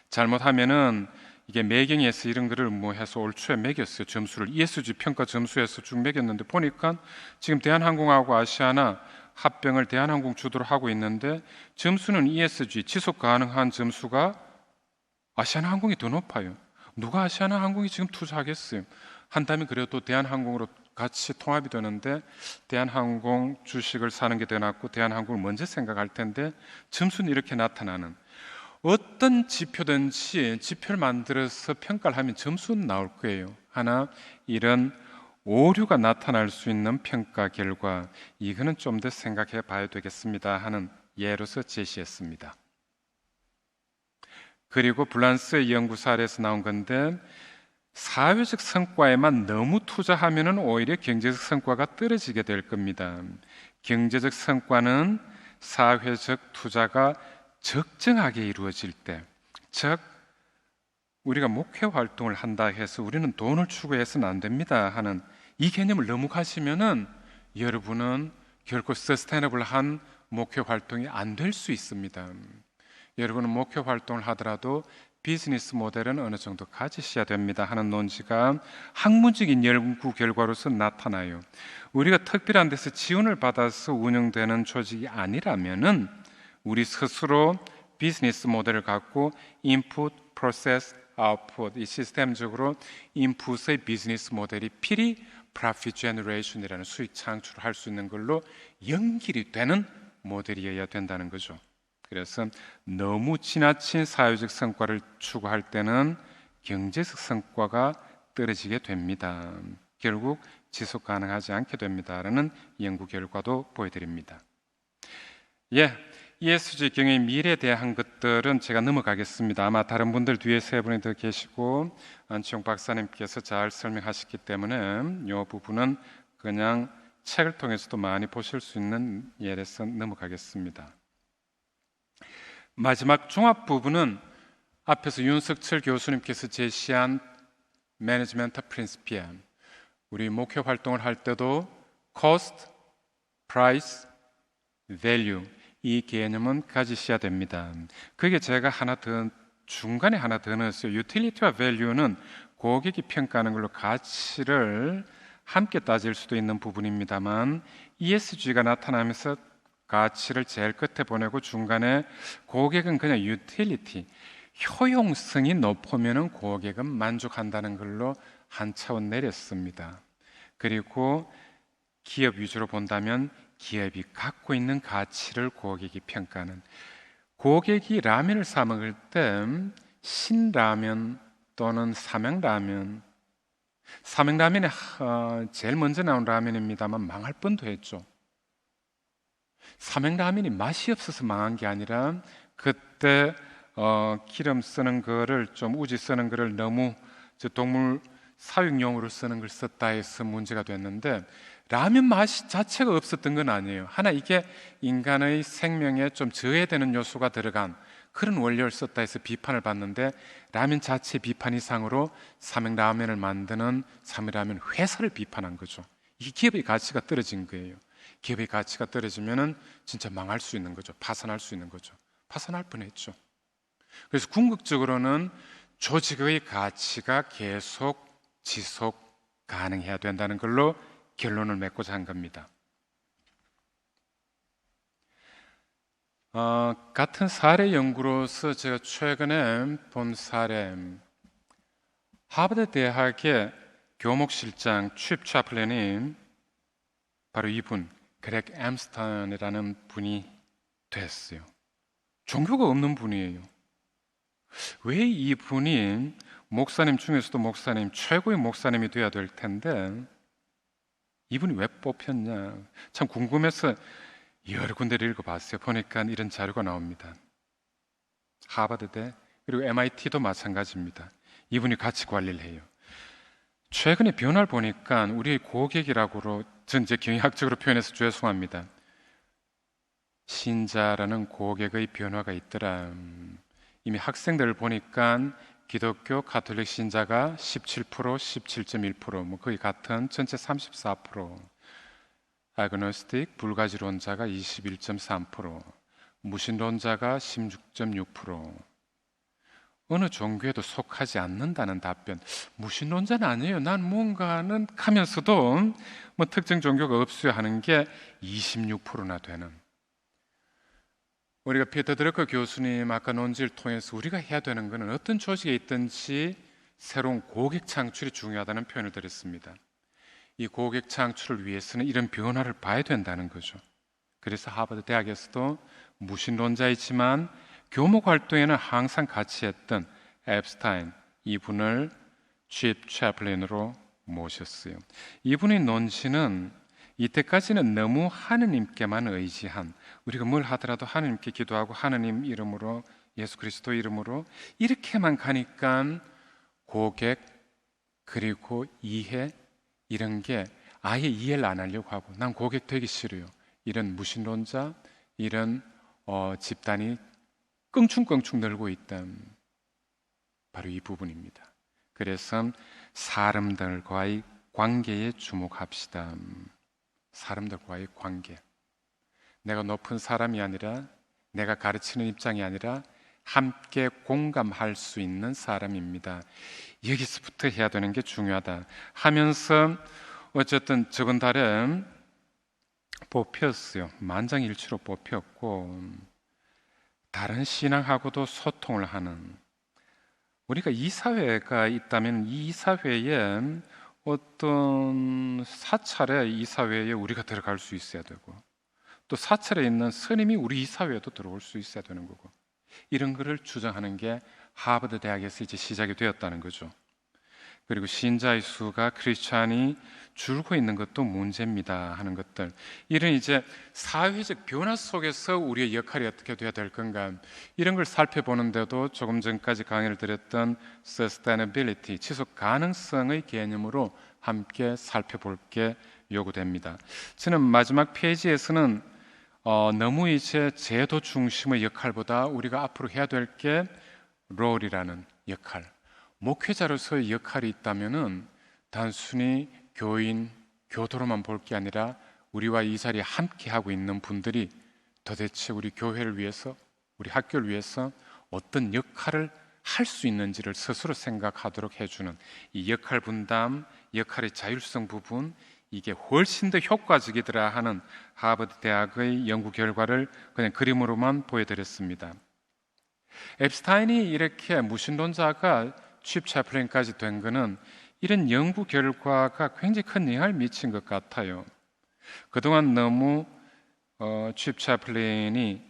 잘못하면은 이게 매경에서 이런 거를 뭐 해서 올 초에 매겼어요. 점수를 ESG 평가 점수에서 쭉 매겼는데, 보니까 지금 대한항공하고 아시아나 합병을 대한항공 주도로 하고 있는데, 점수는 ESG 지속 가능한 점수가 아시아나항공이 더 높아요. 누가 아시아나항공이 지금 투자하겠어요? 한다면 그래도 대한항공으로 같이 통합이 되는데, 대한항공 주식을 사는 게 더 낫고 대한항공을 먼저 생각할 텐데, 점수는 이렇게 나타나는, 어떤 지표든지 지표를 만들어서 평가를 하면 점수는 나올 거예요. 하나, 이런 오류가 나타날 수 있는 평가 결과, 이거는 좀 더 생각해 봐야 되겠습니다 하는 예로서 제시했습니다. 그리고 블란스 연구 사례에서 나온 건데, 사회적 성과에만 너무 투자하면 오히려 경제적 성과가 떨어지게 될 겁니다. 경제적 성과는 사회적 투자가 적정하게 이루어질 때, 즉 우리가 목회 활동을 한다 해서 우리는 돈을 추구해서는 안 됩니다 하는 이 개념을 너무 가시면은 여러분은 결코 서스테이너블한 목회 활동이 안 될 수 있습니다. 여러분은 목회 활동을 하더라도 비즈니스 모델은 어느 정도 가지셔야 됩니다 하는 논지가 학문적인 연구 결과로서 나타나요. 우리가 특별한 데서 지원을 받아서 운영되는 조직이 아니라면은 우리 스스로 비즈니스 모델을 갖고 인풋, 프로세스, 아웃풋, 이 시스템적으로 인풋의 비즈니스 모델이 필히 profit generation이라는 수익 창출을 할 수 있는 걸로 연결이 되는 모델이어야 된다는 거죠. 그래서 너무 지나친 사회적 성과를 추구할 때는 경제적 성과가 떨어지게 됩니다. 결국 지속 가능하지 않게 됩니다라는 연구 결과도 보여드립니다. 예, ESG 경영의 미래에 대한 것들은 제가 넘어가겠습니다. 아마 다른 분들 뒤에 세 분이 더 계시고 안치홍 박사님께서 잘 설명하셨기 때문에 이 부분은 그냥 책을 통해서도 많이 보실 수 있는 예에서 넘어가겠습니다. 마지막 종합 부분은 앞에서 윤석철 교수님께서 제시한 매니지먼트 프린시피얼, 우리 목회 활동을 할 때도 cost, price, value, 이 개념은 가지셔야 됩니다. 그게 제가 중간에 하나 더 넣었어요. utility와 value는 고객이 평가하는 걸로 가치를 함께 따질 수도 있는 부분입니다만 ESG가 나타나면서 가치를 제일 끝에 보내고 중간에 고객은 그냥 유틸리티, 효용성이 높으면 고객은 만족한다는 걸로 한 차원 내렸습니다. 그리고 기업 위주로 본다면 기업이 갖고 있는 가치를 고객이 평가하는, 고객이 라면을 사 먹을 때 신라면 또는 삼양라면이 제일 먼저 나온 라면입니다만 망할 뻔도 했죠. 삼양라면이 맛이 없어서 망한 게 아니라 그때 기름 쓰는 거를 좀 우지 쓰는 거를 너무 동물 사육용으로 쓰는 걸 썼다 해서 문제가 됐는데, 라면 맛 자체가 없었던 건 아니에요. 하나 이게 인간의 생명에 좀 저해되는 요소가 들어간 그런 원료를 썼다 해서 비판을 받는데, 라면 자체 비판 이상으로 삼양라면을 만드는 삼양라면 회사를 비판한 거죠. 이 기업의 가치가 떨어진 거예요. 기업의 가치가 떨어지면은 진짜 망할 수 있는 거죠. 파산할 수 있는 거죠. 파산할 뻔했죠. 그래서 궁극적으로는 조직의 가치가 계속 지속 가능해야 된다는 걸로 결론을 맺고자 한 겁니다. 같은 사례 연구로서 제가 최근에 본 사례, 하버드 대학의 교목실장 칩 차플린이 바로 이분, 그렉 앰스턴이라는 분이 됐어요. 종교가 없는 분이에요. 왜 이분이 목사님 중에서도 목사님, 최고의 목사님이 돼야 될 텐데 이분이 왜 뽑혔냐, 참 궁금해서 여러 군데를 읽어봤어요. 보니까 이런 자료가 나옵니다. 하버드대 그리고 MIT도 마찬가지입니다. 이분이 같이 관리를 해요. 최근에 변화를 보니까 우리의 고객이라고, 전 이제 경영학적으로 표현해서 죄송합니다. 신자라는 고객의 변화가 있더라. 이미 학생들을 보니까 기독교 가톨릭 신자가 17%, 17.1%, 뭐 거의 같은 전체 34%, 아그노스틱 불가지론자가 21.3%, 무신론자가 16.6%. 어느 종교에도 속하지 않는다는 답변. 무신론자는 아니에요. 난 뭔가는 하면서도 뭐 특정 종교가 없어야 하는 게 26%나 되는. 우리가 피터 드러커 교수님 아까 논지를 통해서 우리가 해야 되는 것은 어떤 조직에 있든지 새로운 고객 창출이 중요하다는 표현을 드렸습니다. 이 고객 창출을 위해서는 이런 변화를 봐야 된다는 거죠. 그래서 하버드 대학에서도 무신론자이지만 교목 활동에는 항상 같이 했던 앱스타인, 이분을 칩 채플린으로 모셨어요. 이분의 논지는 이때까지는 너무 하느님께만 의지한, 우리가 뭘 하더라도 하느님께 기도하고 하느님 이름으로, 예수 그리스도 이름으로 이렇게만 가니까 고객 그리고 이해 이런 게 아예 이해를 안 하려고 하고, 난 고객 되기 싫어요, 이런 무신론자, 이런 집단이 껑충껑충 늘고 있던 바로 이 부분입니다. 그래서 사람들과의 관계에 주목합시다. 사람들과의 관계, 내가 높은 사람이 아니라, 내가 가르치는 입장이 아니라 함께 공감할 수 있는 사람입니다. 여기서부터 해야 되는 게 중요하다 하면서 어쨌든 저번 달에 뽑혔어요. 만장일치로 뽑혔고, 다른 신앙하고도 소통을 하는, 우리가 이사회가 있다면 이 이사회에 어떤 사찰에 이사회에 우리가 들어갈 수 있어야 되고, 또 사찰에 있는 스님이 우리 이사회에도 들어올 수 있어야 되는 거고, 이런 거를 주장하는 게 하버드 대학에서 이제 시작이 되었다는 거죠. 그리고 신자의 수가 크리스찬이 줄고 있는 것도 문제입니다 하는 것들, 이런 이제 사회적 변화 속에서 우리의 역할이 어떻게 돼야 될 건가, 이런 걸 살펴보는데도 조금 전까지 강의를 드렸던 sustainability, 지속 가능성의 개념으로 함께 살펴볼 게 요구됩니다. 저는 마지막 페이지에서는 너무 이제 제도 중심의 역할보다 우리가 앞으로 해야 될 게 롤이라는 역할, 목회자로서의 역할이 있다면은 단순히 교인, 교도로만 볼 게 아니라 우리와 이 자리에 함께 하고 있는 분들이 도대체 우리 교회를 위해서, 우리 학교를 위해서 어떤 역할을 할 수 있는지를 스스로 생각하도록 해주는 이 역할 분담, 역할의 자율성 부분, 이게 훨씬 더 효과적이더라 하는 하버드 대학의 연구 결과를 그냥 그림으로만 보여드렸습니다. 앱스타인이 이렇게 무신론자가 취입 채플린까지 된 것은 이런 연구 결과가 굉장히 큰 영향을 미친 것 같아요. 그동안 너무 취입 채플린이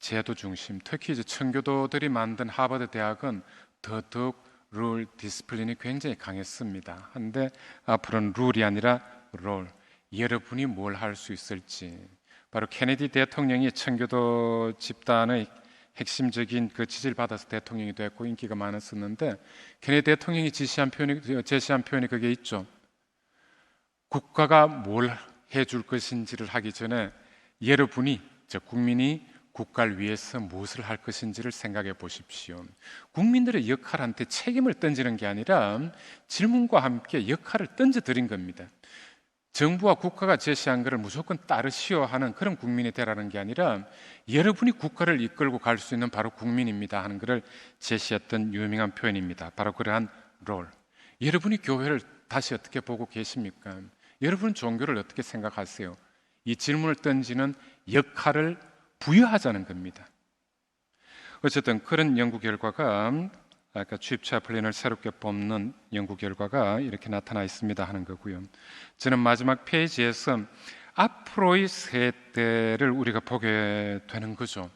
제도 중심, 특히 이제 청교도들이 만든 하버드 대학은 더더욱 룰, 디스플린이 굉장히 강했습니다. 한데 앞으로는 룰이 아니라 롤, 여러분이 뭘 할 수 있을지. 바로 케네디 대통령이 청교도 집단의 핵심적인 그 지지를 받아서 대통령이 됐고 인기가 많았었는데, 케네디 대통령이 제시한 표현이 그게 있죠. 국가가 뭘 해줄 것인지를 하기 전에 여러분이, 즉 국민이 국가를 위해서 무엇을 할 것인지를 생각해 보십시오. 국민들의 역할한테 책임을 던지는 게 아니라 질문과 함께 역할을 던져드린 겁니다. 정부와 국가가 제시한 것을 무조건 따르시오 하는 그런 국민이 되라는 게 아니라 여러분이 국가를 이끌고 갈 수 있는 바로 국민입니다 하는 것을 제시했던 유명한 표현입니다. 바로 그러한 롤. 여러분이 교회를 다시 어떻게 보고 계십니까? 여러분은 종교를 어떻게 생각하세요? 이 질문을 던지는 역할을 부여하자는 겁니다. 어쨌든 그런 연구 결과가, 아까 취입 채플린을 새롭게 뽑는 연구 결과가 이렇게 나타나 있습니다 하는 거고요. 저는 마지막 페이지에서 앞으로의 세대를 우리가 보게 되는 거죠.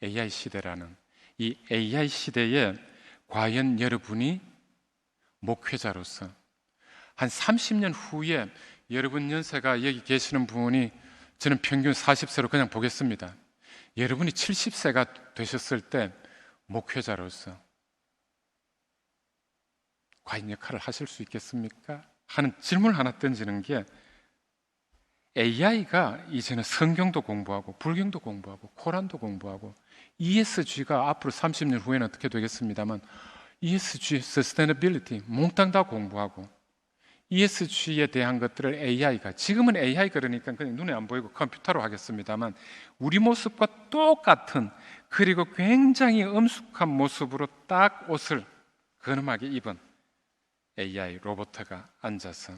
AI 시대라는 이 AI 시대에 과연 여러분이 목회자로서 한 30년 후에 여러분 연세가 여기 계시는 분이, 저는 평균 40세로 그냥 보겠습니다. 여러분이 70세가 되셨을 때 목회자로서 과연 역할을 하실 수 있겠습니까? 하는 질문을 하나 던지는 게, AI가 이제는 성경도 공부하고 불경도 공부하고 코란도 공부하고 ESG가 앞으로 30년 후에는 어떻게 되겠습니다만 ESG, Sustainability 몽땅 다 공부하고 ESG에 대한 것들을 AI가, 지금은 AI 그러니까 그냥 눈에 안 보이고 컴퓨터로 하겠습니다만 우리 모습과 똑같은, 그리고 굉장히 엄숙한 모습으로 딱 옷을 근엄하게 입은 AI 로봇가 앉아서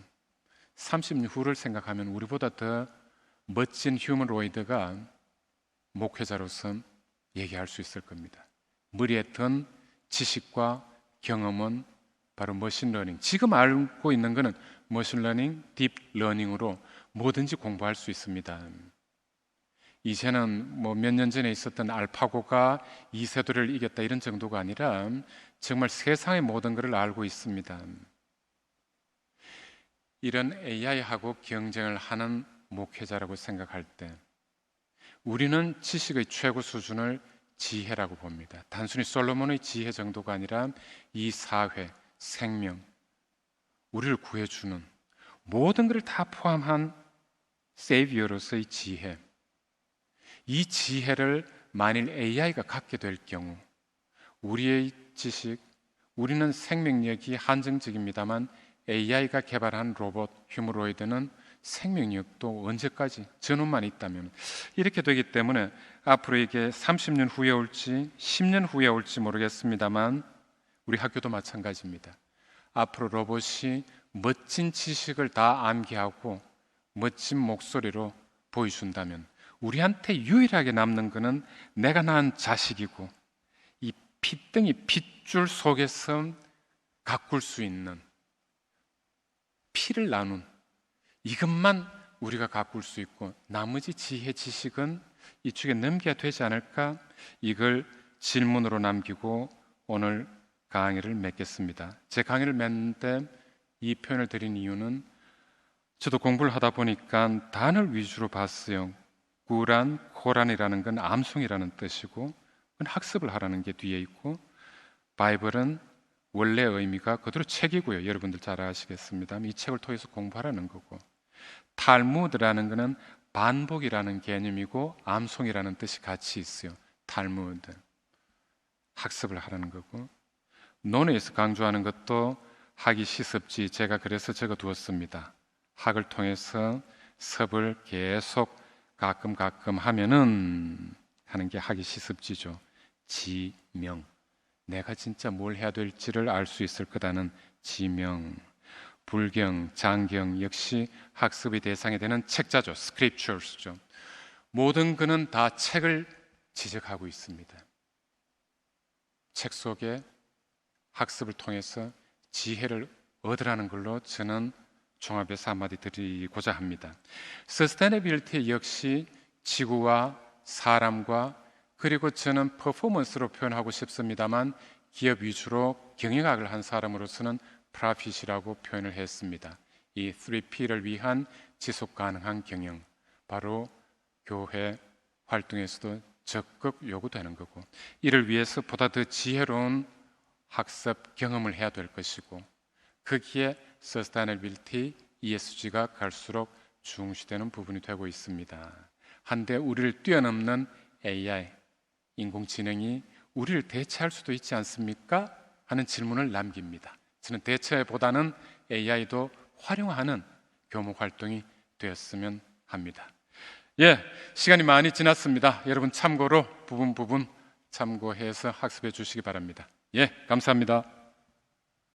30년 후를 생각하면 우리보다 더 멋진 휴머노이드가 목회자로서 얘기할 수 있을 겁니다. 머리에 든 지식과 경험은 바로 머신러닝, 지금 알고 있는 것은 머신러닝, 딥러닝으로 뭐든지 공부할 수 있습니다. 이제는 뭐 몇 년 전에 있었던 알파고가 이세돌을 이겼다 이런 정도가 아니라 정말 세상의 모든 것을 알고 있습니다. 이런 AI하고 경쟁을 하는 목회자라고 생각할 때 우리는 지식의 최고 수준을 지혜라고 봅니다. 단순히 솔로몬의 지혜 정도가 아니라 이 사회, 생명, 우리를 구해주는 모든 것을 다 포함한 세이비어로서의 지혜, 이 지혜를 만일 AI가 갖게 될 경우 우리의 지식, 우리는 생명력이 한정적입니다만 AI가 개발한 로봇, 휴머노이드는 생명력도 언제까지 저놈만 있다면 이렇게 되기 때문에 앞으로 이게 30년 후에 올지 10년 후에 올지 모르겠습니다만 우리 학교도 마찬가지입니다. 앞으로 로봇이 멋진 지식을 다 암기하고 멋진 목소리로 보여준다면 우리한테 유일하게 남는 것은 내가 낳은 자식이고 이 핏덩이 핏줄 속에서 가꿀 수 있는 피를 나눈 이것만 우리가 가꿀 수 있고 나머지 지혜 지식은 이쪽에 넘겨야 되지 않을까? 이걸 질문으로 남기고 오늘 강의를 맺겠습니다. 제 강의를 맺는데 이 표현을 드린 이유는 저도 공부를 하다 보니까 단을 위주로 봤어요. 꾸란, 코란이라는 건 암송이라는 뜻이고 그건 학습을 하라는 게 뒤에 있고, 바이블은 원래 의미가 그대로 책이고요. 여러분들 잘 아시겠습니다. 이 책을 통해서 공부하라는 거고, 탈무드라는 것은 반복이라는 개념이고 암송이라는 뜻이 같이 있어요. 탈무드, 학습을 하라는 거고, 논에서 강조하는 것도 학이 시습지, 제가 그래서 적어 두었습니다. 학을 통해서 섭을 계속 가끔 하면은 하는 게 학이 시습지죠. 지명, 내가 진짜 뭘 해야 될지를 알 수 있을 거다는 지명, 불경, 장경 역시 학습의 대상이 되는 책자죠. 스크립처스죠. 모든 그는 다 책을 지적하고 있습니다. 책 속에 학습을 통해서 지혜를 얻으라는 걸로 저는 종합해서 한마디 드리고자 합니다. 서스테너빌리티 역시 지구와 사람과 그리고 저는 퍼포먼스로 표현하고 싶습니다만 기업 위주로 경영학을 한 사람으로서는 프라핏이라고 표현을 했습니다. 이 3P를 위한 지속 가능한 경영, 바로 교회 활동에서도 적극 요구되는 거고, 이를 위해서 보다 더 지혜로운 학습 경험을 해야 될 것이고, 거기에 서스테너빌리티, ESG가 갈수록 중시되는 부분이 되고 있습니다. 한데 우리를 뛰어넘는 AI, 인공지능이 우리를 대체할 수도 있지 않습니까? 하는 질문을 남깁니다. 저는 대체보다는 AI도 활용하는 교목 활동이 되었으면 합니다. 시간이 많이 지났습니다. 여러분 참고로 부분 참고해서 학습해 주시기 바랍니다. 감사합니다.